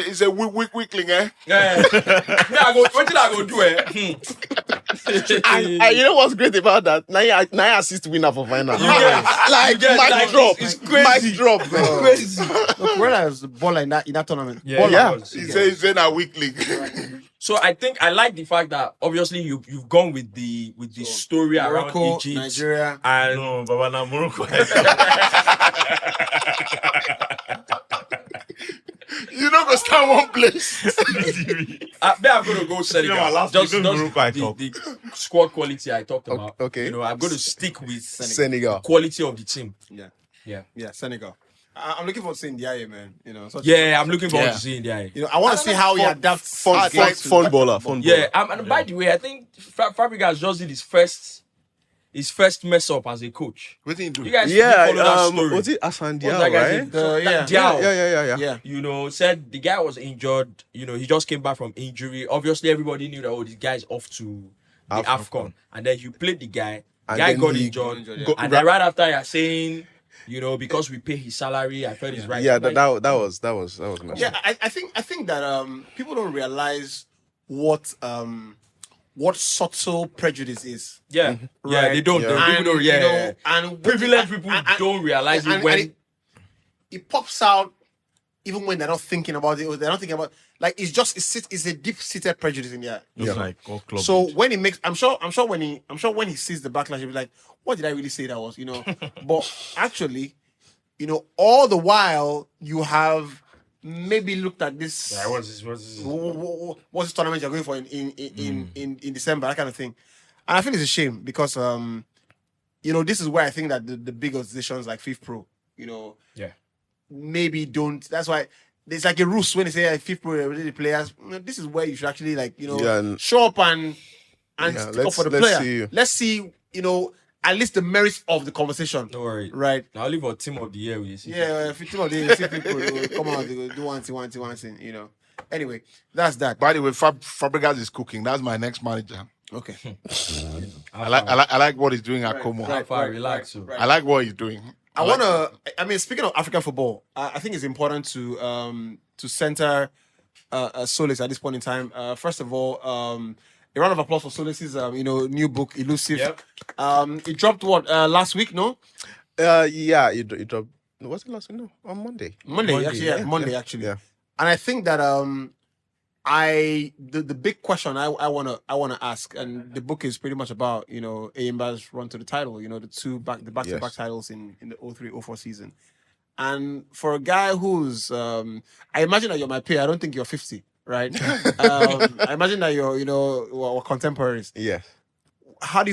Speaker 3: It's a weakling, eh?
Speaker 7: Yeah. What did I go do,
Speaker 11: And you know what's great about that? Now assist winner for final. Mic drop.
Speaker 7: It's crazy.
Speaker 11: Mic drop, man.
Speaker 7: Crazy.
Speaker 5: Look, where is the baller in that tournament?
Speaker 11: Yeah.
Speaker 3: He says he's a weakling.
Speaker 7: So I think I like the fact that obviously you've gone with the story
Speaker 5: Morocco,
Speaker 7: around Egypt,
Speaker 5: Nigeria,
Speaker 7: and
Speaker 9: No, Baba, na Morocco.
Speaker 3: You don't go stand one place.
Speaker 7: I'm going to go Senegal.
Speaker 9: last
Speaker 7: Just
Speaker 9: week, Morocco, I talk.
Speaker 7: the squad quality I talked about.
Speaker 11: Okay.
Speaker 7: I'm going to stick with
Speaker 11: Senegal.
Speaker 7: quality of the team.
Speaker 5: Yeah, Senegal. I'm looking forward to seeing Ndiaye, man.
Speaker 7: I'm looking forward to seeing Ndiaye.
Speaker 5: I want to see how he adapts.
Speaker 11: Fun baller.
Speaker 7: Yeah, and by the way, I think Fabregas just did his first mess up as a coach.
Speaker 3: What did he do?
Speaker 7: You guys follow that story.
Speaker 11: Was it Asan Diao,
Speaker 7: That guy's
Speaker 11: right?
Speaker 7: Diao.
Speaker 11: Yeah.
Speaker 7: Said the guy was injured. He just came back from injury. Obviously, everybody knew that this guy's off to the Afcon. And then you played the guy. The guy got injured. And then right after you're saying, because we pay his salary, I felt it's right.
Speaker 11: Yeah, that was messed
Speaker 5: Yeah,
Speaker 11: up.
Speaker 5: I think that people don't realize what subtle prejudice is.
Speaker 7: Yeah,
Speaker 5: Right.
Speaker 7: they don't.
Speaker 5: And,
Speaker 7: People don't.
Speaker 5: and
Speaker 7: Privileged people don't realize it when
Speaker 5: it pops out, even when they're not thinking about it, or they're not thinking about it's a deep-seated prejudice in there.
Speaker 9: Just like all club.
Speaker 5: So when he makes, I'm sure when he sees the backlash, he'll be like, "What did I really say that was?" But actually, all the while you have maybe looked at this.
Speaker 7: Yeah, what's
Speaker 5: What's this tournament you're going for in December? That kind of thing. And I feel it's a shame because this is where I think that the big organizations like FIFA Pro, maybe don't. That's why there's like a ruse when they say FIFA Pro the players. This is where you should actually show up and stick up for the player. Let's see, at least the merits of the conversation.
Speaker 7: Don't worry.
Speaker 5: Right.
Speaker 7: I'll leave for team of the year with you.
Speaker 5: Yeah, if team of the year, see people come out, they go do one thing. Anyway, that's that.
Speaker 3: By the way, Fabregas is cooking. That's my next manager.
Speaker 5: Okay.
Speaker 3: I like what he's doing at Como.
Speaker 7: Relax.
Speaker 3: I like what he's doing.
Speaker 5: Speaking of African football, I think it's important to center Solace at this point in time. First of all, a round of applause for Solace's new book, Elusive.
Speaker 7: Yep.
Speaker 5: It dropped last week, no?
Speaker 11: It dropped. Was it last week? No, on Monday.
Speaker 5: Monday actually. Yeah. And I think that the big question I wanna ask, and the book is pretty much about Eyimba's run to the title, the back-to-back titles in the 03-04 season. And for a guy who's I imagine that you're my peer, I don't think you're 50, right? I imagine that we're contemporaries.
Speaker 11: Yes.
Speaker 5: How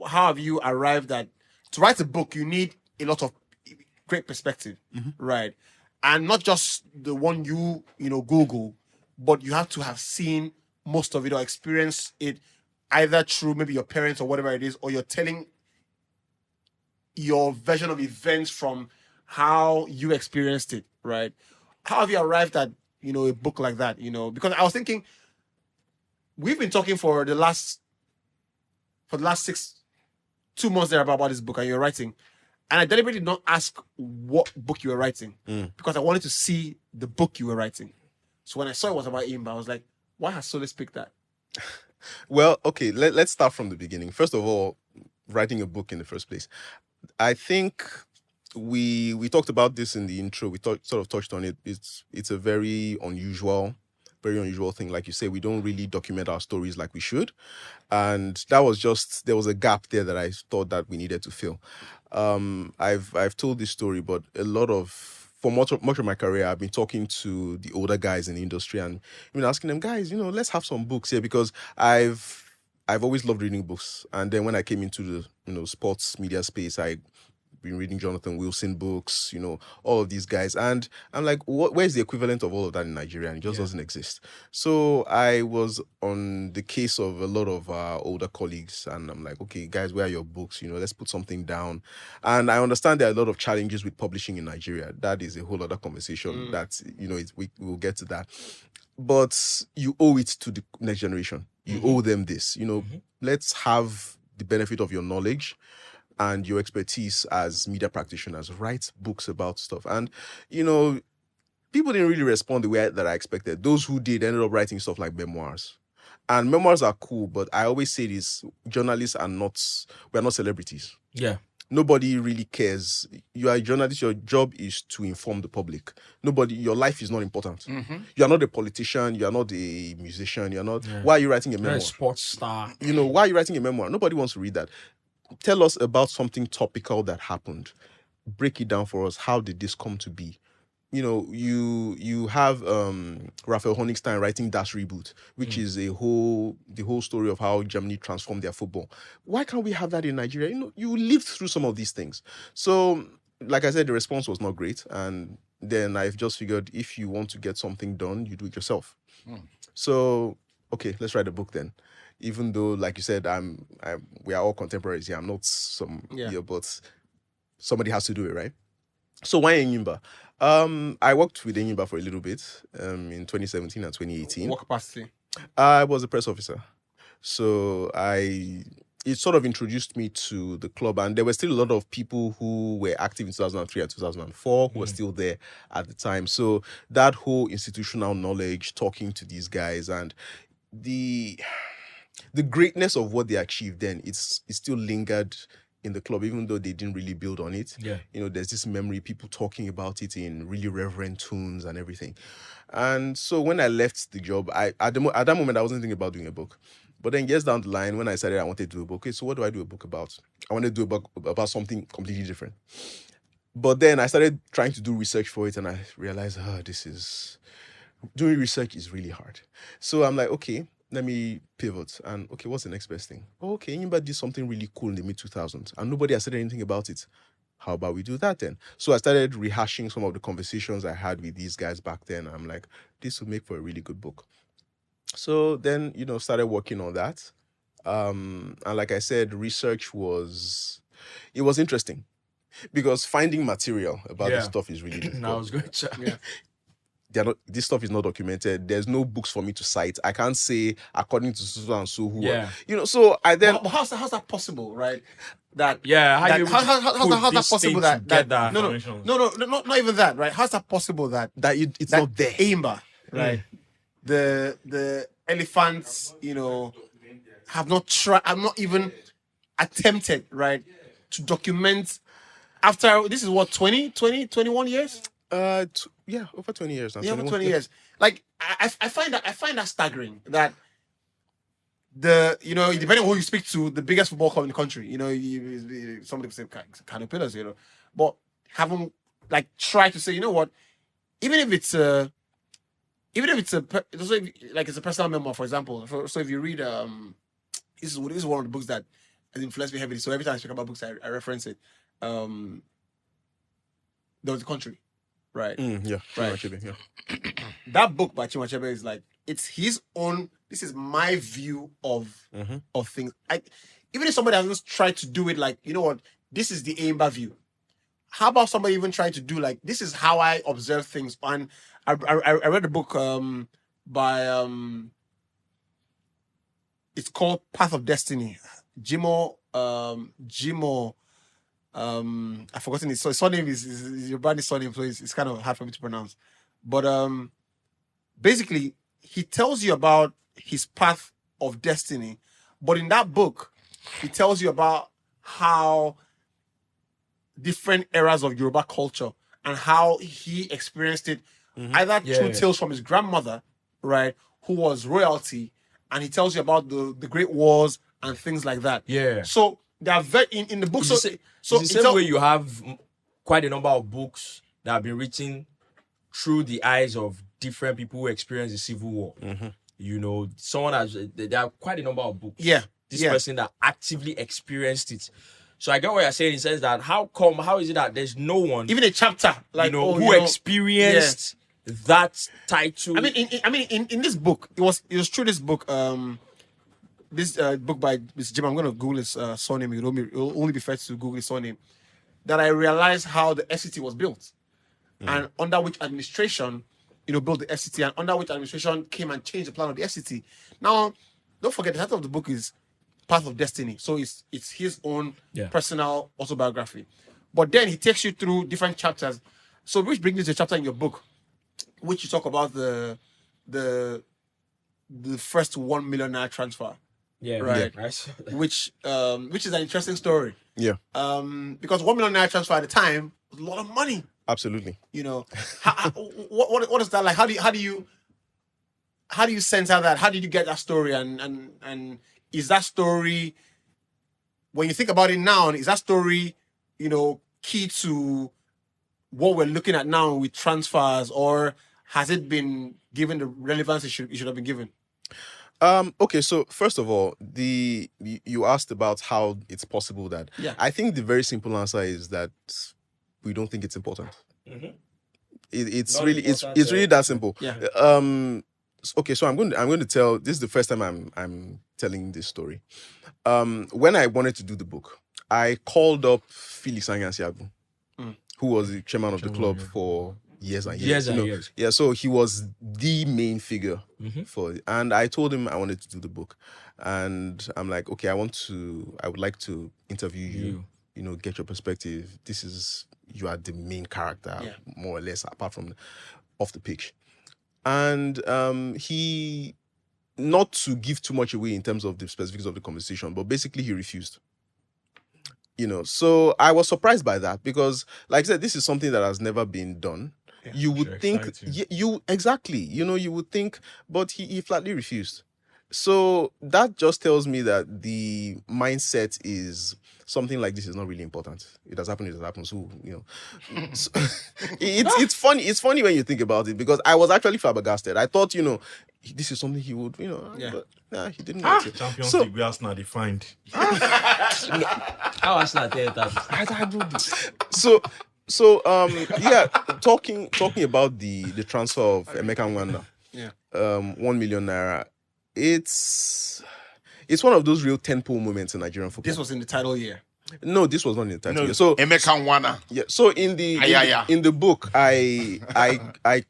Speaker 5: have you arrived at to write a book? You need a lot of great perspective, right? And not just the one you Google, but you have to have seen most of it or experienced it either through maybe your parents or whatever it is, or you're telling your version of events from how you experienced it, right? How have you arrived at a book like that? Because I was thinking we've been talking for the last 2 months there about this book, and you're writing. And I deliberately did not ask what book you were writing because I wanted to see the book you were writing. So when I saw it was about Eyimba, I was like, why has Solace picked that?
Speaker 11: Well, okay, let's start from the beginning. First of all, writing a book in the first place. I think we talked about this in the intro. We sort of touched on it. It's a very unusual very unusual thing. Like you say, we don't really document our stories like we should. And that was just, there was a gap there that I thought that we needed to fill. I've told this story, but for much of my career, I've been talking to the older guys in the industry and asking them, guys, let's have some books here, because I've always loved reading books. And then when I came into the sports media space, I've been reading Jonathan Wilson books, all of these guys. And I'm like, where's the equivalent of all of that in Nigeria? And it just doesn't exist. So I was on the case of a lot of our older colleagues. And I'm like, okay, guys, where are your books? Let's put something down. And I understand there are a lot of challenges with publishing in Nigeria. That is a whole other conversation that, we will get to that. But you owe it to the next generation. You owe them this. Let's have the benefit of your knowledge and your expertise as media practitioners. Write books about stuff. And, people didn't really respond the way that I expected. Those who did ended up writing stuff like memoirs. And memoirs are cool, but I always say this, journalists we're not celebrities.
Speaker 7: Yeah.
Speaker 11: Nobody really cares. You are a journalist, your job is to inform the public. Your life is not important. You are not a politician, you are not a musician, you're not. Why are you writing a memoir?
Speaker 7: You're a sports star.
Speaker 11: Why are you writing a memoir? Nobody wants to read that. Tell us about something topical that happened. Break it down for us. How did this come to be? You have Raphael Honigstein writing Das Reboot, which is the whole story of how Germany transformed their football. Why can't we have that in Nigeria? You lived through some of these things. So, like I said, the response was not great. And then I've just figured, if you want to get something done, you do it yourself. So, okay, let's write a book then. Even though, like you said, we are all contemporaries here. I'm not but somebody has to do it, right? So why Enyimba? I worked with Enyimba for a little bit in 2017 and 2018.
Speaker 5: What capacity?
Speaker 11: I was a press officer. So it sort of introduced me to the club, and there were still a lot of people who were active in 2003 and 2004 who were still there at the time. So that whole institutional knowledge, talking to these guys, and the greatness of what they achieved then, it's still lingered in the club, even though they didn't really build on it.
Speaker 7: Yeah.
Speaker 11: There's this memory, people talking about it in really reverent tones and everything. And so when I left the job, at that moment, I wasn't thinking about doing a book. But then years down the line, when I decided I wanted to do a book, okay, so what do I do a book about? I wanted to do a book about something completely different. But then I started trying to do research for it, and I realized, doing research is really hard. So I'm like, okay, let me pivot. And okay, what's the next best thing? Okay, Enyimba did something really cool in the mid-2000s, and nobody has said anything about it. How about we do that then? So I started rehashing some of the conversations I had with these guys back then. I'm like, this would make for a really good book. So then, started working on that. And like I said, research was interesting, because finding material about this stuff is really difficult.
Speaker 7: I was going to.
Speaker 11: This stuff is not documented. There's no books for me to cite. I can't say according to so and so who are, so I then.
Speaker 5: But how's that possible, right? How's
Speaker 7: that
Speaker 5: possible that no, not even that, right? How's that possible that
Speaker 11: it's not there?
Speaker 5: Enyimba, right? The elephants, have not even attempted, right, to document after this is what 21 years?
Speaker 11: Over 20 years now.
Speaker 5: Yeah, over 20 years. Like I find that staggering that depending on who you speak to, the biggest football club in the country, somebody say Caterpillars, but haven't tried to say, you know what, even if it's a personal memoir, for example. So if you read this is one of the books that has influenced me heavily. So every time I speak about books, I reference it. There was a country. Right.
Speaker 11: Right.
Speaker 5: That book by Chinua Achebe is it's his own. This is my view of things. Even if somebody has just tried to do it, this is the Enyimba view. How about somebody even trying to do this is how I observe things? And I read a book by it's called Path of Destiny. Jimo. I've forgotten his surname is your brother's surname, so it's kind of hard for me to pronounce. But basically, he tells you about his path of destiny. But in that book, he tells you about how different eras of Yoruba culture and how he experienced it, either through tales from his grandmother, right, who was royalty, and he tells you about the great wars and things like that.
Speaker 7: Yeah.
Speaker 5: So they are very in the book.
Speaker 7: It's
Speaker 5: So
Speaker 7: the same way you have quite a number of books that have been written through the eyes of different people who experienced the Civil War. You know, there are quite a number of books.
Speaker 5: Yeah.
Speaker 7: This person that actively experienced it. So I get what you're saying. It says that how is it that there's no one,
Speaker 5: even a chapter, like
Speaker 7: who experienced that title?
Speaker 5: In this book, it was through this book, this book by Mr. Jim. I'm going to Google his surname. It will only be fair to Google his surname. That I realized how the FCT was built, and under which administration, built the FCT, and under which administration came and changed the plan of the FCT. Now, don't forget the title of the book is Path of Destiny, so it's his own personal autobiography. But then he takes you through different chapters. So which brings you to a chapter in your book, which you talk about the first $1 million transfer.
Speaker 7: Yeah,
Speaker 5: right.
Speaker 7: Yeah.
Speaker 5: Which is an interesting story.
Speaker 11: Yeah.
Speaker 5: Because $1 million transfer at the time was a lot of money.
Speaker 11: Absolutely.
Speaker 5: What is that like? How do you censor that? How did you get that story? And is that story, when you think about it now, is that story, key to what we're looking at now with transfers, or has it been given the relevance it should have been given?
Speaker 11: Okay, so first of all, you asked about how it's possible that.
Speaker 5: Yeah.
Speaker 11: I think the very simple answer is that we don't think it's important. It's really that simple.
Speaker 5: Yeah.
Speaker 11: Okay, so I'm going to tell. This is the first time I'm telling this story. When I wanted to do the book, I called up Felix Anyansiagu, who was the chairman of the club for years and years.
Speaker 7: Years.
Speaker 11: Yeah, so he was the main figure for it. And I told him I wanted to do the book. And I'm like, okay, I would like to interview you, get your perspective. You are the main character, more or less, apart from off the pitch. And he, not to give too much away in terms of the specifics of the conversation, but basically he refused. So I was surprised by that because, like I said, this is something that has never been done. Yeah, you would think, exactly, you would think, but he flatly refused. So that just tells me that the mindset is something like this is not really important. It has happened. So, so, it's funny. It's funny when you think about it because I was actually flabbergasted. I thought, this is something he would, but he didn't.
Speaker 9: Champions League, we Arsenal defined.
Speaker 7: How Arsenal tell that?
Speaker 11: So talking about the transfer of Emeka Nwanda, 1 million naira. It's one of those real tentpole moments in Nigerian football.
Speaker 5: This was in the title year.
Speaker 11: No, this was not in the title year. So
Speaker 3: Emeka Nwanda.
Speaker 11: Yeah. So in the book, I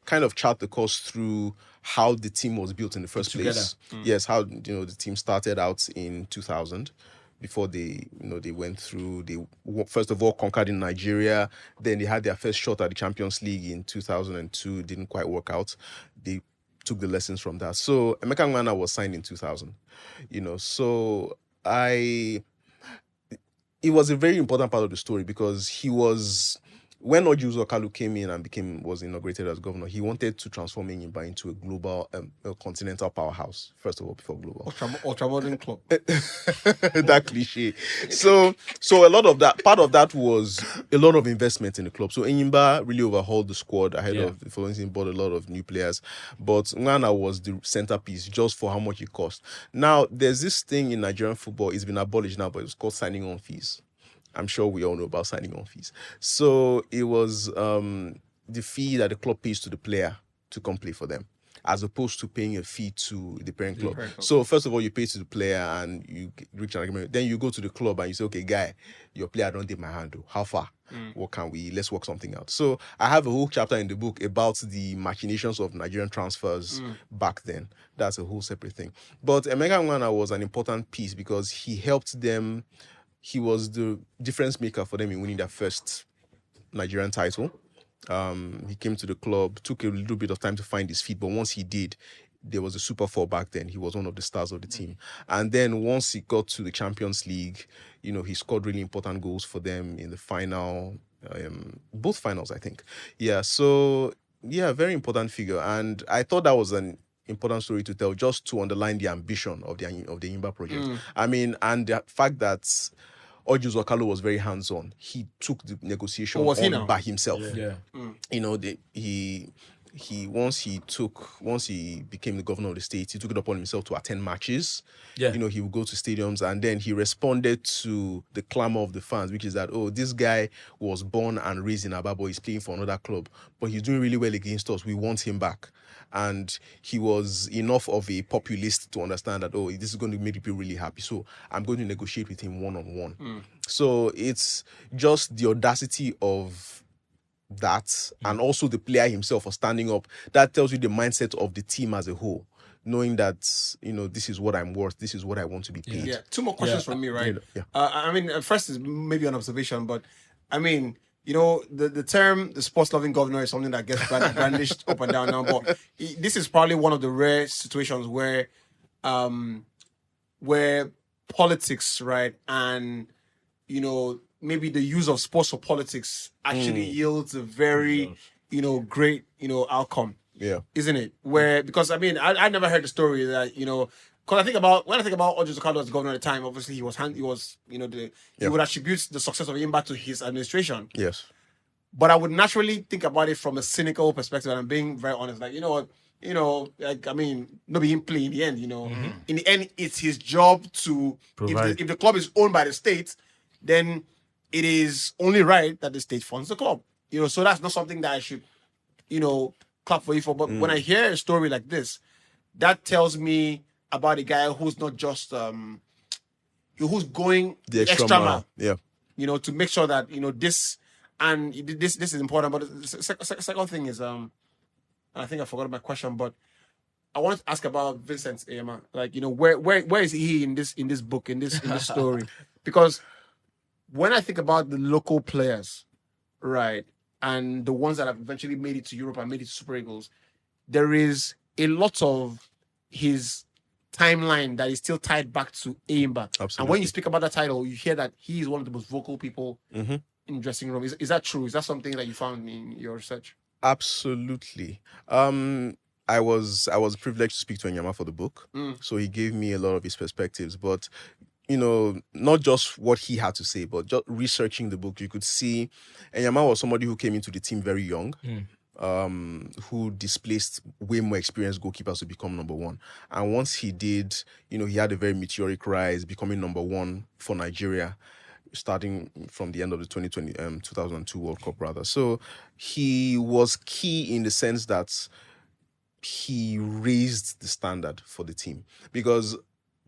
Speaker 11: kind of chart the course through how the team was built in the first place. Yes, how the team started out in 2000. Before they went through, they first of all conquered in Nigeria. Then they had their first shot at the Champions League in 2002. Didn't quite work out. They took the lessons from that. So Emeka Nwanda was signed in 2000. So it was a very important part of the story because he was, when Ojuzo Kalu came in and was inaugurated as governor, he wanted to transform Enyimba into a global, a continental powerhouse, first of all, before global.
Speaker 5: Ultra-modern club.
Speaker 11: That cliche. So a lot of that, part of that was a lot of investment in the club. So Enyimba really overhauled the squad ahead of the following season, bought a lot of new players. But Nwanda was the centerpiece just for how much it cost. Now, there's this thing in Nigerian football, it's been abolished now, but it's called signing on fees. I'm sure we all know about signing on fees. So it was the fee that the club pays to the player to come play for them, as opposed to paying a fee to the parent club. So first of all, you pay to the player and you reach an agreement. Then you go to the club and you say, okay, guy, your player don't take my handle. How far? What can let's work something out. So I have a whole chapter in the book about the machinations of Nigerian transfers back then. That's a whole separate thing. But Emeka Nwanda was an important piece because he helped them. He was the difference maker for them in winning their first Nigerian title. He came to the club, took a little bit of time to find his feet, but once he did, there was a Super Four back then. He was one of the stars of the team. And then once he got to the Champions League, he scored really important goals for them in the final, both finals, I think. Yeah, so, very important figure. And I thought that was an important story to tell, just to underline the ambition of the Enyimba project. I mean, and the fact that Ojus Wakalo was very hands-on. He took the negotiation on by himself. You know, once he became the governor of the state, he took it upon himself to attend matches. You know, he would go to stadiums, and then he responded to the clamor of the fans, which is that, oh, this guy was born and raised in Ababo, he's playing for another club, but he's doing really well against us. We want him back. And he was enough of a populist to understand that, oh, this is going to make people really happy, so I'm going to negotiate with him one-on-one. So it's just the audacity of that, and also the player himself for standing up. That tells you the mindset of the team as a whole, knowing that, you know, this is what I'm worth, this is what I want to be paid.
Speaker 5: Two more questions from me, right? I mean, first is maybe an observation, but I mean, you know, the term the sports loving governor is something that gets brandished up and down now, but this is probably one of the rare situations where politics, right, and, you know, maybe the use of sports for politics actually yields a very, you know, great, you know, outcome. Isn't it? Where, because I mean, I never heard the story that, you know, because when I think about Ojus Okado as governor at the time, obviously he was, you know, he would attribute the success of Imba to his administration. But I would naturally think about it from a cynical perspective, and I'm being very honest. Like, you know what, like, I mean, nobody him play in the end, you know. In the end, it's his job to, if the club is owned by the state, then it is only right that the state funds the club. You know, so that's not something that I should, you know, clap for you for. But when I hear a story like this, that tells me about a guy who's not just who's going the extra mile. You know, to make sure that, you know, this is important. But the second thing is I think I forgot my question, but I wanted to ask about Vincent Eyema. Like, you know, where is he in this book, in this story? Because when I think about the local players, right, and the ones that have eventually made it to Europe and made it to Super Eagles, there is a lot of his timeline that is still tied back to Eyimba. And when you speak about that title, you hear that he is one of the most vocal people in dressing room. Is that true? Is that something that you found in your research?
Speaker 11: Absolutely. I was privileged to speak to Enyama for the book, so he gave me a lot of his perspectives. But, you know, not just what he had to say, but just researching the book, you could see Enyama was somebody who came into the team very young, who displaced way more experienced goalkeepers to become number one. And once he did, you know, he had a very meteoric rise, becoming number one for Nigeria, starting from the end of the 2002 World Cup, rather. So he was key in the sense that he raised the standard for the team, because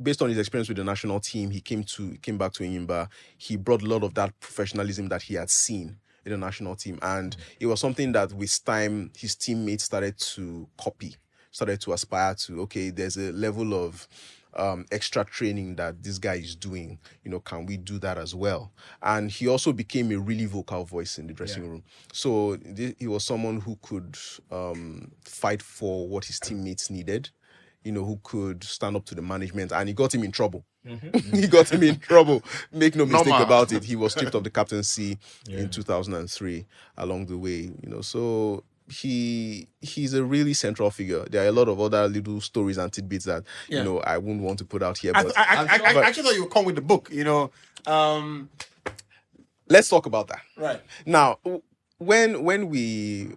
Speaker 11: based on his experience with the national team, he came back to Enyimba. He brought a lot of that professionalism that he had seen in the national team, and it was something that with time his teammates started to copy, started to aspire to. Okay, there's a level of extra training that this guy is doing, you know, can we do that as well? And he also became a really vocal voice in the dressing room. So he was someone who could fight for what his teammates needed, you know, who could stand up to the management, and he got him in trouble. He got him in trouble. Make no mistake about it. He was stripped of the captaincy in 2003 along the way, you know. So he's a really central figure. There are a lot of other little stories and tidbits that, you know, I wouldn't want to put out here. But
Speaker 5: I actually thought you would come with the book, you know.
Speaker 11: Let's talk about that.
Speaker 5: Right.
Speaker 11: Now, when we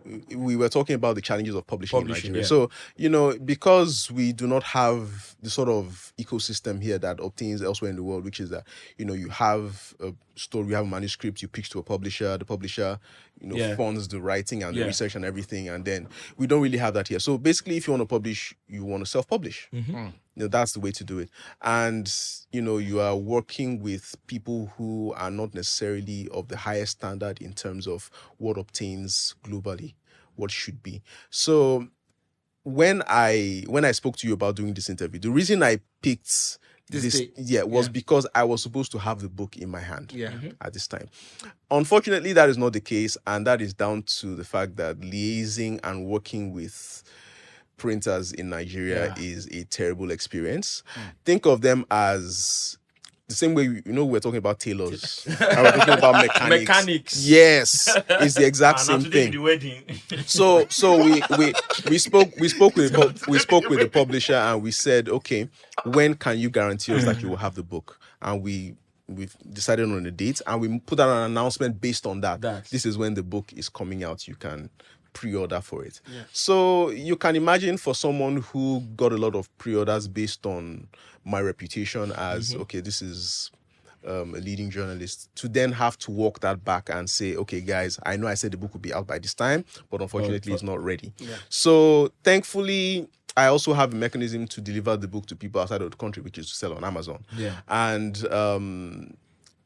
Speaker 11: were talking about the challenges of publishing in Nigeria, so, you know, because we do not have the sort of ecosystem here that obtains elsewhere in the world, which is that, you know, you have a story, you have a manuscript, you pitch to a publisher, the publisher, you know, funds the writing and the research and everything, and then we don't really have that here. So basically, if you want to publish, you want to self-publish. You know, that's the way to do it. And, you know, you are working with people who are not necessarily of the highest standard in terms of what obtains globally, what should be. So when I spoke to you about doing this interview, the reason I picked this was because I was supposed to have the book in my hand at this time. Unfortunately, that is not the case, and that is down to the fact that liaising and working with printers in Nigeria is a terrible experience. Think of them as the same way we're talking about tailors, and we're talking about mechanics. Yes, it's the exact same thing.
Speaker 9: The wedding.
Speaker 11: So we spoke with the publisher, and we said, okay, when can you guarantee us that you will have the book? And we've decided on a date, and we put out an announcement based on that. This is when the book is coming out. You can pre-order for it. Yeah. So you can imagine, for someone who got a lot of pre-orders based on my reputation as okay, this is a leading journalist, to then have to walk that back and say, okay guys, I know I said the book will be out by this time, but unfortunately it's not ready. Yeah. So thankfully I also have a mechanism to deliver the book to people outside of the country, which is to sell on Amazon. Yeah. And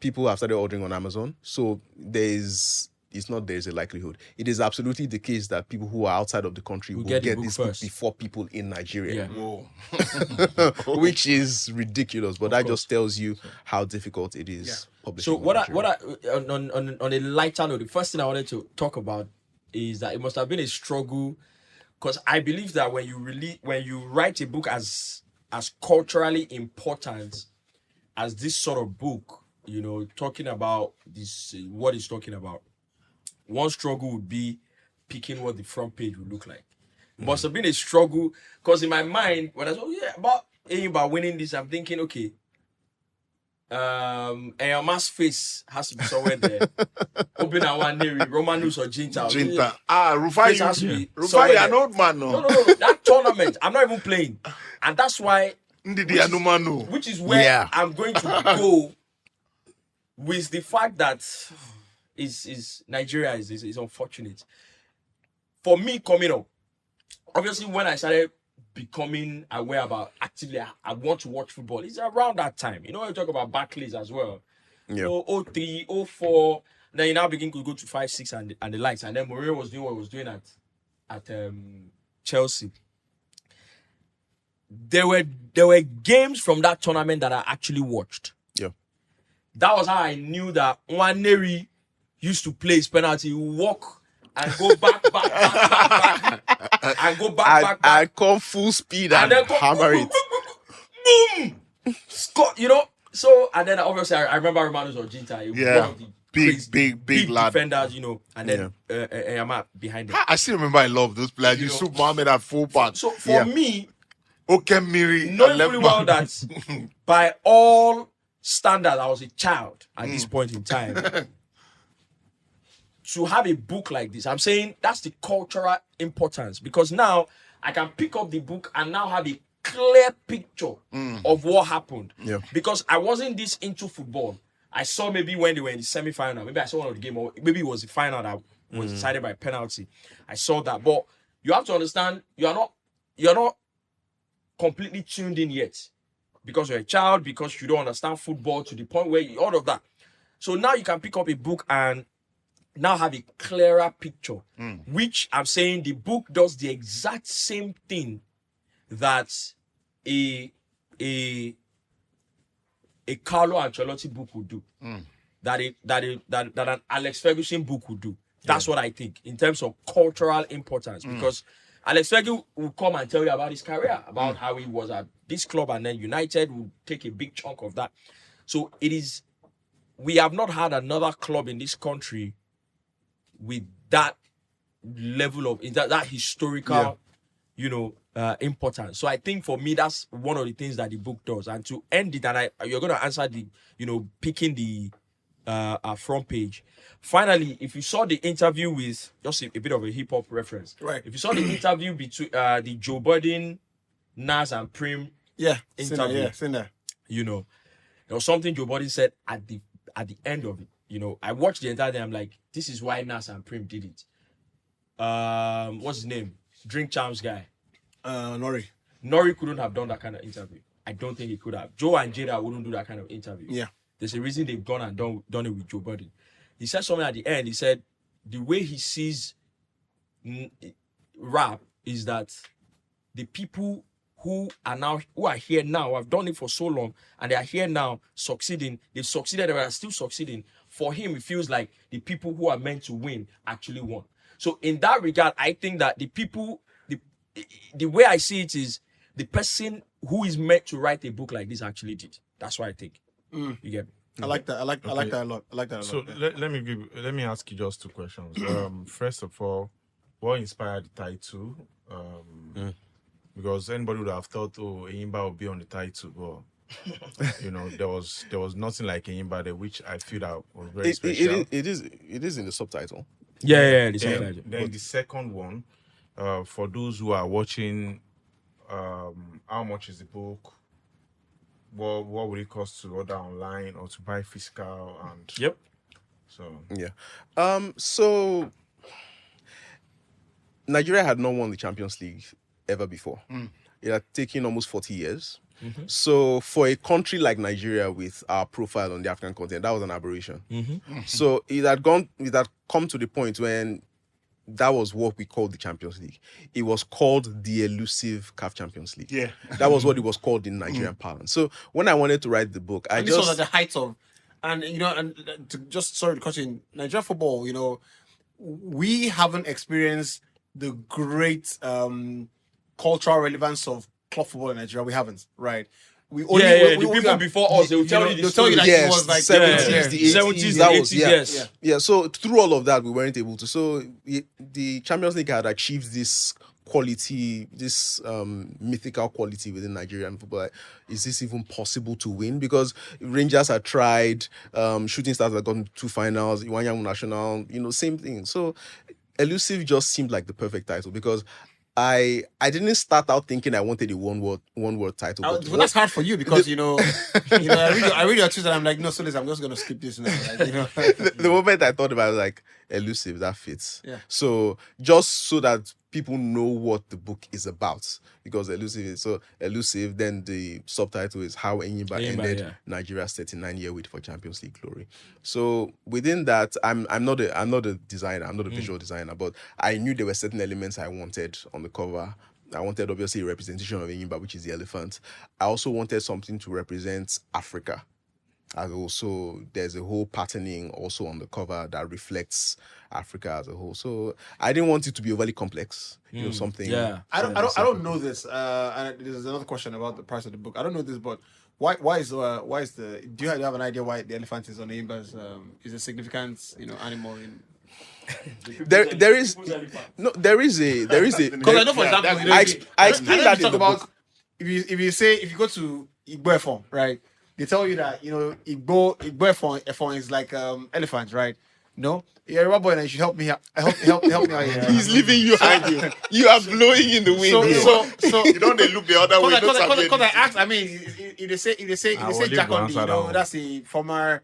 Speaker 11: people have started ordering on Amazon. So there's a likelihood. It is absolutely the case that people who are outside of the country will get this book before people in Nigeria. Yeah. Which is ridiculous, but that just tells you how difficult it is. Yeah. So
Speaker 7: on a lighter note, the first thing I wanted to talk about is that it must have been a struggle, because I believe that when you write a book as culturally important as this sort of book, talking about this, what it's talking about, one struggle would be picking what the front page would look like. Must have been a struggle, because in my mind, when I thought about winning this, I'm thinking, okay, Eyama's face has to be somewhere there. Open and one Neri, Romanus or Jinta.
Speaker 3: Rufai, an old man.
Speaker 7: No. That tournament, I'm not even playing. And that's why, which is where I'm going to go with the fact that is Nigeria is unfortunate. For me coming up, obviously when I started becoming aware about actively, I want to watch football, it's around that time. You talk about Barclays as well. Yeah. 03, 04, then you now begin to go to 5, 6 and the likes. And then Mourinho was doing what he was doing at Chelsea. There were games from that tournament that I actually watched. Yeah. That was how I knew that Nwaneri used to play his penalty, walk and go back, and go back.
Speaker 11: I come full speed and then hammer it.
Speaker 7: Boom! Score, So, and then obviously I remember Romanus Orjinta.
Speaker 3: Yeah, big lad.
Speaker 7: Defenders, and then Eyama behind them.
Speaker 3: I still remember I love those players. Yusuf Mohammed at full back.
Speaker 7: So for me,
Speaker 3: Okemiri,
Speaker 7: knowing fully well that by all standards, I was a child at this point in time. To have a book like this, I'm saying that's the cultural importance, because now I can pick up the book and now have a clear picture of what happened. Yeah. Because I wasn't this into football. I saw maybe when they were in the semi-final, maybe I saw one of the game, or maybe it was the final that was decided by penalty. I saw that, but you have to understand, you're not completely tuned in yet, because you're a child, because you don't understand football to the point where all of that. So now you can pick up a book and now have a clearer picture, which I'm saying the book does the exact same thing that a Carlo Ancelotti book would do, that an Alex Ferguson book would do. That's what I think in terms of cultural importance, because Alex Ferguson will come and tell you about his career, about how he was at this club, and then United will take a big chunk of that. So we have not had another club in this country with that level of that historical, importance. So I think for me, that's one of the things that the book does. And to end it, and you're going to answer the, picking the front page. Finally, if you saw the interview with, just a bit of a hip hop reference, right? If you saw the interview between the Joe Budden, Nas and Prim, interview,
Speaker 5: in there.
Speaker 7: There was something Joe Budden said at the end of it. I watched the entire thing. I'm like, this is why Nas and Prim did it. What's his name? Drink Charms guy.
Speaker 5: Nori.
Speaker 7: Nori couldn't have done that kind of interview. I don't think he could have. Joe and Jada wouldn't do that kind of interview. Yeah. There's a reason they've gone and done it with Joe Budden. He said something at the end. He said the way he sees rap is that the people who are here now, have done it for so long, and they are here now succeeding. They've succeeded, they are still succeeding. For him, it feels like the people who are meant to win actually won. So in that regard, I think that the way I see it is the person who is meant to write a book like this actually did. That's what I think. You get me?
Speaker 5: I like that. I like that a lot. I like that a lot.
Speaker 9: So let me ask you just two questions. First of all, what inspired the title? Because anybody would have thought, Enyimba will be on the title, but there was nothing like Enyimba there, which I feel that was very special.
Speaker 11: It is in the subtitle.
Speaker 7: Yeah.
Speaker 9: Then the second one, for those who are watching, how much is the book? What would it cost to order online or to buy physical? And
Speaker 7: yep.
Speaker 11: So Nigeria had not won the Champions League ever before. It had taken almost 40 years. So for a country like Nigeria with our profile on the African continent, that was an aberration. So it had come to the point when that was what we called the Champions League. It was called the Elusive CAF Champions League.
Speaker 5: Yeah.
Speaker 11: That was what it was called in Nigerian parlance. So when I wanted to write the book,
Speaker 5: this was at the height of, and to just sorry to cut in, Nigerian football, we haven't experienced the great cultural relevance of club football in Nigeria. We haven't, right? We only
Speaker 7: the people before us, they'll tell you that
Speaker 11: yes,
Speaker 7: it was like
Speaker 11: 70s, the 80s,
Speaker 7: yes.
Speaker 11: Yeah, so through all of that, we weren't able to. So the Champions League had achieved this quality, this mythical quality within Nigerian football. Like, is this even possible to win? Because Rangers had tried, Shooting Stars had gotten 2 finals, Iwanyamu National, same thing. So Elusive just seemed like the perfect title because I didn't start out thinking I wanted a one word title.
Speaker 5: But that's hard for you because I read your tweets and I'm like, no, Solace, I'm just gonna skip this now.
Speaker 11: The moment I thought about it, like Elusive, that fits.
Speaker 5: Yeah.
Speaker 11: So just so that people know what the book is about, because Elusive. Then the subtitle is How Enyimba Ended Nigeria's 39-year wait for Champions League glory. So within that, I'm not a designer, I'm not a visual designer, but I knew there were certain elements I wanted on the cover. I wanted obviously a representation of Enyimba, which is the elephant. I also wanted something to represent Africa. And also, there's a whole patterning also on the cover that reflects Africa as a whole. So I didn't want it to be overly complex. Something.
Speaker 7: Yeah.
Speaker 5: I don't know this. And there's another question about the price of the book. I don't know this, but why is the? Do you have an idea why the elephant is on Enyimba's? Is a significant animal in?
Speaker 11: There is a because
Speaker 5: I know, for example,
Speaker 11: I explained that in the book.
Speaker 5: If you go to Igbo Efon, right? They tell you that Igbo Efon is like elephant, right? No, you're a boy, and you should help me out. Help me out here.
Speaker 11: He's leaving you hanging. You are blowing in the wind.
Speaker 5: So
Speaker 3: you don't they look the other way.
Speaker 5: Because I asked. I mean, if they say Jack on that's a former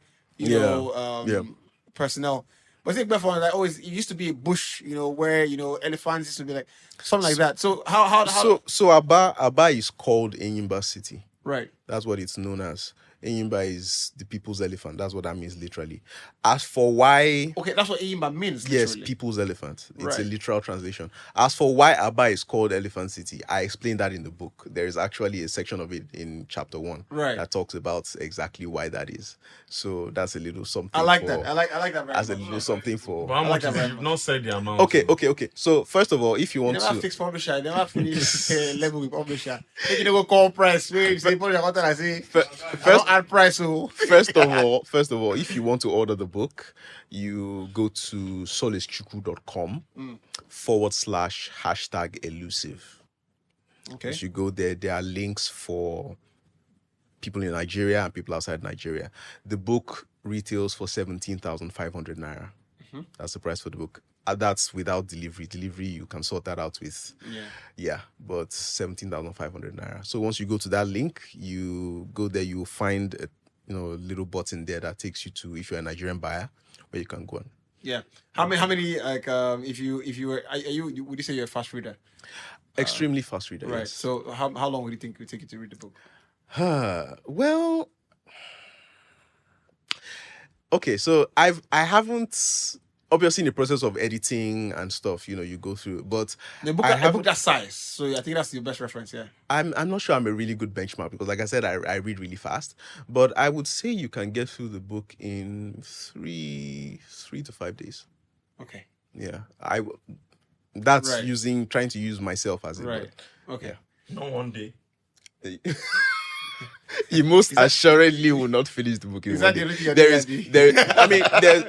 Speaker 5: personnel. But I think Bedford, like always, it used to be a bush, where elephants used to be like something like that. So how
Speaker 11: So Aba is called Enyimba City.
Speaker 5: Right.
Speaker 11: That's what it's known as. Enyimba is the people's elephant. That's what that means literally. As for why...
Speaker 5: Okay, that's what Enyimba means, literally.
Speaker 11: Yes, people's elephant. It's a literal translation. As for why Aba is called Elephant City, I explained that in the book. There is actually a section of it in chapter 1 that talks about exactly why that is. So that's a little something.
Speaker 5: I like that. I like that very
Speaker 11: much. As a little something for...
Speaker 9: But how much is it? You've not said the amount.
Speaker 11: Okay. So first of all, if you want
Speaker 5: never fix publisher, never finish level with publisher. Take it go call price. Wait, say put your content. I say first add price.
Speaker 11: First of all, if you want to order the book, you go to solacechukwu.com /elusive.
Speaker 5: Okay.
Speaker 11: As you go there are links for people in Nigeria and people outside Nigeria. The book retails for 17,500 naira. That's the price for the book. That's without delivery. Delivery, you can sort that out with, but 17,500 naira. So once you go to that link, you go there, you will find a little button there that takes you to, if you're a Nigerian buyer, where you can go on.
Speaker 5: Yeah. How many like if you were, would you say you're a fast reader?
Speaker 11: Extremely fast reader.
Speaker 5: Right.
Speaker 11: Yes.
Speaker 5: So how long would you think it would take you to read the book?
Speaker 11: Well, okay. So I haven't. Obviously, in the process of editing and stuff, you go through. But
Speaker 5: the book, a book that size, so I think that's your best reference. Yeah, I'm
Speaker 11: not sure I'm a really good benchmark because, like I said, I read really fast. But I would say you can get through the book in 3 to 5 days.
Speaker 5: Okay.
Speaker 11: Yeah, that's trying to use myself as it.
Speaker 5: Right. Okay.
Speaker 9: Yeah. Not one day.
Speaker 11: He most assuredly will not finish the book.
Speaker 5: Is that the only thing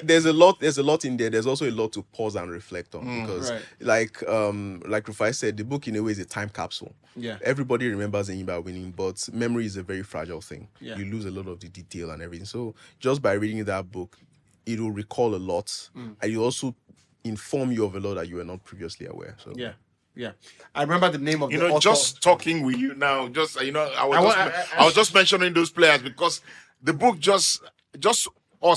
Speaker 11: there's a lot in there. There's also a lot to pause and reflect on because, like Rufai said, the book in a way is a time capsule.
Speaker 5: Yeah.
Speaker 11: Everybody remembers Enyimba winning, but memory is a very fragile thing.
Speaker 5: Yeah.
Speaker 11: You lose a lot of the detail and everything. So just by reading that book, it will recall a lot, and it will also inform you of a lot that you were not previously aware. So
Speaker 5: yeah. I remember the name of the author.
Speaker 3: Just talking with you now, I was just mentioning those players because the book just us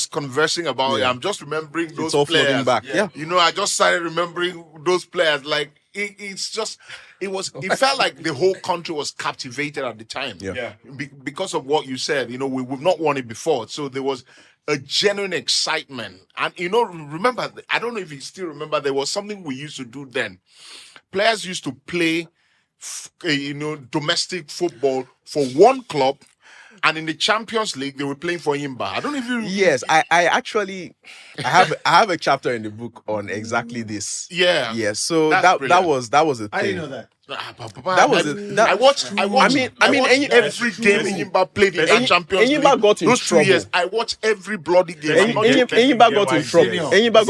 Speaker 3: conversing about it. I'm just remembering those players.
Speaker 11: Back. Yeah.
Speaker 3: I just started remembering those players. Like it felt like the whole country was captivated at the time.
Speaker 11: Yeah.
Speaker 3: Because of what you said, we've not won it before. So there was a genuine excitement. And remember, I don't know if you still remember, there was something we used to do then. Players used to play, domestic football for one club, and in the Champions League they were playing for Enyimba. I don't know if you.
Speaker 11: Yes, I have a chapter in the book on exactly this.
Speaker 3: Yeah.
Speaker 11: Yes. So that was a thing.
Speaker 5: I didn't know that.
Speaker 3: I watched every game Enyimba played in the Champions League.
Speaker 11: Enyimba got in
Speaker 3: those
Speaker 11: trouble.
Speaker 3: 2 years, I watched every bloody game.
Speaker 11: Enyimba got in trouble. Enyimba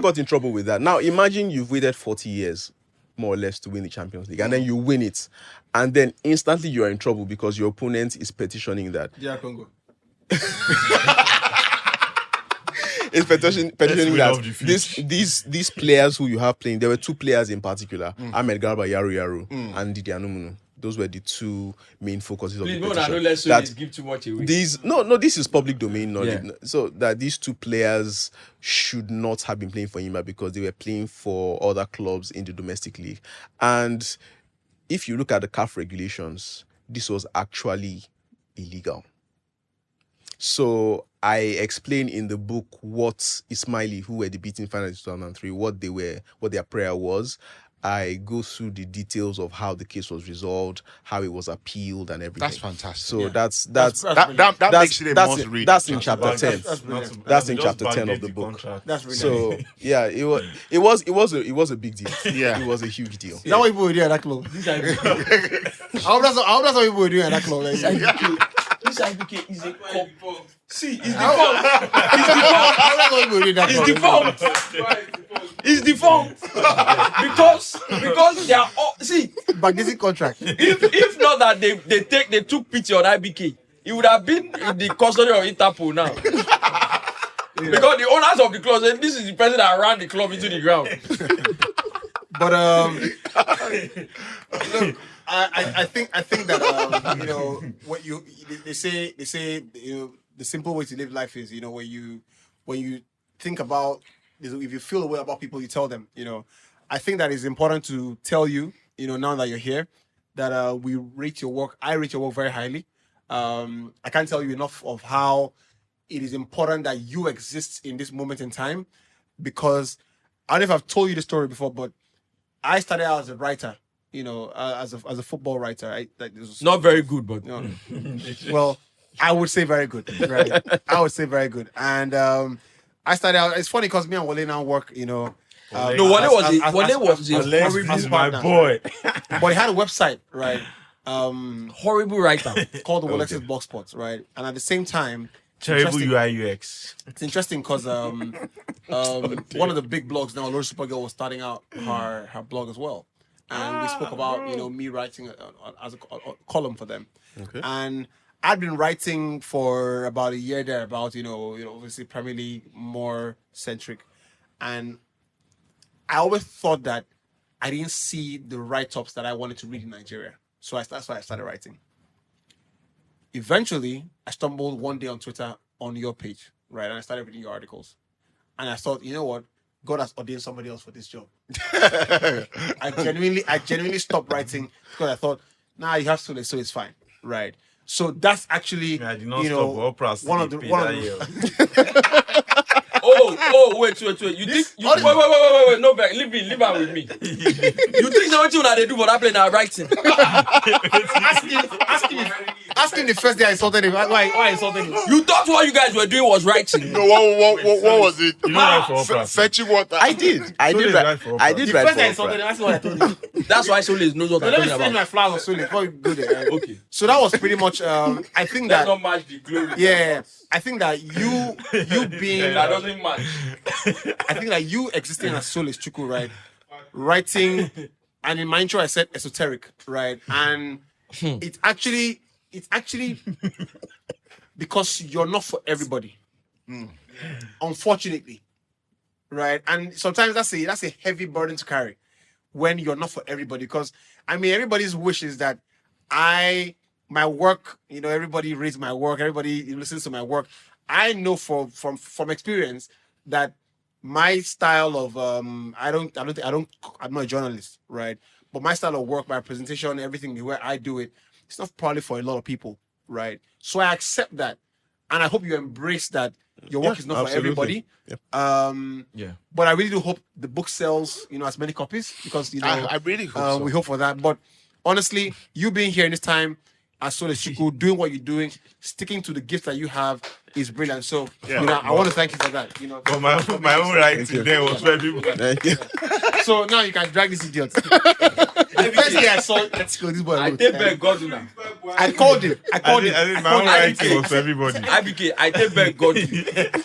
Speaker 11: got in trouble with that. Now imagine you've waited 40 years, more or less, to win the Champions League, and then you win it, and then instantly you are in trouble because your opponent is petitioning that.
Speaker 5: Yeah, Congo.
Speaker 11: It's petitioning that these players who you have playing, there were 2 players in particular, Ahmed Garba Yaru and Didi Anumuno. Those were the 2 main focuses of the petition.
Speaker 7: Don't let give too much away.
Speaker 11: This is public domain knowledge. Yeah. So that these 2 players should not have been playing for Enyimba because they were playing for other clubs in the domestic league. And if you look at the CAF regulations, this was actually illegal. So I explain in the book what Ismaili, who were the beating finalists in 2003, what their prayer was. I go through the details of how the case was resolved, how it was appealed, and everything.
Speaker 3: That's fantastic.
Speaker 11: So
Speaker 3: that makes it a
Speaker 11: that's
Speaker 3: must read.
Speaker 11: That's in chapter 10. That's in chapter 10 of the book. That's really so. Yeah, it was a big deal.
Speaker 3: Yeah,
Speaker 11: it was a huge deal.
Speaker 5: Is that what people would do at that club? I hope that's what people would do at that club.
Speaker 7: This IBK is a cop. See, it's defunct. Because they are all
Speaker 5: but this is contract.
Speaker 7: If not that they took pity on IBK, it would have been in the custody of Interpol now. Because the owners of the club said this is the person that ran the club into the ground.
Speaker 5: But look, I think that what they say the simple way to live life is when you think about, if you feel a way about people, you tell them. I think that it's important to tell you now that you're here that we rate your work. I rate your work very highly. I can't tell you enough of how it is important that you exist in this moment in time, because I don't know if I've told you the story before, but I started out as a writer. As a football writer.
Speaker 7: Not very good, but
Speaker 5: well, I would say very good. Right? I would say very good. And I started out. It's funny because me and Wale now work. Wale was
Speaker 9: my boy.
Speaker 5: But he had a website, right?
Speaker 7: Horrible writer
Speaker 5: called the Legacies Blogspot, right? And at the same time,
Speaker 9: terrible UI UX.
Speaker 5: It's interesting because one of the big blogs now, Lord Supergirl, was starting out her blog as well. And we spoke about, me writing as a column for them.
Speaker 11: Okay.
Speaker 5: And I'd been writing for about a year there about, obviously Premier League more centric. And I always thought that I didn't see the write-ups that I wanted to read in Nigeria. So that's why I started writing. Eventually, I stumbled one day on Twitter on your page, right? And I started reading your articles. And I thought, you know what? God has ordained somebody else for this job. I genuinely stopped writing because I thought, you have Solace, so it's fine, right? So that's actually, one of the.
Speaker 7: Wait. You think? Wait. No, back. Leave her with me. You think something that they do for that play now writing?
Speaker 5: Ask him the first day I insulted him. Why I insulted him?
Speaker 7: You thought what you guys were doing was writing.
Speaker 3: No, what was it?
Speaker 9: You know, write for opera.
Speaker 3: Fetching water.
Speaker 11: I did. I did write.
Speaker 5: The first day I insulted him, that's what I told him.
Speaker 7: That's why Solace knows what I'm
Speaker 5: let me
Speaker 7: talking
Speaker 5: finish
Speaker 7: about.
Speaker 5: my flowers on Solace before we go there. Right?
Speaker 7: Okay.
Speaker 5: So that was pretty much. I think
Speaker 7: Let's
Speaker 5: that.
Speaker 7: not match the glory.
Speaker 5: Yeah, I think that you being.
Speaker 7: That doesn't match.
Speaker 5: I think that you existing as Solace Chuku, right? Writing, and in my intro I said esoteric, right? And it's actually because you're not for everybody. Unfortunately. Right. And sometimes that's a heavy burden to carry when you're not for everybody. Because I mean everybody's wish is that my work, everybody reads my work, everybody listens to my work. I know from experience that my style of I'm not a journalist, right? But my style of work, my presentation, everything, the way I do it, it's not probably for a lot of people, right? So I accept that. And I hope you embrace that your work is not for everybody.
Speaker 9: Yeah.
Speaker 5: But I really do hope the book sells, as many copies because
Speaker 3: I really hope so.
Speaker 5: we hope for that. But honestly, you being here in this time as Solace Chuku, doing what you're doing, sticking to the gift that you have is brilliant. So I want to thank you for that.
Speaker 9: But my own writing today was for people.
Speaker 11: Thank you.
Speaker 5: So now you can drag this idiot. The first day I saw let's go, this boy.
Speaker 7: I take back Goduna.
Speaker 5: I called him.
Speaker 9: I think my own writing was for everybody.
Speaker 7: I take back Goduna.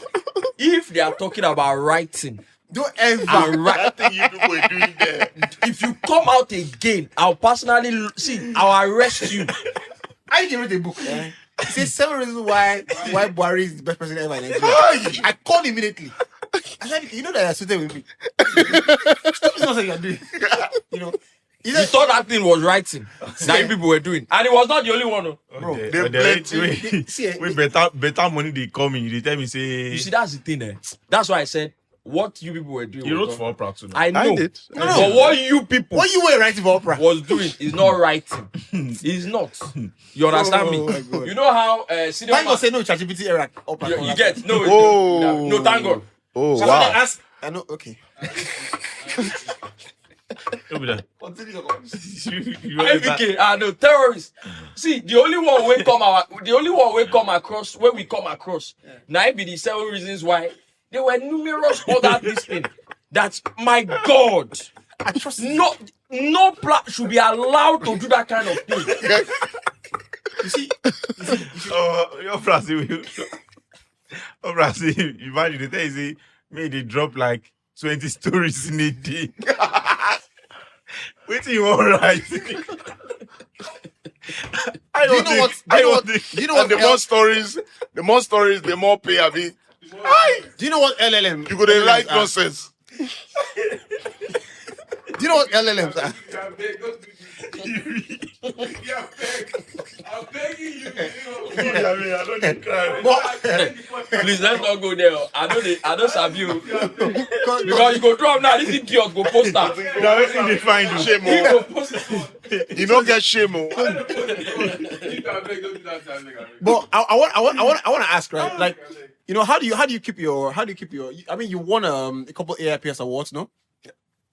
Speaker 7: If they are talking about writing,
Speaker 5: don't ever
Speaker 3: That thing you people are doing there.
Speaker 7: if you come out again, I'll personally I'll arrest you.
Speaker 5: I didn't read the book. He says 7 reasons why Buhari is the best president ever in Nigeria. I called immediately. I said, you know that you're sitting with me. Stop this nonsense you're doing.
Speaker 7: You thought that thing was writing that you people were doing, and it was not the only one.
Speaker 5: Bro,
Speaker 9: we better money they come in. They tell me say.
Speaker 7: You see, that's the thing. That's why I said what you people were doing.
Speaker 9: You wrote for Oprah too.
Speaker 7: I know.
Speaker 11: I did.
Speaker 7: But what you people
Speaker 5: what you were writing for Oprah
Speaker 7: was doing is not writing. It's not. You understand me?
Speaker 5: my God.
Speaker 7: You know how senior
Speaker 5: Thank
Speaker 7: man,
Speaker 5: God say no ChatGPT era Oprah.
Speaker 7: you get no.
Speaker 11: Oh.
Speaker 7: No, thank God.
Speaker 11: Oh,
Speaker 5: So
Speaker 11: wow.
Speaker 5: I know. Okay. Continue your conversation.
Speaker 7: IPK, no terrorists. See, the only one we come across where we come across. Now it be the 7 reasons why there were numerous other this thing. That my God,
Speaker 5: I trust
Speaker 7: no should be allowed to do that kind of thing.
Speaker 5: you see,
Speaker 9: Your Brazil. Oh, Brazil. Imagine the thing is, may they drop like 20 stories in a day. Wait till you want write.
Speaker 5: Do you know what?
Speaker 3: The more stories, the more pay. I mean,
Speaker 5: Do you know what LLM?
Speaker 3: you go to write
Speaker 5: LLMs are?
Speaker 3: nonsense.
Speaker 5: Do you know what LLMs are?
Speaker 12: I'm begging you.
Speaker 9: I don't need cry.
Speaker 7: Please let's not go there. I don't serve you. Because you go drop now, this idiot go post that.
Speaker 9: Now everything they find you.
Speaker 3: Shame
Speaker 7: He
Speaker 3: on.
Speaker 7: go post it.
Speaker 3: You don't get shame on.
Speaker 5: But I want to ask, right? Like, how do you keep your? I mean, you won a couple AIPS awards, no?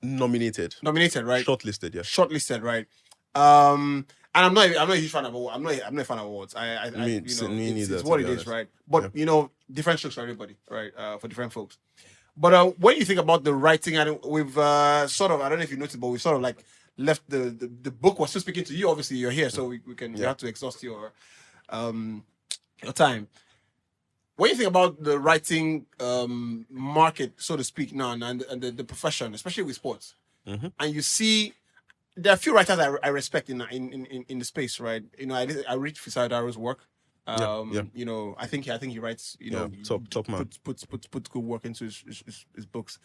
Speaker 11: Nominated,
Speaker 5: Right?
Speaker 11: shortlisted, yeah.
Speaker 5: Shortlisted, right? And I'm not a huge fan of awards. I'm not a fan of awards.
Speaker 11: Me neither,
Speaker 5: It's
Speaker 11: to
Speaker 5: what
Speaker 11: be
Speaker 5: it is,
Speaker 11: honest.
Speaker 5: right? But different strokes for everybody, right? For different folks. But when you think about the writing, and we've sort of, I don't know if you noticed, but we've sort of like left the book was still speaking to you. Obviously, you're here, so we have to exhaust your time. When you think about the writing market, so to speak, now and the profession, especially with sports, and you see there are a few writers I respect in the space, right? I read Fisai Daro's work. I think he writes.
Speaker 11: Top man.
Speaker 5: Put good work into his books.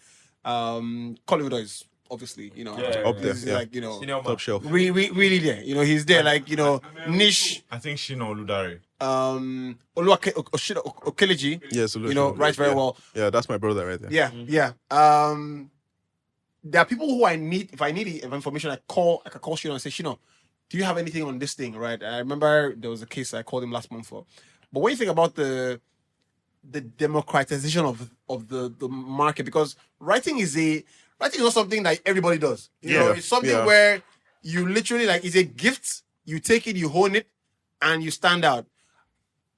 Speaker 5: Colin Woodard is obviously
Speaker 11: Up there,
Speaker 5: he's
Speaker 11: yeah.
Speaker 5: like
Speaker 11: Top shelf.
Speaker 5: really there. He's there like niche.
Speaker 9: I think Shino Oludare.
Speaker 5: Okeleji,
Speaker 11: Yes,
Speaker 5: writes very well.
Speaker 11: Yeah, that's my brother right there.
Speaker 5: Yeah. There are people who if I need information, I can call Shino and say, Shino, do you have anything on this thing, right? I remember there was a case I called him last month for. But when you think about the democratization of the market, because writing is not something that everybody does. It's something where you literally it's a gift. You take it, you hone it, and you stand out.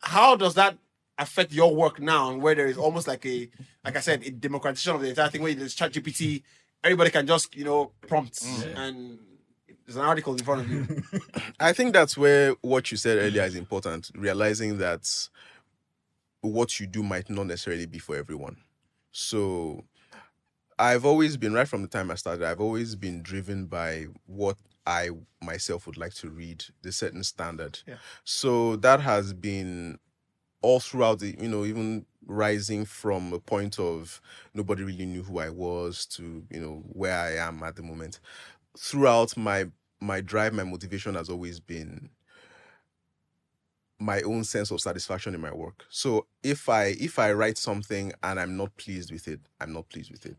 Speaker 5: How does that affect your work now, and where there is almost like I said, a democratization of the entire thing, where there's ChatGPT, everybody can just prompt and There's an article in front of you.
Speaker 11: I think that's where what you said earlier is important. Realizing that what you do might not necessarily be for everyone. So I've always been, right from the time I started, I've always been driven by what I myself would like to read, the certain standard.
Speaker 5: Yeah.
Speaker 11: So that has been all throughout the, even rising from a point of nobody really knew who I was to, where I am at the moment. Throughout my drive, my motivation has always been my own sense of satisfaction in my work. So if I write something and I'm not pleased with it, I'm not pleased with it.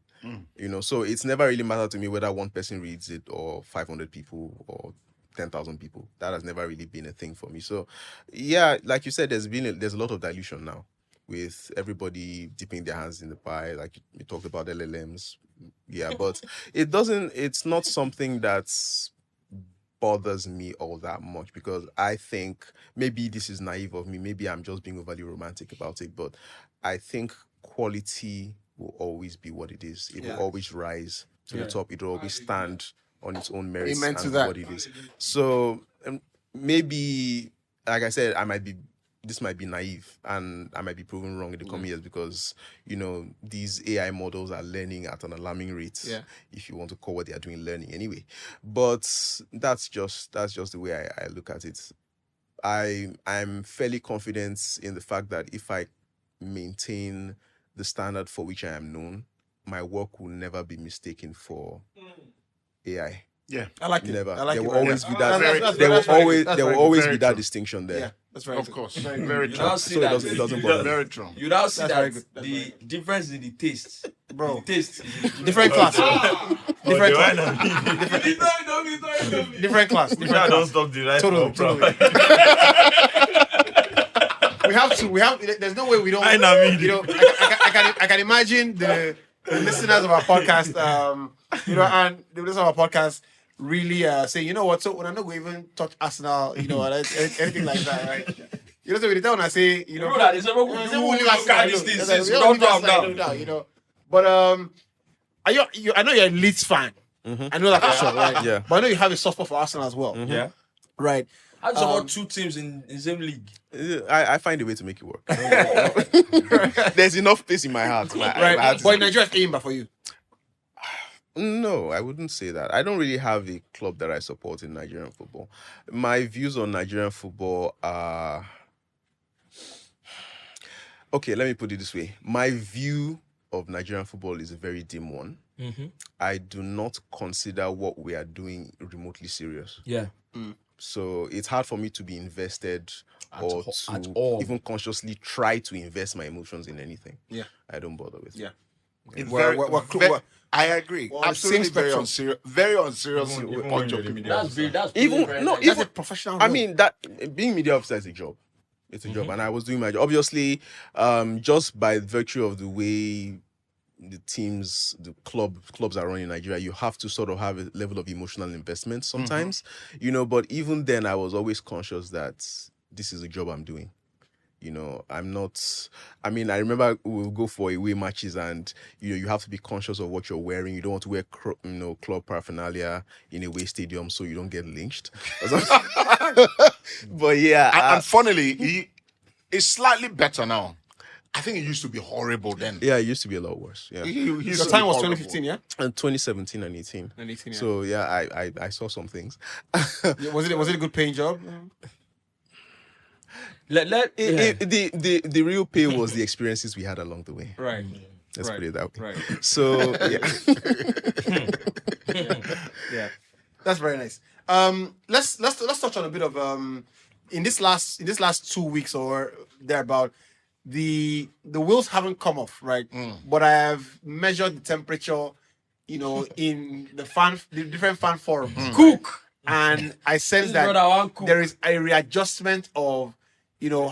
Speaker 11: So it's never really mattered to me whether one person reads it or 500 people or 10,000 people. That has never really been a thing for me. So yeah, like you said, there's a lot of dilution now with everybody dipping their hands in the pie. Like you talked about LLMs. Yeah, but it's not something that's bothers me all that much, because I think maybe this is naive of me. Maybe I'm just being overly romantic about it, but I think quality will always be what it is. It will always rise to the top. It will always stand on its own merits and what it is. So maybe, like I said, this might be naive and I might be proven wrong in the coming years, because these AI models are learning at an alarming rate. If you want to call what they are doing learning anyway. But that's just the way I look at it. I'm fairly confident in the fact that if I maintain the standard for which I am known, my work will never be mistaken for AI.
Speaker 5: Yeah, I like it.
Speaker 11: Never.
Speaker 5: I like
Speaker 11: there
Speaker 5: it.
Speaker 11: will always be that. There will always be that distinction there.
Speaker 5: Yeah, that's very
Speaker 3: Of course,
Speaker 5: very
Speaker 3: very
Speaker 5: true.
Speaker 3: true.
Speaker 11: So it doesn't bother me.
Speaker 3: Very true.
Speaker 7: You now see
Speaker 5: That's
Speaker 7: that
Speaker 5: very good. That's
Speaker 7: the
Speaker 5: very
Speaker 7: difference in the taste.
Speaker 5: Bro.
Speaker 7: The taste.
Speaker 5: Different class. Different class. Different class. Different
Speaker 9: Don't
Speaker 5: class.
Speaker 9: stop the right.
Speaker 5: Totally. We have. There's no way we don't.
Speaker 9: I know.
Speaker 5: I can imagine the listeners of our podcast. And the listeners of our podcast really say, you know what? So when I'm not going to even touch Arsenal, and anything like that, right? So with the time when I say,
Speaker 7: that is
Speaker 5: But I know you're a Leeds fan. I know that for sure, right?
Speaker 11: Yeah.
Speaker 5: But I know you have a soft spot for Arsenal as well.
Speaker 7: Yeah.
Speaker 5: Right.
Speaker 7: How do you support two teams in the same league?
Speaker 11: I find a way to make it work. There's enough space in my heart.
Speaker 5: Right. But Nigeria is aiming for you.
Speaker 11: No, I wouldn't say that. I don't really have a club that I support in Nigerian football. My views on Nigerian football are... Okay, let me put it this way. My view of Nigerian football is a very dim one. I do not consider what we are doing remotely serious.
Speaker 7: Yeah.
Speaker 11: So it's hard for me to be invested
Speaker 7: At
Speaker 11: to
Speaker 7: all.
Speaker 11: even consciously try to invest my emotions in anything.
Speaker 5: Yeah.
Speaker 11: I don't bother with it.
Speaker 5: Yeah.
Speaker 3: I agree.
Speaker 5: We're on the
Speaker 3: Absolutely
Speaker 5: same
Speaker 3: very
Speaker 5: spectrum.
Speaker 3: unserious
Speaker 9: Even
Speaker 3: point
Speaker 9: when
Speaker 3: of
Speaker 9: you're
Speaker 3: view.
Speaker 7: That's big. That's
Speaker 11: Even
Speaker 7: very
Speaker 11: no,
Speaker 7: nice.
Speaker 5: That's
Speaker 11: even
Speaker 5: a professional
Speaker 11: I
Speaker 5: role.
Speaker 11: mean that being media officer is a job. It's a job, and I was doing my job. Obviously, just by virtue of the way the teams, the clubs are run in Nigeria, you have to sort of have a level of emotional investment sometimes, But even then, I was always conscious that this is a job I'm doing. I'm not. I mean, I remember we'll go for away matches, and you have to be conscious of what you're wearing. You don't want to wear club paraphernalia in away stadium so you don't get lynched. But yeah,
Speaker 3: And funnily, it's slightly better now. I think it used to be horrible then.
Speaker 11: yeah, it used to be a lot worse. Yeah,
Speaker 5: Your time was 2015, yeah?
Speaker 11: and 2017 and 18.
Speaker 5: And 18, yeah.
Speaker 11: So yeah, I saw some things.
Speaker 5: Was it a good paying job?
Speaker 11: The real pay was the experiences we had along the way.
Speaker 5: Right.
Speaker 11: Let's put it that way.
Speaker 5: Right.
Speaker 11: So
Speaker 5: Yeah. That's very nice. Let's touch on a bit of in this last 2 weeks or thereabout, the wheels haven't come off, right? But I have measured the temperature, in the different fan forums.
Speaker 7: Cook.
Speaker 5: And I sense
Speaker 7: This
Speaker 5: that
Speaker 7: brother want cook.
Speaker 5: there is a readjustment of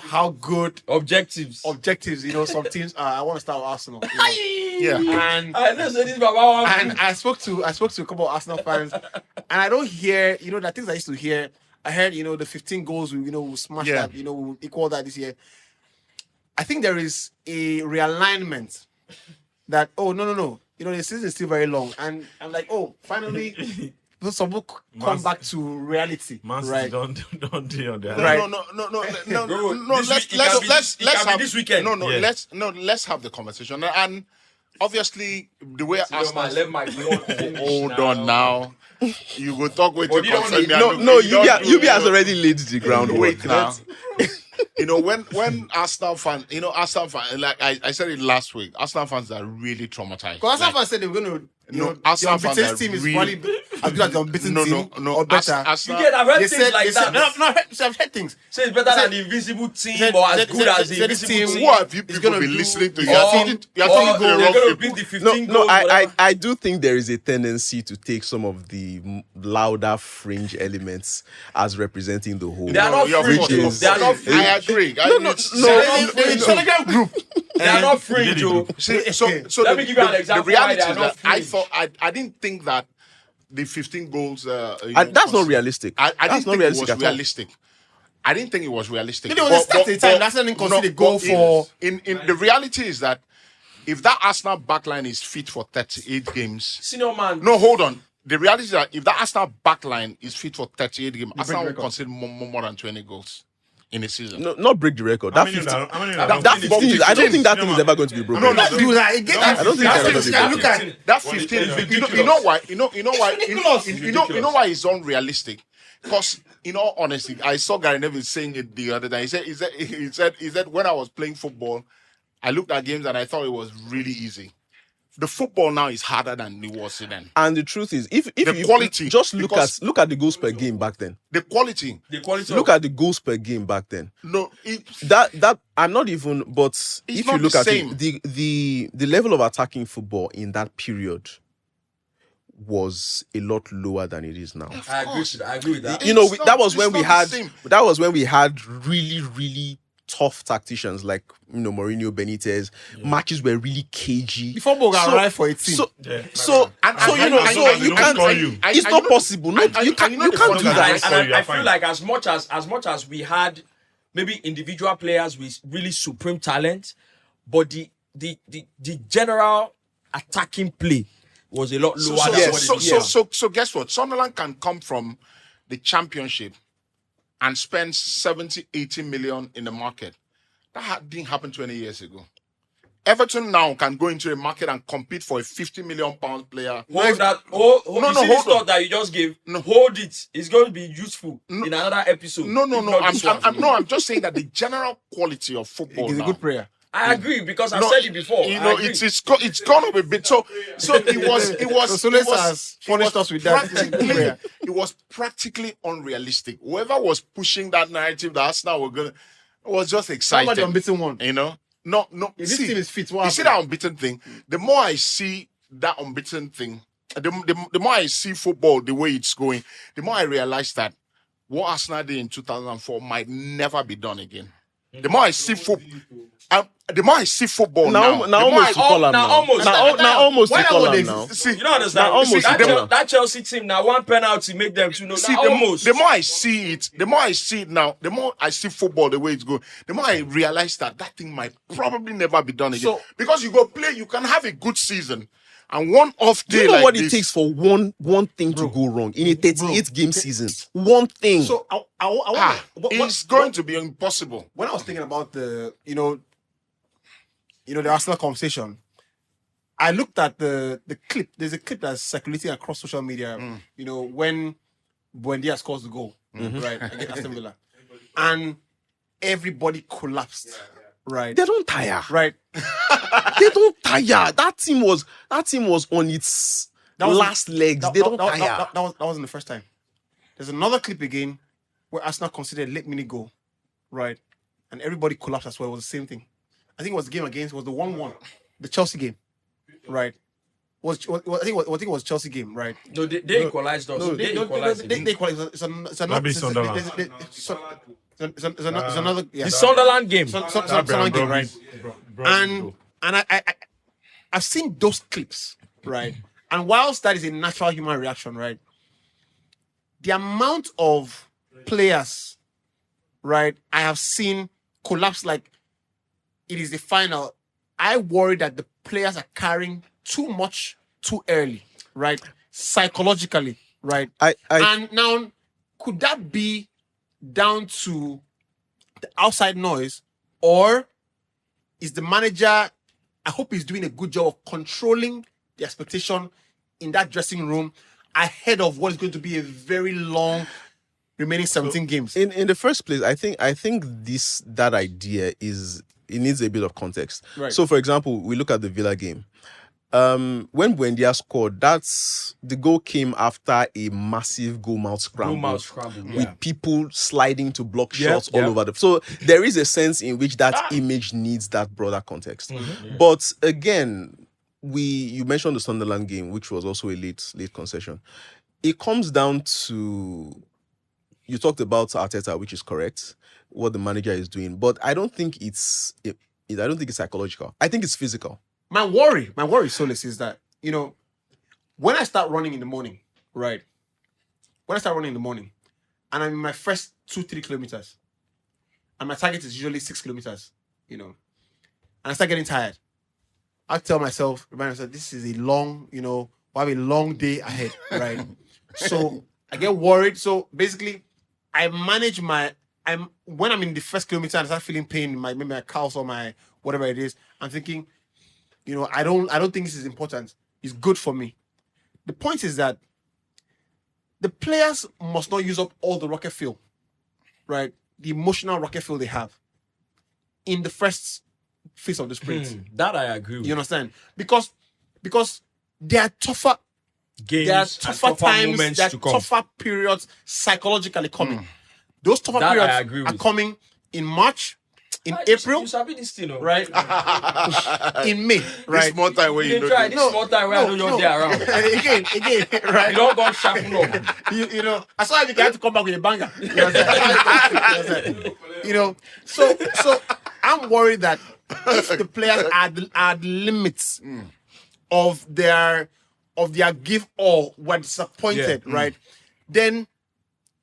Speaker 5: how good
Speaker 7: Objectives.
Speaker 5: some teams are. I want to start with Arsenal.
Speaker 3: Yeah.
Speaker 5: And
Speaker 7: I know say this Baba want
Speaker 5: and
Speaker 7: cook.
Speaker 5: I spoke to a couple of Arsenal fans, and I don't hear, the things I used to hear. I heard, the 15 goals, we'll smash that, we'll equal that this year. I think there is a realignment that, no, the season is still very long. And I'm like, finally, some people come back to reality, right?
Speaker 9: Don't do on that.
Speaker 5: Right.
Speaker 3: No. Let's have the conversation. And obviously, the way Arsenal. Hold on now. You will talk with your concern.
Speaker 11: Yubi has already laid the groundwork.
Speaker 3: Wait now. When Arsenal fans, like I said it last week, Arsenal fans are really traumatized.
Speaker 5: Because Arsenal fans said they were going to.
Speaker 3: Arsenal fans
Speaker 5: are team is probably as good as the unbeaten team or better.
Speaker 7: I've heard things like that.
Speaker 5: I've heard things.
Speaker 7: Say it's better than the invisible team or as good as the invisible team.
Speaker 3: Who have you people been listening to? You're talking to the
Speaker 7: wrong people.
Speaker 11: I do think there is a tendency to take some of the louder fringe elements as representing the whole.
Speaker 7: They are not fringe. They are not fringe.
Speaker 3: I agree.
Speaker 5: The Telegram group.
Speaker 7: They are not fringe, Joe.
Speaker 3: So
Speaker 7: let me give you an example.
Speaker 3: The reality is that I didn't think that the 15 goals.
Speaker 11: That's not realistic.
Speaker 3: I didn't think it was realistic. I didn't think it was realistic.
Speaker 5: That's the time. That's not considered goal for.
Speaker 3: In the reality is that if that Arsenal backline is fit for 38 games,
Speaker 7: senior man.
Speaker 3: No, hold on. The reality is that if that Arsenal backline is fit for 38 games, Arsenal will concede more than 20 goals in a season.
Speaker 11: No, not break the record. That 15. I don't think that thing is ever going to be broken.
Speaker 3: No.
Speaker 11: I don't think
Speaker 3: that 15. You know why? You know why it's unrealistic? Because in all honesty, I saw Gary Neville saying it the other day. He said when I was playing football, I looked at games and I thought it was really easy. The football now is harder than it was then.
Speaker 11: And the truth is, if
Speaker 3: the
Speaker 11: you
Speaker 3: quality,
Speaker 11: just look at the goals per game back then.
Speaker 3: The quality.
Speaker 11: Look at the goals per game back then.
Speaker 3: No,
Speaker 11: that I'm not even. But if you look at
Speaker 3: it,
Speaker 11: the level of attacking football in that period was a lot lower than it is now.
Speaker 7: I agree with that.
Speaker 11: That was when we had really, really tough tacticians like Mourinho, Benitez. Matches were really cagey.
Speaker 5: Before Boga arrived for a team.
Speaker 11: It's not possible. You can't do that.
Speaker 7: And I feel like as much as we had maybe individual players with really supreme talent, but the general attacking play was a lot lower than what it is.
Speaker 3: So guess what? Sunderland can come from the Championship and spend 70, 80 million in the market. That didn't happen 20 years ago. Everton now can go into a market and compete for a 50 million pound player.
Speaker 7: Hold that you just gave. No. Hold it. It's going to be useful in another episode.
Speaker 3: No. I'm just saying that the general quality of football
Speaker 5: is a good player.
Speaker 7: I agree because I said it before.
Speaker 3: It's gone up a bit. So it was.
Speaker 5: Solace has punished us with that.
Speaker 3: It was practically unrealistic. Whoever was pushing that narrative that Arsenal were gonna was just excited.
Speaker 5: Somebody unbeaten one.
Speaker 3: No.
Speaker 5: If this team is fit,
Speaker 3: you see that unbeaten thing. The more I see that unbeaten thing, the more I see football the way it's going, the more I realize that what Arsenal did in 2004 might never be done again. The more I see football. The more I see football now,
Speaker 11: almost to call him now.
Speaker 3: See,
Speaker 7: you don't understand. That Chelsea team now one penalty make them to know.
Speaker 3: See, the more I see it now, the more I see football the way it's going, the more I realize that thing might probably never be done again. Because you can have a good season. And one off day,
Speaker 11: you know what it takes for one thing to go wrong in a 38 game season? One thing.
Speaker 5: So
Speaker 3: it's going to be impossible.
Speaker 5: When I was thinking about the Arsenal conversation, I looked at the clip. There's a clip that's circulating across social media. When Buendia scores the goal, right, against Aston Villa, and everybody collapsed. Right.
Speaker 11: They don't tire.
Speaker 5: Right.
Speaker 11: They don't tire. That team was on its last legs. They don't tire.
Speaker 5: That wasn't the first time. There's another clip again where Arsenal considered a late mini goal. Right. And everybody collapsed as well. It was the same thing. I think it was the game against, it was the 1-1. The Chelsea game. Right. I think it was Chelsea game, right?
Speaker 7: No, they equalized us.
Speaker 5: They equalized. It's another.
Speaker 7: The Sunderland game.
Speaker 5: Sunderland game, right? And I've seen those clips, right? And whilst that is a natural human reaction, right? The amount of players, right, I have seen collapse like it is the final. I worry that the players are carrying too much too early, right? Psychologically, right? And now, could that be down to the outside noise, or is the manager? I hope he's doing a good job of controlling the expectation in that dressing room ahead of what is going to be a very long remaining 17 games.
Speaker 11: In the first place, I think that idea it needs a bit of context.
Speaker 5: Right.
Speaker 11: So, for example, we look at the Villa game. When Buendia scored, the goal came after a massive goal-mouth scramble with people sliding to block shots all over So there is a sense in which that image needs that broader context. But again, you mentioned the Sunderland game, which was also a late concession. It comes down to, you talked about Arteta, which is correct, what the manager is doing, but I don't think it's psychological. I think it's physical.
Speaker 5: My worry, Solace, is that, when I start running in the morning, right? When I start running in the morning, and I'm in my first 2-3 kilometers, and my target is usually 6 kilometers, and I start getting tired, I remind myself, this is a long, we'll have a long day ahead, right? So I get worried. So basically, I manage when I'm in the first kilometer and I start feeling pain in maybe my calves or my whatever it is, I'm thinking, I don't think this is important. It's good for me. The point is that the players must not use up all the rocket fuel, right? The emotional rocket fuel they have in the first phase of the sprint.
Speaker 7: That I agree with.
Speaker 5: You understand? Because there are tougher
Speaker 7: games,
Speaker 5: there are tougher times, there are tougher periods psychologically coming. Those tougher periods are coming in March, in April,
Speaker 7: you sabi this thing,
Speaker 5: right? In May, right?
Speaker 3: This small time where you know
Speaker 7: try this small time where I know you're there around.
Speaker 5: Again, right?
Speaker 7: You don't go sharpen up.
Speaker 5: You know, I saw you have to come back with a banger. You understand? So I'm worried that if the players are the limits of their give all, were disappointed, right? Then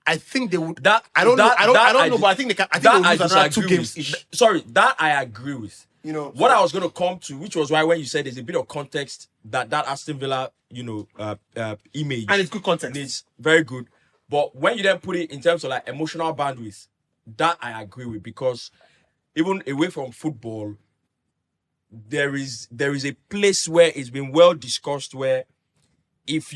Speaker 5: I think they would. I don't know, but I think they can. I think they would lose another 2 games.
Speaker 7: Sorry, that I agree with.
Speaker 5: What
Speaker 7: I was going to come to, which was why when you said there's a bit of context that Aston Villa, image,
Speaker 5: and it's good context.
Speaker 7: It's very good, but when you then put it in terms of like emotional bandwidth, that I agree with, because even away from football, there is a place where it's been well discussed where if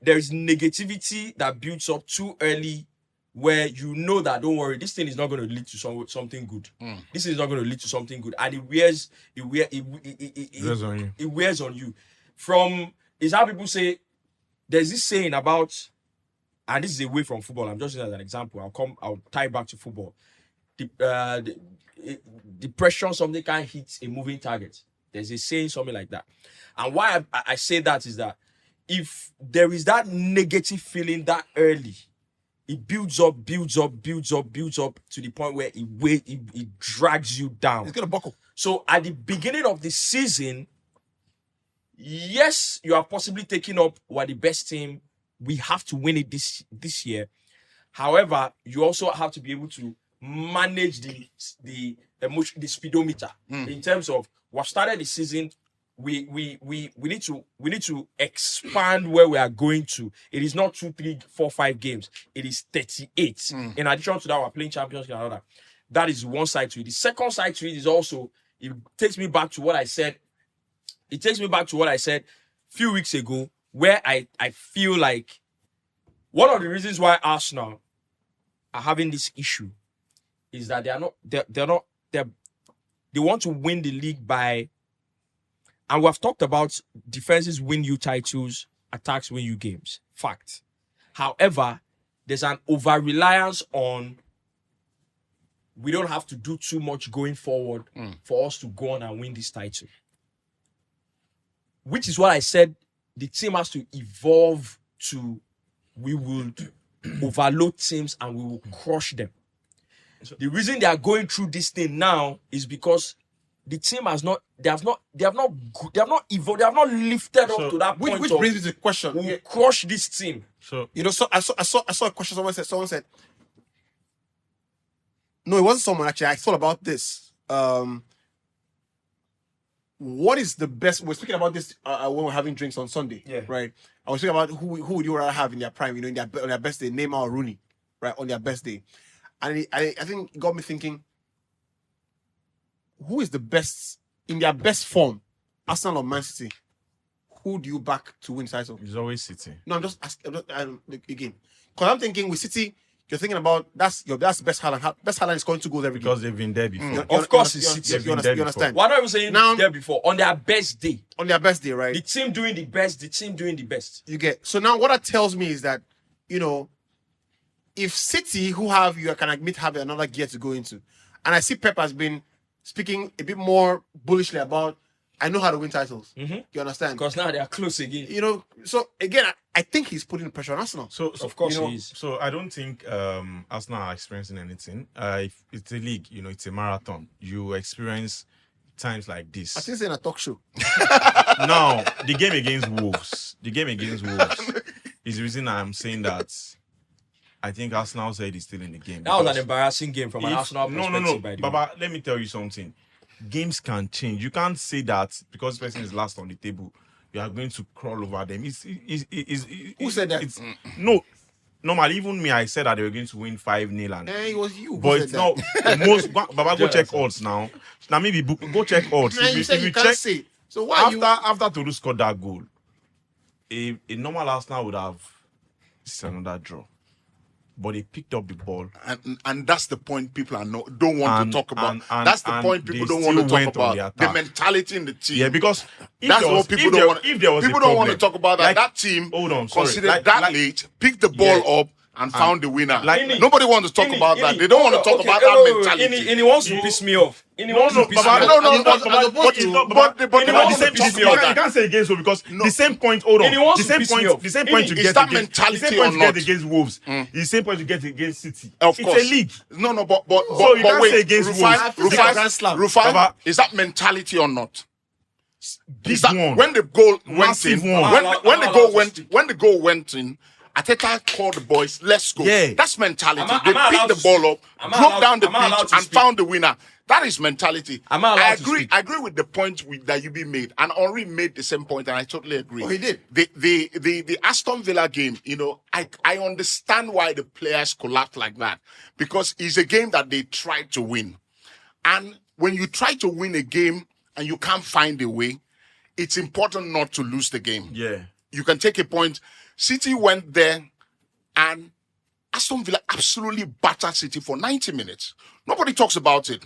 Speaker 7: there is negativity that builds up too early, where that, don't worry, this thing is not going to lead to something good. This is not going to lead to something good, and it wears on you. Is how people say, there's this saying about, and this is away from football, I'm just using as an example, I'll tie back to football. Depression, something can't hit a moving target. There's a saying, something like that. And why I say that is that if there is that negative feeling that early, it builds up to the point where it drags you down.
Speaker 5: It's gonna buckle.
Speaker 7: So at the beginning of the season, yes, you are possibly taking up, we're the best team, we have to win it this year. However, you also have to be able to manage the emotion, the speedometer, in terms of we've started the season. We need to expand where we are going to. It is not 2, 3, 4, 5 games. It is 38. In addition to that, we're playing Champions League and all that. That is one side to it. The second side to it is also, it takes me back to what I said. It takes me back to what I said a few weeks ago, where I feel like one of the reasons why Arsenal are having this issue is that they want to win the league by. And we've talked about defenses win you titles, attacks win you games. Fact. However, there's an over-reliance on we don't have to do too much going forward for us to go on and win this title. Which is what I said, the team has to evolve to, we will overload teams and we will crush them. The reason they are going through this thing now is because the team has not evolved, they have not lifted up to that point.
Speaker 5: Which brings me to the question:
Speaker 7: we'll crush this team.
Speaker 5: So so I saw a question. Someone said, no, it wasn't someone actually. I thought about this. what is the best? We're speaking about this when we're having drinks on Sunday, right? I was speaking about who would you rather have in their prime, on their best day, Neymar or Rooney, right? On their best day, and I think it got me thinking, who is the best in their best form, Arsenal or Man City? Who do you back to win title?
Speaker 9: It's always City.
Speaker 5: No, I'm just asking again, because I'm thinking with City. You're thinking about that's best Haaland. Best Haaland is going to go there
Speaker 9: because they've been there before.
Speaker 7: Of course, it's City.
Speaker 5: You understand?
Speaker 7: Why not saying now, there before on their best day?
Speaker 5: On their best day, right?
Speaker 7: The team doing the best.
Speaker 5: You get so now. What that tells me is that if City, who have you can admit have another gear to go into, and I see Pep has been speaking a bit more bullishly about. I know how to win titles.
Speaker 7: Mm-hmm.
Speaker 5: You understand?
Speaker 7: Because now they are close again.
Speaker 5: So again, I think he's putting the pressure on Arsenal.
Speaker 9: So
Speaker 7: of course he is.
Speaker 9: So I don't think Arsenal are experiencing anything. It's a league, it's a marathon. You experience times like this.
Speaker 5: I think it's in a talk show.
Speaker 9: Now, the game against Wolves is the reason I'm saying that I think Arsenal's head is still in the game.
Speaker 7: That was an embarrassing game from an Arsenal perspective.
Speaker 9: No.
Speaker 7: By the way.
Speaker 9: Baba, let me tell you something. Games can change. You can't say that because the person is last on the table, you are going to crawl over them.
Speaker 5: Who said that?
Speaker 9: No. Normally, even me, I said that they were going to win 5-0. And
Speaker 5: it was you.
Speaker 9: But it's not most. Baba, go check odds now. Now maybe go check odds.
Speaker 5: You said you can't say. So why
Speaker 9: after Toulouse scored that goal, a normal Arsenal would have another draw. But they picked up the ball,
Speaker 3: and that's the point people don't want to talk about. That's the point people don't want to talk about. The mentality in the team.
Speaker 9: Yeah, because
Speaker 3: that's what people don't want. People don't want to talk about that. That team considered that late, picked the ball up, and found the winner. Nobody wants to talk about that. They don't want to talk about that mentality.
Speaker 7: And he wants to piss me off. But
Speaker 9: you can't say against Wolves because the same point. Hold on. The same point you get against Wolves. The same point you get against City.
Speaker 3: Of course,
Speaker 9: it's a league.
Speaker 3: No,
Speaker 9: so you can't say against
Speaker 3: Rufai, is that mentality or not?
Speaker 9: This one.
Speaker 3: When the goal went in, when the goal went in. Ateta called the boys, let's go.
Speaker 9: Yeah.
Speaker 3: That's mentality. They picked the ball up, broke down the pitch, and found the winner. That is mentality. I agree with the point that Yubi made. And Henri made the same point, and I totally agree.
Speaker 5: Oh, he did.
Speaker 3: The Aston Villa game, I understand why the players collapsed like that. Because it's a game that they tried to win. And when you try to win a game and you can't find a way, it's important not to lose the game.
Speaker 9: Yeah.
Speaker 3: You can take a point. City went there and Aston Villa absolutely battered City for 90 minutes. Nobody talks about it.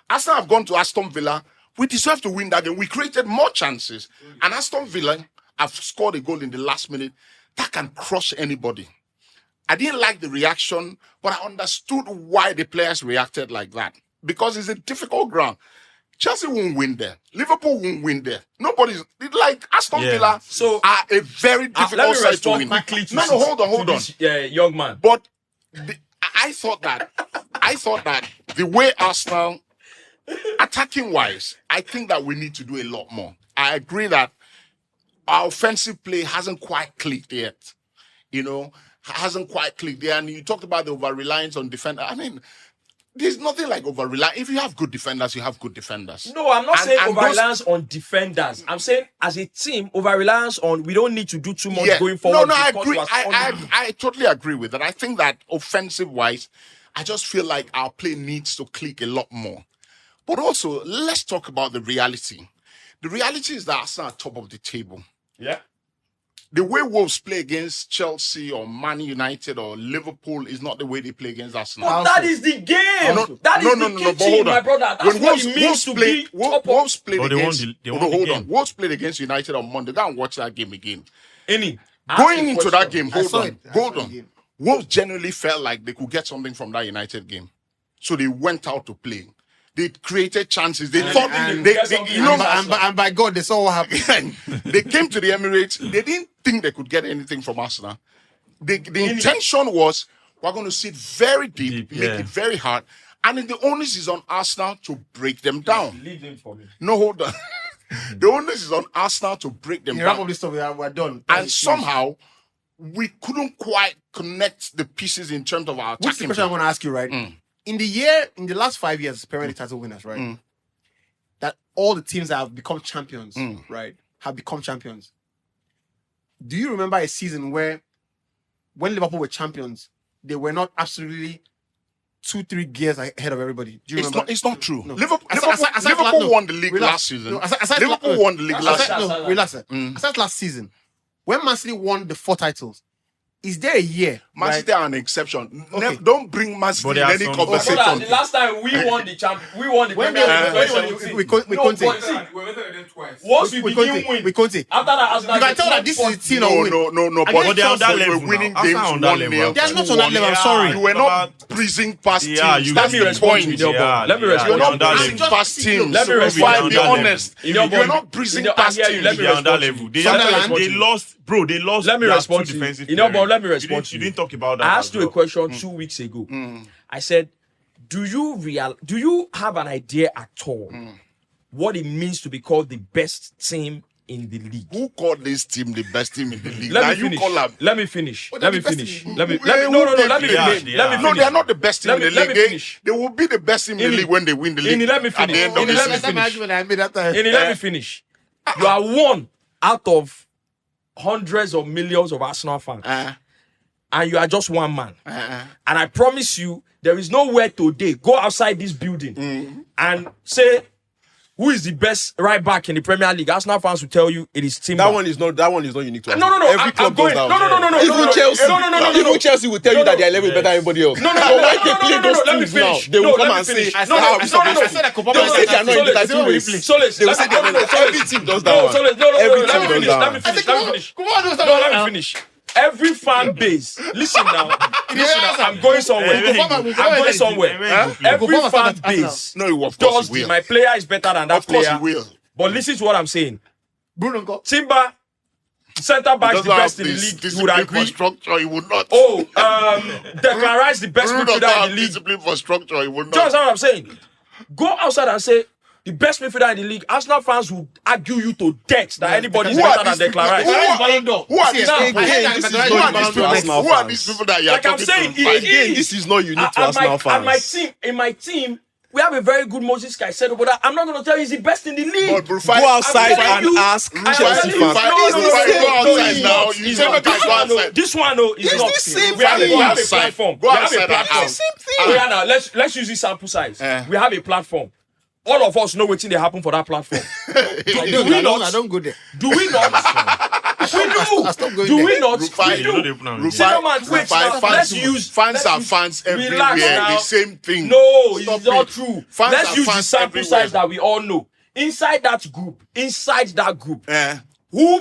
Speaker 3: Arsenal have gone to Aston Villa. We deserve to win that game. We created more chances. And Aston Villa have scored a goal in the last minute. That can crush anybody. I didn't like the reaction, but I understood why the players reacted like that. Because it's a difficult ground. Chelsea won't win there. Liverpool won't win there. Nobody's like Aston Villa. So are a very difficult side to win. No, hold on.
Speaker 7: This, young man.
Speaker 3: But I thought that the way Arsenal attacking wise, I think that we need to do a lot more. I agree that our offensive play hasn't quite clicked yet. Hasn't quite clicked there. And you talked about the over-reliance on defender. I mean, there's nothing like over-reliance. If you have good defenders, you have good defenders.
Speaker 7: No, I'm not saying over-reliance on defenders. I'm saying as a team, over-reliance on we don't need to do too much going forward.
Speaker 3: No, I agree. I totally agree with that. I think that offensive-wise, I just feel like our play needs to click a lot more. But also, let's talk about the reality. The reality is that Arsenal are top of the table.
Speaker 7: Yeah.
Speaker 3: The way Wolves play against Chelsea or Man United or Liverpool is not the way they play against Arsenal.
Speaker 7: But that is the game. That is the kitchen, my brother. That's what it means to be top of.
Speaker 3: Wolves played against. Wolves played against United on Monday. Go and watch that game again. Going into that game, hold on. Wolves generally felt like they could get something from that United game, so they went out to play. They created chances. They thought,
Speaker 5: and by God, they saw what happened.
Speaker 3: They came to the Emirates. They didn't think they could get anything from Arsenal. The intention was, we're going to sit very deep, make it very hard, and then the onus is on Arsenal to break them down.
Speaker 7: Leave them for me.
Speaker 3: No, hold on. The onus is on Arsenal to break them down.
Speaker 5: Wrap up this stuff. We're done.
Speaker 3: And somehow, we couldn't quite connect the pieces in terms of our attacking.
Speaker 5: What's the question I want to ask you, right? In the last 5 years, Premier League title winners, right? that all the teams that have become champions, right, have become champions. Do you remember a season where, when Liverpool were champions, they were not absolutely 2-3 gears ahead of everybody? Do you remember?
Speaker 3: It's not true.
Speaker 5: No.
Speaker 3: Liverpool won the league last season. Liverpool won the league last season.
Speaker 5: No, relax. Aside last season, when Man City won the 4 titles, is there a year?
Speaker 3: Man City are an exception. Don't bring Man City in any conversation.
Speaker 7: The last time we won the Premier League.
Speaker 5: We Conte.
Speaker 7: Once we begin win,
Speaker 5: we Conte.
Speaker 7: After that,
Speaker 5: you can tell that this is the team.
Speaker 3: No.
Speaker 9: But they are on that level.
Speaker 3: We're winning games 1-0.
Speaker 5: They are not on that level. I'm sorry.
Speaker 3: You were not breezing past teams.
Speaker 7: Let me respond. Let me respond.
Speaker 3: You're not breezing past teams.
Speaker 7: Let me respond.
Speaker 3: Be honest. You're not breezing past teams.
Speaker 9: They are on that level. They lost. Bro, they lost.
Speaker 7: Let me respond to you. Let me respond to
Speaker 9: you. You didn't talk about that.
Speaker 7: I asked you a question 2 weeks ago. I said, do you have an idea at all what it means to be called the best team in the league?
Speaker 3: Who called this team the best team in the league?
Speaker 7: Let me finish.
Speaker 3: No, they are not the best team in the league. They will be the best team in the league when they win the league.
Speaker 7: Let me finish.
Speaker 3: At the end of the season.
Speaker 7: Let me finish. You are one out of hundreds of millions of Arsenal fans. And you are just one man. And I promise you, there is nowhere today. Go outside this building and say, who is the best right back in the Premier League? Arsenal fans will tell you it is Timber.
Speaker 11: That one is not unique to us.
Speaker 7: No.
Speaker 11: Every club goes down.
Speaker 7: No.
Speaker 11: Even Chelsea. Even Chelsea will tell you that their level is better than anybody else.
Speaker 7: No.
Speaker 11: Why they play those teams now? They will come and say,
Speaker 5: I said that
Speaker 11: they will say they are not in the title race.
Speaker 7: Solace,
Speaker 11: They will say they are not. Every team does that one. Every team does that one.
Speaker 7: Let me finish. Every fan base, listen now. I'm going somewhere. Every fan base does my player is better than that player.
Speaker 3: Of course he will.
Speaker 7: But listen to what I'm saying.
Speaker 5: Bruno,
Speaker 7: Timber, centre back is the best in the league. You would agree?
Speaker 3: Structure, he would not.
Speaker 7: Declan Rice the best midfielder in the league.
Speaker 3: Discipline for structure, he would not.
Speaker 7: Do you understand what I'm saying? Go outside and say the best midfielder in the league. Arsenal fans would argue you to death that anybody is better than Declan Rice.
Speaker 3: Who are these people? Who are these people that you are talking to?
Speaker 11: Again, this is not unique to Arsenal fans.
Speaker 7: In my team, we have a very good Moses Caicedo, but I'm not going to tell you he's the best in the league.
Speaker 11: Go outside and ask Chelsea fans.
Speaker 7: This one is not the same. We have a platform. Rihanna, let's use this sample size. We have a platform. All of us know what's going to happen for that platform.
Speaker 5: I don't go there.
Speaker 7: Do we not? Do we not? Let's use
Speaker 3: fans are fans everywhere. The same thing.
Speaker 7: No, it's not true. Let's use the sample size that we all know. Inside that group,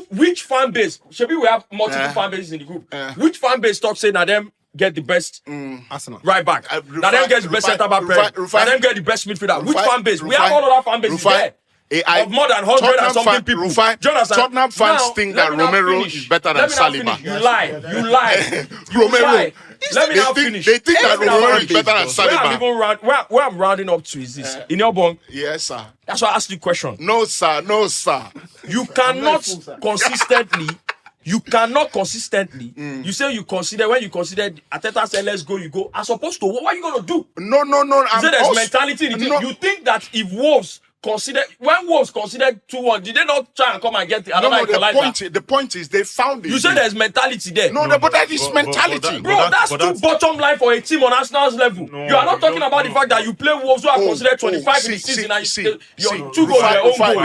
Speaker 7: which fan base? Maybe we have multiple fan bases in the group. Which fan base stop saying that them get the best
Speaker 5: Arsenal
Speaker 7: right back? Now them get the best centre back player. Now them get the best midfielder. Which fan base? We have all of our fan bases there. Of more than 100 and something people.
Speaker 3: Tottenham fans think that Romero is better than Saliba.
Speaker 7: You lie.
Speaker 3: Romero.
Speaker 7: Let me now finish.
Speaker 3: They think that Romero is better than Saliba.
Speaker 7: Where I'm rounding up to is this. In your bond.
Speaker 3: Yes, sir.
Speaker 7: That's why I asked you a question.
Speaker 3: No, sir.
Speaker 7: You cannot consistently. You say you consider, when you consider Ateta said let's go, you go. As opposed to what are you gonna do?
Speaker 3: No.
Speaker 7: You say there's mentality in the team. You think that if Wolves considered 2-1, did they not try and come and get another equalizer?
Speaker 3: The point is they found it.
Speaker 7: You say there's mentality there.
Speaker 3: But that is mentality.
Speaker 7: That's too bottom line for a team on Arsenal's level. You are not talking about the fact that you play Wolves who are considered 25 in the season and you're 2 goals their own goal.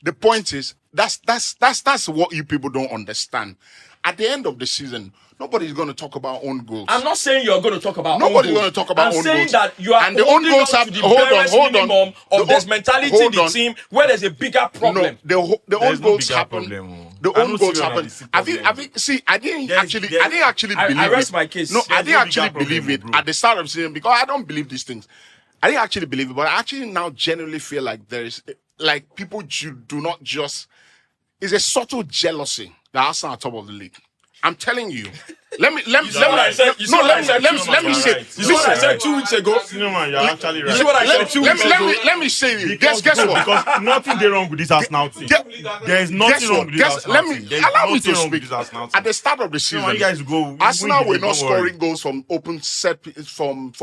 Speaker 3: The point is that's what you people don't understand. At the end of the season, nobody's going to talk about own goals.
Speaker 7: I'm not saying you're going to talk about
Speaker 3: Nobody's going to talk about own goals.
Speaker 7: I'm saying that you are
Speaker 3: and the own goals have
Speaker 7: minimum of this mentality in the team where there's a bigger problem.
Speaker 3: No, the own goals happen. The own goals happen. I didn't actually believe
Speaker 7: I rest my case.
Speaker 3: No, I didn't actually believe it at the start of the season because I don't believe these things. I didn't actually believe it, but I actually now genuinely feel like there is people do not just. It's a subtle jealousy that Arsenal are top of the league. I'm telling you. Let me say.
Speaker 7: You see what I said 2 weeks ago?
Speaker 9: No, man, you're actually right.
Speaker 7: You see what I said 2 weeks ago?
Speaker 3: Let me say you. Guess what?
Speaker 9: Because nothing is wrong with this Arsenal team. There is nothing wrong with this Arsenal team.
Speaker 3: Allow me to speak. At the start of the season,
Speaker 9: you guys go.
Speaker 3: Arsenal were not scoring goals from open set from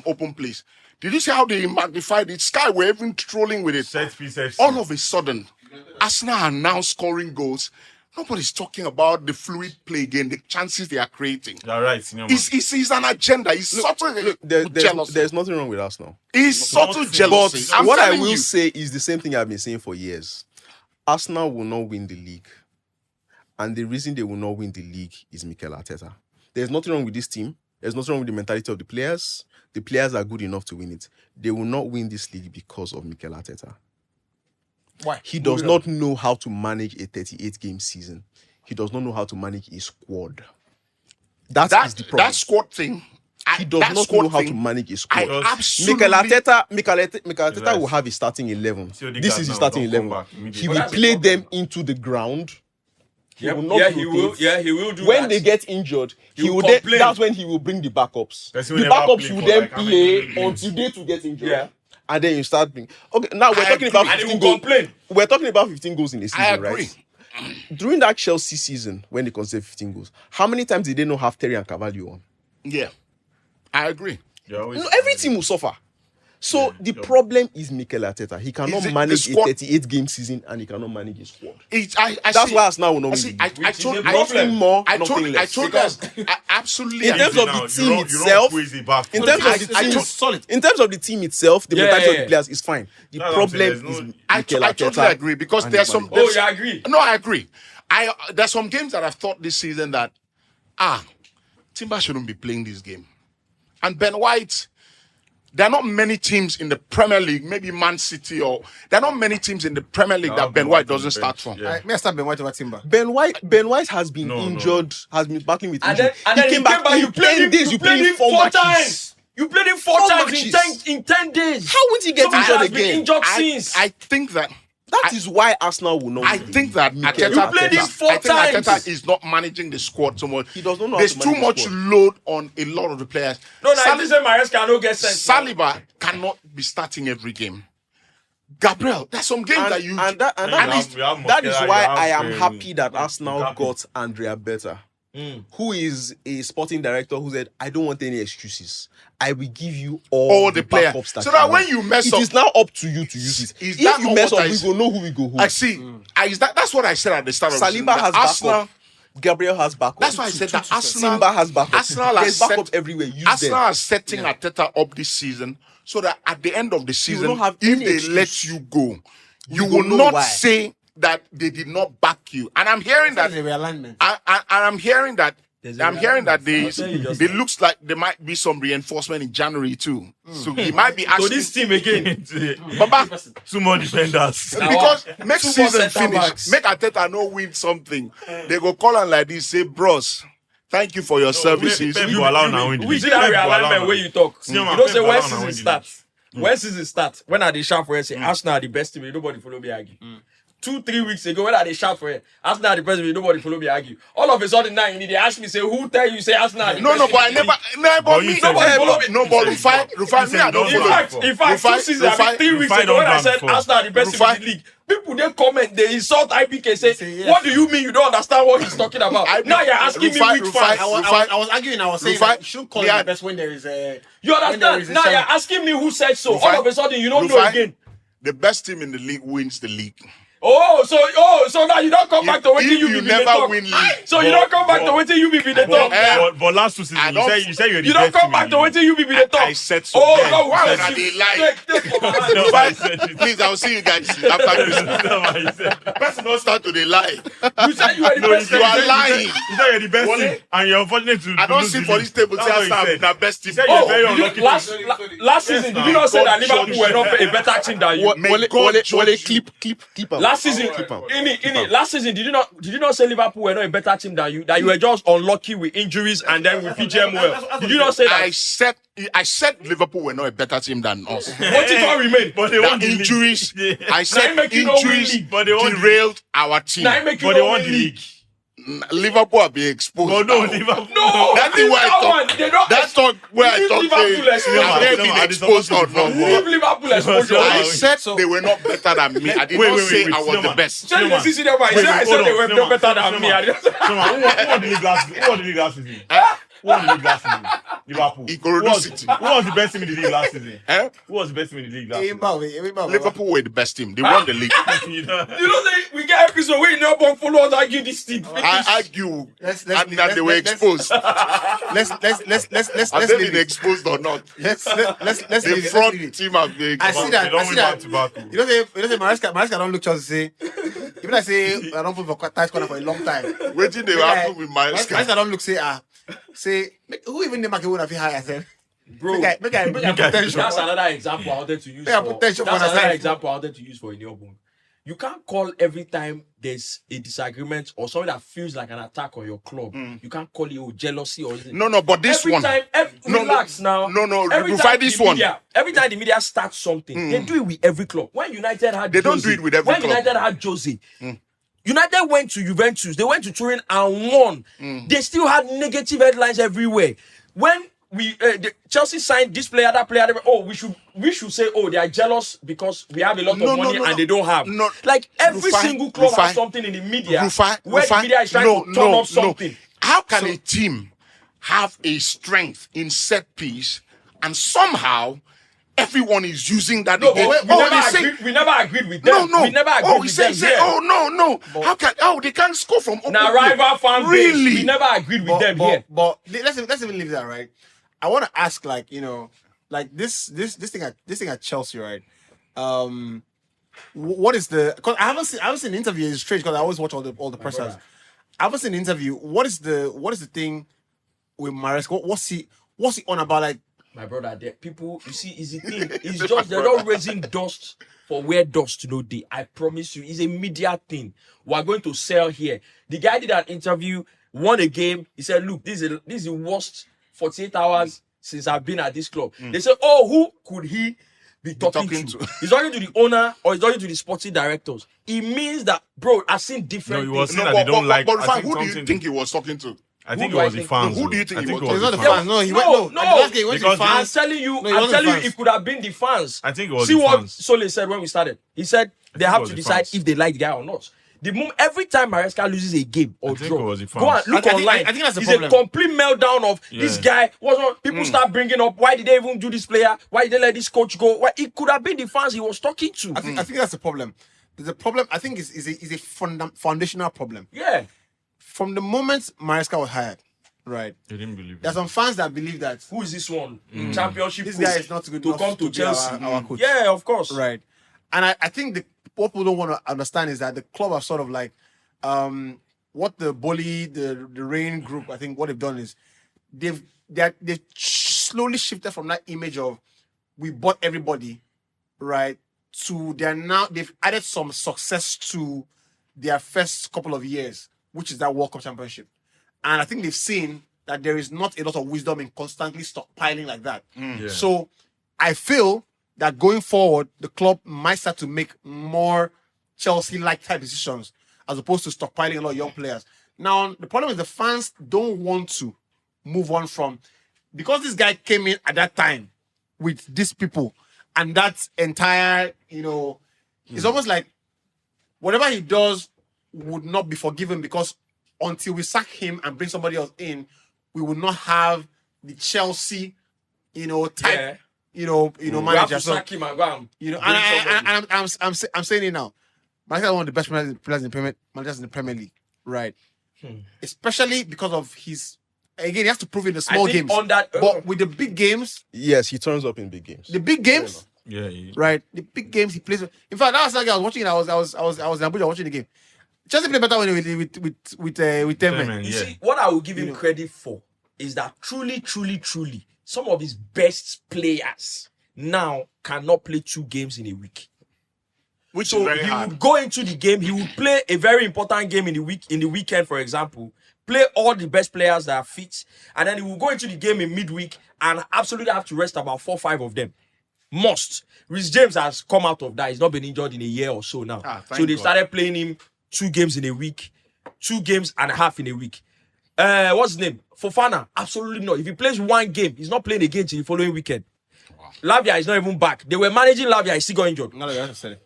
Speaker 3: open place. Did you see how they magnified it? Sky were even trolling with it.
Speaker 9: Set piece FC.
Speaker 3: All of a sudden, Arsenal are now scoring goals. Nobody's talking about the fluid play again, the chances they are creating.
Speaker 9: You're right, senior man.
Speaker 3: It's an agenda. It's subtle jealousy.
Speaker 11: There's nothing wrong with Arsenal.
Speaker 3: It's subtle jealousy.
Speaker 11: But what I will say is the same thing I've been saying for years. Arsenal will not win the league. And the reason they will not win the league is Mikel Arteta. There's nothing wrong with this team. There's nothing wrong with the mentality of the players. The players are good enough to win it. They will not win this league because of Mikel Arteta.
Speaker 5: Why?
Speaker 11: He does not know how to manage a 38-game season. He does not know how to manage a squad. That is the problem.
Speaker 3: That squad thing.
Speaker 11: He does not know how to manage a squad. Mikel Arteta will have his starting 11. This is his starting 11. He will play them into the ground. He will not
Speaker 7: he will do
Speaker 11: when
Speaker 7: that.
Speaker 11: they get injured, that's when he will bring the backups. The
Speaker 9: will
Speaker 11: backups will then
Speaker 9: like
Speaker 11: play until they to get injured. Yeah. And then you start bringing. Okay, now we're talking about 15 goals. We're talking about 15 goals in a season, right? During that Chelsea season, when they conceded 15 goals, how many times did they not have Terry and Carvalho on?
Speaker 3: Yeah, I agree.
Speaker 11: Every team will suffer. So the problem is Mikel Arteta. He cannot manage a 38-game season and he cannot manage his squad. That's why Arsenal will not win. Absolutely. In terms of the team itself, in terms of the team itself, the mentality of the players is fine. The problem is Mikel Arteta.
Speaker 3: I totally agree because there's some.
Speaker 7: You agree?
Speaker 3: No, I agree. There's some games that I've thought this season that Timber shouldn't be playing this game, and Ben White. There are not many teams in the Premier League, maybe Man City, there are not many teams in the Premier League that Ben White doesn't start from.
Speaker 5: May I start Ben White over Timber?
Speaker 11: Ben White has been injured, has been battling with injury.
Speaker 7: And then he came back. You played him 4 times. You played him 4 times in 10 days.
Speaker 11: How would he get injured again?
Speaker 7: Injured since.
Speaker 3: I think that.
Speaker 11: That is why Arsenal will not.
Speaker 3: I think that Arteta is not managing the squad so much.
Speaker 11: He does not know.
Speaker 3: There's too much load on a lot of the players.
Speaker 7: Mahrez cannot get sent.
Speaker 3: Saliba cannot be starting every game. Gabriel, there's some games that you
Speaker 11: that is why I am happy that Arsenal got Andrea Beta, who is a sporting director who said, I don't want any excuses. I will give you all the players.
Speaker 3: So that when you mess up,
Speaker 11: it is now up to you to use it. If you mess up, we go know who we go hold.
Speaker 3: I see. That's what I said at the start of the season.
Speaker 11: Saliba has backup. Gabriel has backup.
Speaker 3: That's why I said that Arsenal.
Speaker 11: Simba has backup.
Speaker 3: There's
Speaker 11: backup everywhere.
Speaker 3: Arsenal are setting Arteta up this season so that at the end of the season, if they let you go, you will not say that they did not back you. And I'm hearing that
Speaker 5: realignment.
Speaker 3: I'm hearing that they looks like there might be some reinforcement in January too. So he might be asking
Speaker 7: to this team again.
Speaker 3: Baba,
Speaker 9: 2 more defenders.
Speaker 3: Because make season finish, make Arteta no win something. They go call on like this, say, bros, thank you for your services.
Speaker 7: We see that realignment where you talk. You don't say when season starts. When season starts, when are they sharp for it? Say Arsenal are the best team. Nobody follow me argue. 2-3 weeks ago, when are they shout for it? Arsenal are the best team. Nobody follow me argue. All of a sudden now, they ask me, say, who tell you say Arsenal are the best team?
Speaker 3: But I never, but me, nobody follow me. No, but Rufai, me, I don't follow.
Speaker 7: In fact, 2 seasons, 3 weeks ago, when I said Arsenal are the best team in the league, people they comment, they insult IPK, say, what do you mean you don't understand what he's talking about? Now you're asking me which fan.
Speaker 5: I was arguing, I was saying that you shouldn't call it the best when there is a...
Speaker 7: You understand? Now you're asking me who said so. All of a sudden, you don't know again.
Speaker 3: The best team in the league wins the league.
Speaker 7: So now you don't come back to waiting you be the talk. So you don't come back to waiting you be the talk.
Speaker 9: But last 2 seasons, you say you're the best.
Speaker 7: You don't come back to waiting you be the talk.
Speaker 3: I said so.
Speaker 7: No,
Speaker 3: why would they lie? Please, I'll see you guys after this. Person don't start to they lie.
Speaker 7: You said you are the best.
Speaker 3: You are lying.
Speaker 9: You say you're the best team, and you're unfortunate to.
Speaker 3: I don't see for this table. Say Arsenal the best team.
Speaker 7: Last season, did you not say that Liverpool were not a better team than you?
Speaker 11: Clip.
Speaker 7: Last season, last season, did you not say Liverpool were not a better team than you? That you were just unlucky with injuries and then with PGM well. Did you not say that?
Speaker 3: I said Liverpool were not a better team than us.
Speaker 7: What did all remain?
Speaker 9: But they won the
Speaker 3: injuries.
Speaker 9: league.
Speaker 3: I said injuries derailed our team.
Speaker 7: But they won the league.
Speaker 3: Liverpool are being exposed.
Speaker 9: Liverpool.
Speaker 7: No,
Speaker 3: that's where I thought. That's not where I thought they been exposed or not.
Speaker 7: Leave Liverpool exposure.
Speaker 3: I said they were not better than me. I did not say I was the best.
Speaker 7: I said they were better than me.
Speaker 9: Who won the league last season? Who won the league last season? Liverpool.
Speaker 3: Ikorodu City.
Speaker 9: Who was the best team in the league last season?
Speaker 3: Eh?
Speaker 9: Who was the best team in the league last season?
Speaker 3: Liverpool were the best team. They won the league.
Speaker 7: You know that we get episode where no one followers argue this thing.
Speaker 3: I argue that they were exposed.
Speaker 5: Let's
Speaker 3: Have they been exposed or not?
Speaker 5: Let's
Speaker 3: The front team have been
Speaker 5: I see that. I see that.
Speaker 9: Back-to-back.
Speaker 5: You know, Maresca don't look just say. Even I say I don't put for tight corner for a long time.
Speaker 3: Waiting they happen with
Speaker 5: Maresca don't look say who even the market would have higher than.
Speaker 7: Bro,
Speaker 5: Make potential.
Speaker 7: that's another example I wanted to use.
Speaker 5: Yeah,
Speaker 7: For,
Speaker 5: potential
Speaker 7: that's
Speaker 5: for
Speaker 7: another
Speaker 5: understand.
Speaker 7: example I wanted to use for Ineobun. You can't call every time there's a disagreement or something that feels like an attack on your club. You can't call it jealousy or anything.
Speaker 3: No, but this
Speaker 7: every
Speaker 3: one.
Speaker 7: Time, relax now.
Speaker 3: No,
Speaker 7: every
Speaker 3: Rufai,
Speaker 7: time
Speaker 3: this
Speaker 7: the
Speaker 3: one.
Speaker 7: media, every time the media starts something, they do it with every club. When United had
Speaker 3: They
Speaker 7: Jose,
Speaker 3: don't do it with every
Speaker 7: when
Speaker 3: club.
Speaker 7: United had Jose, United went to Juventus, they went to Turin and won. They still had negative headlines everywhere. When Chelsea signed this player, that player, we should say, they are jealous because we have a lot of money and they don't have.
Speaker 3: No.
Speaker 7: Like every
Speaker 3: Rufai,
Speaker 7: single club
Speaker 3: Rufai,
Speaker 7: has something in the media
Speaker 3: Rufai,
Speaker 7: the media is trying to turn up something.
Speaker 3: How can a team have a strength in set piece and somehow everyone is using that against?
Speaker 7: We never agreed with them.
Speaker 3: No.
Speaker 7: We never agreed with them.
Speaker 3: No. How can they can't score from open
Speaker 7: Now
Speaker 3: play.
Speaker 7: rival fan base.
Speaker 3: Really?
Speaker 7: We never agreed with them here.
Speaker 5: But let's even leave that, right? I want to ask, like, this thing at Chelsea, right? What is the? Because I haven't seen the interview. It's strange because I always watch all the pressers. I haven't seen the interview. What is the thing with Maresca? What's he on about? Like,
Speaker 7: my brother, people, you see, is the thing. It's just they're not raising dust for where dust no day. I promise you, it's a media thing. We're going to sell here. The guy did an interview, won a game. He said, "Look, this is the worst 48 hours since I've been at this club." They said, who could he be talking to? He's talking to the owner or he's talking to the sporting directors. It means that, bro, I've seen different
Speaker 9: he was
Speaker 7: things.
Speaker 9: saying that they don't like.
Speaker 3: But
Speaker 9: I
Speaker 3: who
Speaker 9: think
Speaker 3: do you think he was talking to?
Speaker 9: I think
Speaker 7: Who
Speaker 9: it
Speaker 7: do
Speaker 9: was
Speaker 7: I
Speaker 9: the
Speaker 7: think-
Speaker 9: fans.
Speaker 3: Who do you think
Speaker 9: I
Speaker 3: it
Speaker 9: think
Speaker 3: was?
Speaker 9: it
Speaker 5: it's
Speaker 9: was
Speaker 5: not
Speaker 9: the
Speaker 5: the
Speaker 9: fans.
Speaker 5: fans. No, he
Speaker 7: No,
Speaker 5: went.
Speaker 7: no.
Speaker 5: Last game he went to the
Speaker 9: Because
Speaker 7: I'm
Speaker 5: fans.
Speaker 7: telling you,
Speaker 5: No, it wasn't the fans.
Speaker 7: it could have been the fans.
Speaker 9: I think it was
Speaker 7: See
Speaker 9: the
Speaker 7: what
Speaker 9: fans.
Speaker 7: Solace said when we started. He said they
Speaker 9: it
Speaker 7: have
Speaker 9: was
Speaker 7: to
Speaker 9: the
Speaker 7: decide
Speaker 9: fans.
Speaker 7: if they like the guy or not. The moment every time Maresca loses a game or
Speaker 9: I think
Speaker 7: draw,
Speaker 9: it was the
Speaker 7: go and
Speaker 9: fans.
Speaker 7: look
Speaker 5: I think-
Speaker 7: online.
Speaker 5: I think that's the
Speaker 7: it's
Speaker 5: problem.
Speaker 7: a complete meltdown of this guy. People start bringing up why did they even do this player? Why did they let this coach go? Why it could have been the fans he was talking to.
Speaker 5: I think that's the problem. There's a problem. I think is a foundational problem.
Speaker 7: Yeah.
Speaker 5: From the moment Maresca was hired, right?
Speaker 9: They didn't believe
Speaker 5: There's
Speaker 9: it.
Speaker 5: some fans that believe that
Speaker 7: Who is this one? Championship.
Speaker 5: this
Speaker 7: coach
Speaker 5: guy is not good
Speaker 7: to
Speaker 5: enough
Speaker 7: come to
Speaker 5: be
Speaker 7: Chelsea.
Speaker 5: our coach.
Speaker 7: Yeah, of course.
Speaker 5: Right. And I think what people don't want to understand is that the club are sort of like what the bully, the Rain group, I think what they've done is they've slowly shifted from that image of we bought everybody, right, to they've added some success to their first couple of years, which is that World Cup Championship. And I think they've seen that there is not a lot of wisdom in constantly stockpiling like that.
Speaker 9: Yeah.
Speaker 5: So I feel that going forward, the club might start to make more Chelsea-like type decisions as opposed to stockpiling a lot of young players. Now, the problem is the fans don't want to move on from, because this guy came in at that time with these people and that entire, it's almost like whatever he does would not be forgiven because until we sack him and bring somebody else in, we will not have the Chelsea, type,
Speaker 7: We have
Speaker 5: manager.
Speaker 7: to
Speaker 5: So,
Speaker 7: sack him and go and
Speaker 5: and
Speaker 7: bring somebody.
Speaker 5: I'm saying it now. Maresca is one of the best managers in the Premier League, right? Especially because of his. Again, he has to prove in the small
Speaker 7: I think
Speaker 5: games.
Speaker 7: on that,
Speaker 5: but with the big games,
Speaker 11: Yes, he turns up in big games.
Speaker 5: the big games,
Speaker 9: Yeah.
Speaker 5: right? The big games he plays. In fact, that was like I was watching it. I was in Abuja watching the game. Chelsea played better with them.
Speaker 9: Amen.
Speaker 7: You
Speaker 9: Yeah.
Speaker 7: see, what I will give him credit for is that truly, some of his best players now cannot play 2 games in a week.
Speaker 3: Which
Speaker 7: So
Speaker 3: is very
Speaker 7: he
Speaker 3: hard.
Speaker 7: would go into the game, he would play a very important game in the weekend, for example, play all the best players that are fit, and then he will go into the game in midweek and absolutely have to rest about 4 or 5 of them. Must. Rhys James has come out of that. He's not been injured in a year or so now. So they started playing him 2 games in a week, 2 games and a half in a week. What's his name? Fofana, absolutely not. If he plays 1 game, he's not playing again till the following weekend. Lavia is not even back. They were managing Lavia, he still got injured.
Speaker 5: No, that's said it.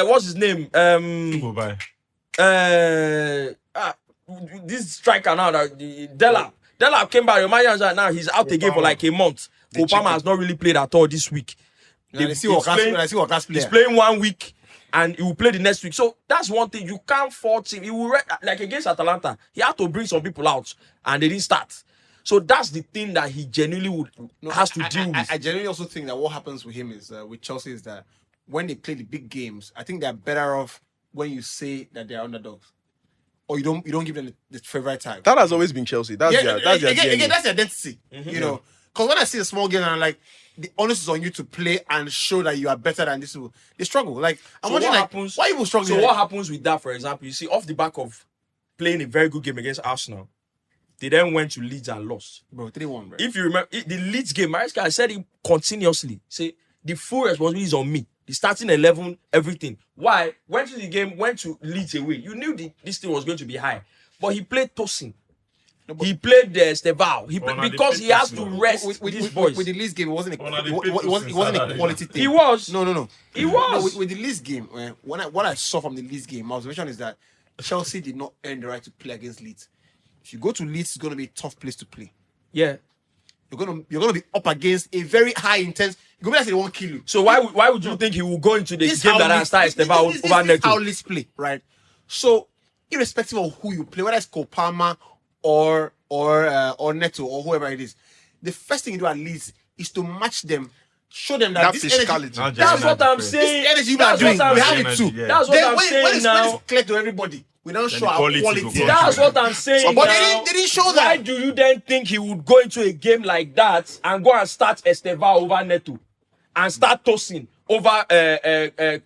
Speaker 7: What's his name?
Speaker 9: Goodbye.
Speaker 7: This striker now, Della. Delap came back. Now he's out again for like a month. Kopama has not really played at all this week.
Speaker 5: He's
Speaker 7: playing 1 week and he will play the next week. So that's one thing. You can't fault him. He will like against Atalanta. He had to bring some people out and they didn't start. So that's the thing that he genuinely has to deal with.
Speaker 5: I genuinely also think that what happens with him is with Chelsea is that when they play the big games, I think they're better off when you say that they're underdogs, or you don't give them the favorite tag.
Speaker 11: That has always been Chelsea. That's their
Speaker 5: that's their identity. You know, because when I see a small game and I'm like, the onus is on you to play and show that you are better than this people. They struggle. Like I'm wondering, like, why people struggle?
Speaker 7: So what happens with that? For example, you see off the back of playing a very good game against Arsenal. They then went to Leeds and lost.
Speaker 5: Bro, 3-1, bro.
Speaker 7: If you remember, the Leeds game, Mariska said it continuously. Say, the full responsibility is on me. The starting 11, everything. Why? Went to the game, went to Leeds away. You knew this thing was going to be high. But he played Tosin. He played Steval. Because he has to rest with these boys.
Speaker 5: With the Leeds game, it wasn't a quality thing.
Speaker 7: He was.
Speaker 5: No.
Speaker 7: He was.
Speaker 5: No, with the Leeds game, what I saw from the Leeds game, my observation is that Chelsea did not earn the right to play against Leeds. If you go to Leeds, it's going to be a tough place to play.
Speaker 7: Yeah.
Speaker 5: You're gonna be up against a very high intense. You're going to say they won't kill you.
Speaker 7: So why would you think he will go into the game that has started Steval over Neto?
Speaker 5: This is how Leeds play, right? So, irrespective of who you play, whether it's Kopama or Neto or whoever it is, the first thing you do at Leeds is to match them. Show them that this energy.
Speaker 7: That's what I'm saying.
Speaker 5: This energy you are doing, we have it too.
Speaker 7: That's what I'm saying now.
Speaker 5: When it's clear to everybody, we don't show our quality.
Speaker 7: That's what I'm saying.
Speaker 5: But they didn't show that.
Speaker 7: Why do you then think he would go into a game like that and go and start Esteva over Neto and start Tosin over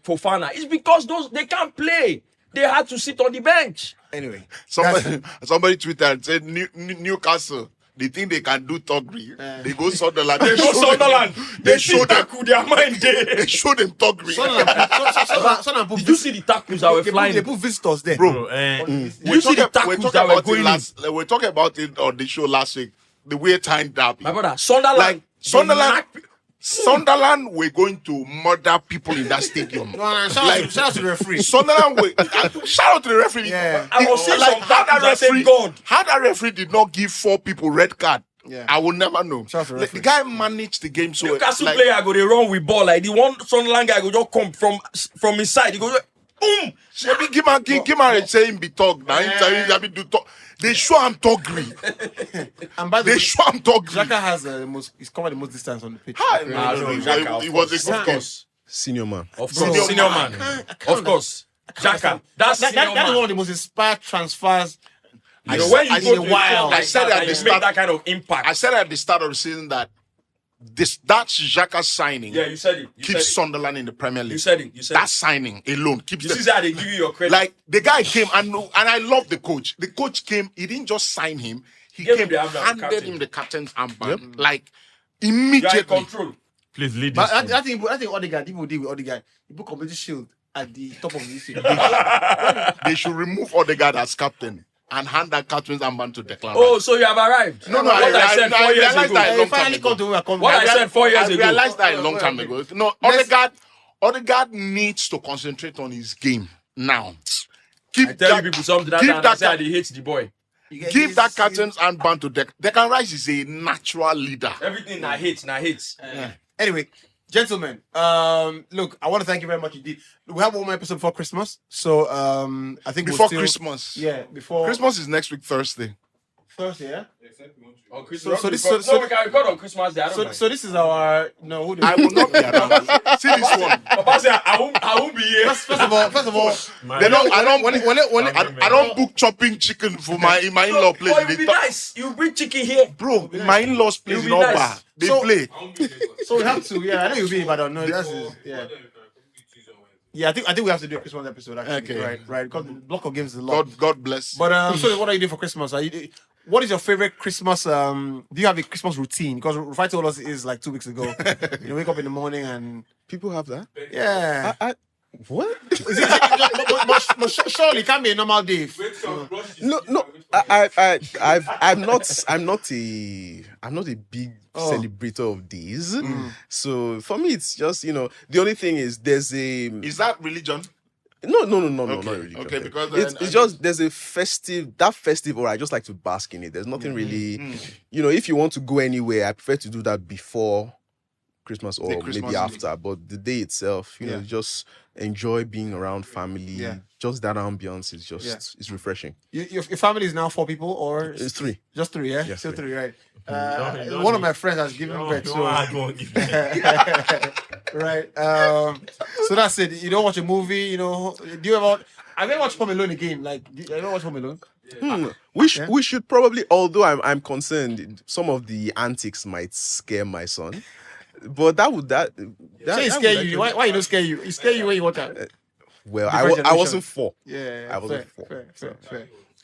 Speaker 7: Fofana? It's because they can't play. They had to sit on the bench.
Speaker 5: Anyway,
Speaker 3: somebody tweeted and said Newcastle. They think they can do Togri. They go Sunderland.
Speaker 7: They show them their mind.
Speaker 3: They show them Togri.
Speaker 7: Did you see the tackles that were flying?
Speaker 5: They put visitors there,
Speaker 3: bro.
Speaker 7: You see the tackles that were going in?
Speaker 3: We're talking about it on the show last week. The way time derby.
Speaker 7: My brother, Sunderland.
Speaker 3: Sunderland were going to murder people in that stadium.
Speaker 5: Shout out to the referee.
Speaker 3: Sunderland shout out to the referee.
Speaker 5: Yeah.
Speaker 7: I was saying
Speaker 3: how that referee did not give 4 people red card.
Speaker 5: Yeah.
Speaker 3: I will never know.
Speaker 5: The
Speaker 3: guy managed the game so
Speaker 7: Newcastle player go they run with ball like the one Sunderland guy go just come from his side. He go boom.
Speaker 3: Maybe give him saying be talk now. Do talk. They show him Togri.
Speaker 5: And by the way,
Speaker 3: show him Togri.
Speaker 5: Xhaka has he's covered the most distance on the pitch.
Speaker 3: He was a good course.
Speaker 11: Senior man.
Speaker 7: Of course, senior man. Of course, Xhaka. That
Speaker 5: is one of the most inspired transfers.
Speaker 7: When you go to wild, I said at the start, that kind of impact.
Speaker 3: I said at the start of the season that that's Xhaka signing.
Speaker 7: Yeah, you said it.
Speaker 3: Keeps Sunderland in the Premier League.
Speaker 7: You said it.
Speaker 3: That signing alone keeps.
Speaker 7: This is how they give you your credit.
Speaker 3: Like the guy came and I love the coach. The coach came. He didn't just sign him. He came, handed him the captain's armband. Yep. Like immediately.
Speaker 7: You're in control.
Speaker 9: Please lead
Speaker 5: this.
Speaker 9: But
Speaker 5: I think Odegaard, people did with Odegaard. He put community shield at the top of the thing.
Speaker 3: They should remove Odegaard as captain and hand that captain's armband to Declan.
Speaker 7: Oh, so you have arrived?
Speaker 3: No,
Speaker 7: what I said 4 years ago.
Speaker 5: What
Speaker 7: I said 4 years ago.
Speaker 3: I realized that a long time ago. No, Odegaard needs to concentrate on his game now.
Speaker 7: I tell you people something that I said he hates the boy.
Speaker 3: Give that captain's armband to Declan Rice is a natural leader.
Speaker 7: Everything I hate.
Speaker 5: Anyway, gentlemen, look, I want to thank you very much indeed. We have one more episode before Christmas, so I think
Speaker 3: before Christmas.
Speaker 5: Yeah, before
Speaker 3: Christmas is next week Thursday.
Speaker 5: Yeah.
Speaker 7: On Christmas. We can record on Christmas Day.
Speaker 5: So this is our
Speaker 3: I will not be around. See this one.
Speaker 7: Papa said I won't be here.
Speaker 5: First of all,
Speaker 3: I don't book chopping chicken for my in-law place.
Speaker 7: Oh, it'll be nice. You bring chicken here,
Speaker 3: bro. My in-laws place in Oba. They play.
Speaker 5: So we have to. Yeah, I know you'll be in Ibadan. No, that's yeah. Yeah, I think we have to do a Christmas episode actually. Okay. Right. Because the block of games is a lot.
Speaker 3: God bless.
Speaker 5: But so what are you doing for Christmas? What is your favorite Christmas? Do you have a Christmas routine? Because Rufai told us it is like 2 weeks ago. You wake up in the morning and
Speaker 11: people have that.
Speaker 5: Yeah.
Speaker 11: What?
Speaker 5: But surely it can't be a normal day.
Speaker 11: No. I'm not a big celebrator of these. So for me, it's just the only thing is there's a.
Speaker 3: Is that religion?
Speaker 11: No,
Speaker 3: Okay.
Speaker 11: not really.
Speaker 3: Okay, because
Speaker 11: it's just there's a festive or I just like to bask in it. There's nothing really, if you want to go anywhere, I prefer to do that before Christmas or maybe after. But the day itself, just enjoy being around family.
Speaker 5: Yeah.
Speaker 11: Just that ambience is just it's refreshing.
Speaker 5: Your family is now 4 people, or
Speaker 11: It's 3.
Speaker 5: Just 3, yeah?
Speaker 11: Yes,
Speaker 5: Still
Speaker 11: 3.
Speaker 5: 3, right?
Speaker 9: Don't
Speaker 5: One of my friends has given birth, so right. So that's it. You don't watch a movie, do you ever? Have you ever watched Home Alone again? Like, have you ever watched Home Alone?
Speaker 11: We should probably, although I'm concerned, some of the antics might scare my son. But that
Speaker 5: so he scare you. Why he don't scare you? He scare you when you watch that.
Speaker 11: Well, I wasn't 4.
Speaker 5: Yeah,
Speaker 11: I wasn't
Speaker 5: fair,
Speaker 11: 4.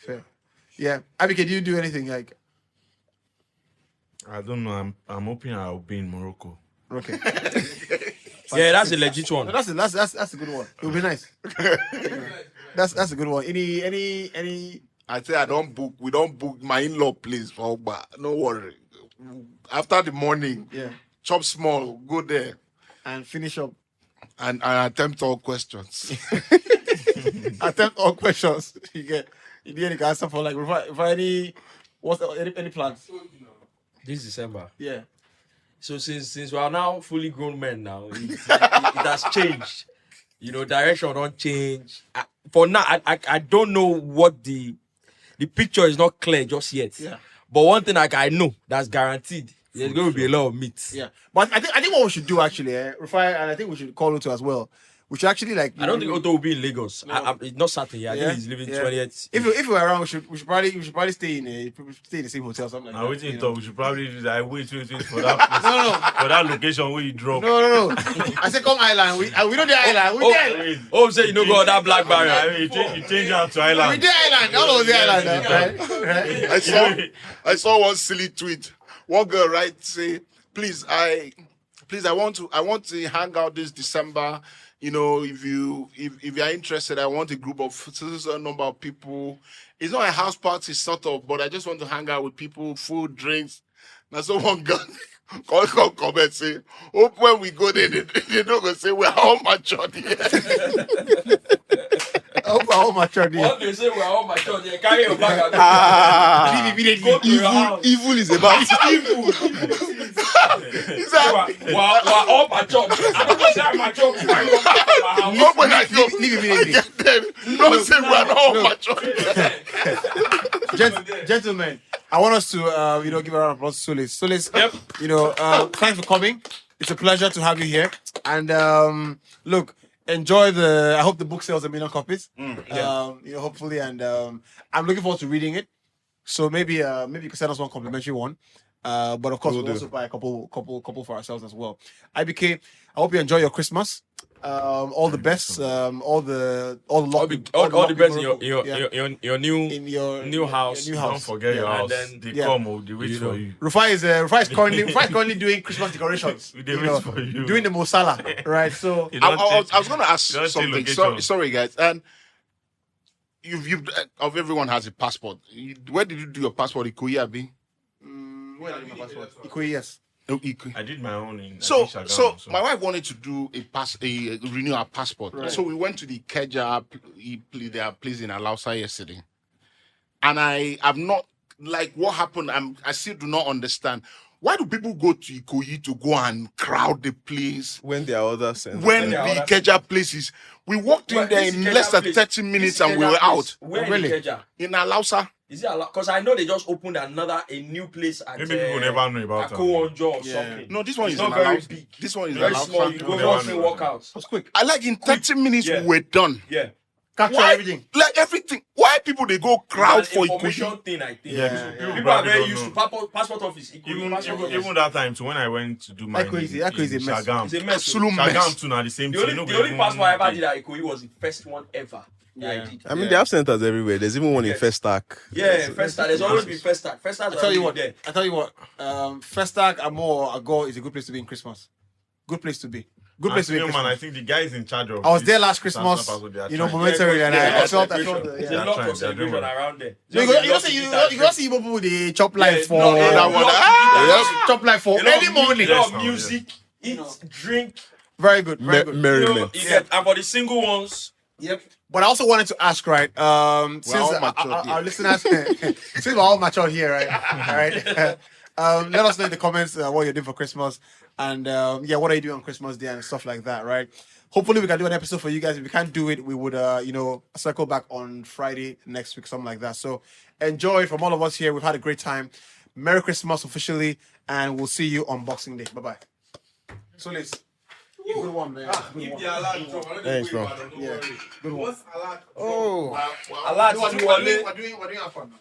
Speaker 5: Fair. Yeah, Abike, do you do anything like?
Speaker 9: I don't know. I'm hoping I'll be in Morocco.
Speaker 5: Okay.
Speaker 7: Yeah, that's a legit one.
Speaker 5: No, that's a good one. It'll be nice. That's a good one. Any?
Speaker 3: I say I don't book. We don't book my in-law place for but no worry. After the morning, chop small, go there
Speaker 5: and finish up
Speaker 3: and attempt all questions.
Speaker 5: Attempt all questions. You get any answer for like if any any plans?
Speaker 7: This December.
Speaker 5: Yeah.
Speaker 7: So since we are now fully grown men now, it has changed. Direction don't change. For now, I don't know what the picture is not clear just yet.
Speaker 5: Yeah.
Speaker 7: But one thing I know that's guaranteed, there's going to be a lot of meat.
Speaker 5: Yeah. But I think what we should do actually, Rufai, and I think we should call Otto as well. We should actually I
Speaker 7: don't think Otto will be in Lagos.
Speaker 5: No.
Speaker 7: It's not certain yet. I think he's leaving 20th.
Speaker 5: If we're around, we should probably stay in the same hotel, something like that.
Speaker 9: Waiting talk. We should probably do that. Wait for that place.
Speaker 5: No.
Speaker 9: For that location where you drop.
Speaker 5: No. I said come island. We know the island. We there.
Speaker 7: Say go that black barrier.
Speaker 9: I mean, you change out to island.
Speaker 5: We there island. All of the island. Right?
Speaker 3: I saw one silly tweet. One girl say, please I want to hang out this December. If you are interested, I want a group of a number of people. It's not a house party sort of, but I just want to hang out with people, food, drinks. Now someone got comment say, hope when we go there, they don't go say we're all matured here.
Speaker 5: All matured here.
Speaker 7: What they say we're all matured here. Carry your bag.
Speaker 11: Evil is about
Speaker 7: evil. We're all matured. I don't say I'm matured.
Speaker 5: Leave immediately.
Speaker 3: Don't say we're all matured.
Speaker 5: Gentlemen, I want us to give a round of applause to Solace. Solace, thanks for coming. It's a pleasure to have you here. And look, enjoy I hope the book sells 1 million copies. Hopefully, and I'm looking forward to reading it. So maybe you can send us one complimentary one. But of course, we'll also buy a couple for ourselves as well. IBK, I hope you enjoy your Christmas. All the best. All the
Speaker 7: best in your new house.
Speaker 9: Don't forget your house.
Speaker 7: And then
Speaker 9: they come, they wait for you.
Speaker 5: Rufai is currently doing Christmas decorations.
Speaker 9: They wait for you.
Speaker 5: Doing the Salah, right? So
Speaker 3: I was going to ask something. Sorry, guys. And you've of everyone has a passport. Where did you do your passport? Ikoyi, abi?
Speaker 5: Where did I do my passport? Ikoyi, yes.
Speaker 9: I did my own in
Speaker 3: so my wife wanted to do renew her passport. Right. So we went to the Keja their place in Alausa yesterday. And I have not what happened, I still do not understand. Why do people go to Ikoyi to go and crowd the place?
Speaker 11: When there are other centers.
Speaker 3: When the Keja places. We walked in there in less than 30 minutes and we were out.
Speaker 7: Where really?
Speaker 3: In Alausa.
Speaker 7: Is it because I know they just opened a new place at
Speaker 9: maybe people never know about it.
Speaker 7: or something.
Speaker 3: No, this one is
Speaker 7: not very big.
Speaker 3: This one is
Speaker 7: very small. You go once and walk out.
Speaker 5: It's quick.
Speaker 3: In 30 minutes we're done.
Speaker 7: Yeah.
Speaker 5: Capture everything.
Speaker 3: Everything. Why people they go crowd for
Speaker 7: information thing? I think.
Speaker 9: Yeah.
Speaker 7: People are very used to passport office.
Speaker 9: Even that time, so when I went to do my
Speaker 5: that crazy mess.
Speaker 3: It's a mess.
Speaker 9: Shagam too now the same thing.
Speaker 7: The only passport I ever did at Ikoyi was the first one ever.
Speaker 5: Yeah.
Speaker 11: I mean, they have centers everywhere. There's even one in Festac.
Speaker 7: Yeah, Festac. There's always been Festac. Festac.
Speaker 5: I tell you what. Festac Agor is a good place to be in Christmas. Good place to be. Good place to be.
Speaker 9: Man, I think the guy is in charge of.
Speaker 5: I was there last Christmas. Momentarily, and I felt.
Speaker 7: There's a lot of celebration around there.
Speaker 5: You go see people with the chop life for chop life for early morning.
Speaker 7: Music, eat, drink.
Speaker 5: Very good. Very good.
Speaker 11: Merriment.
Speaker 7: And for the single ones,
Speaker 5: Yep. But I also wanted to ask, right? Since our listeners, since we're all mature here, right? All right. Let us know in the comments what you're doing for Christmas, and what are you doing on Christmas Day and stuff like that, right? Hopefully, we can do an episode for you guys. If we can't do it, we would, circle back on Friday next week, something like that. So enjoy from all of us here. We've had a great time. Merry Christmas officially, and we'll see you on Boxing Day. Bye bye. Solace. Good one, man.
Speaker 11: Thanks, bro.
Speaker 5: Yeah. Good one.
Speaker 10: Oh,
Speaker 5: we're doing Afcon now.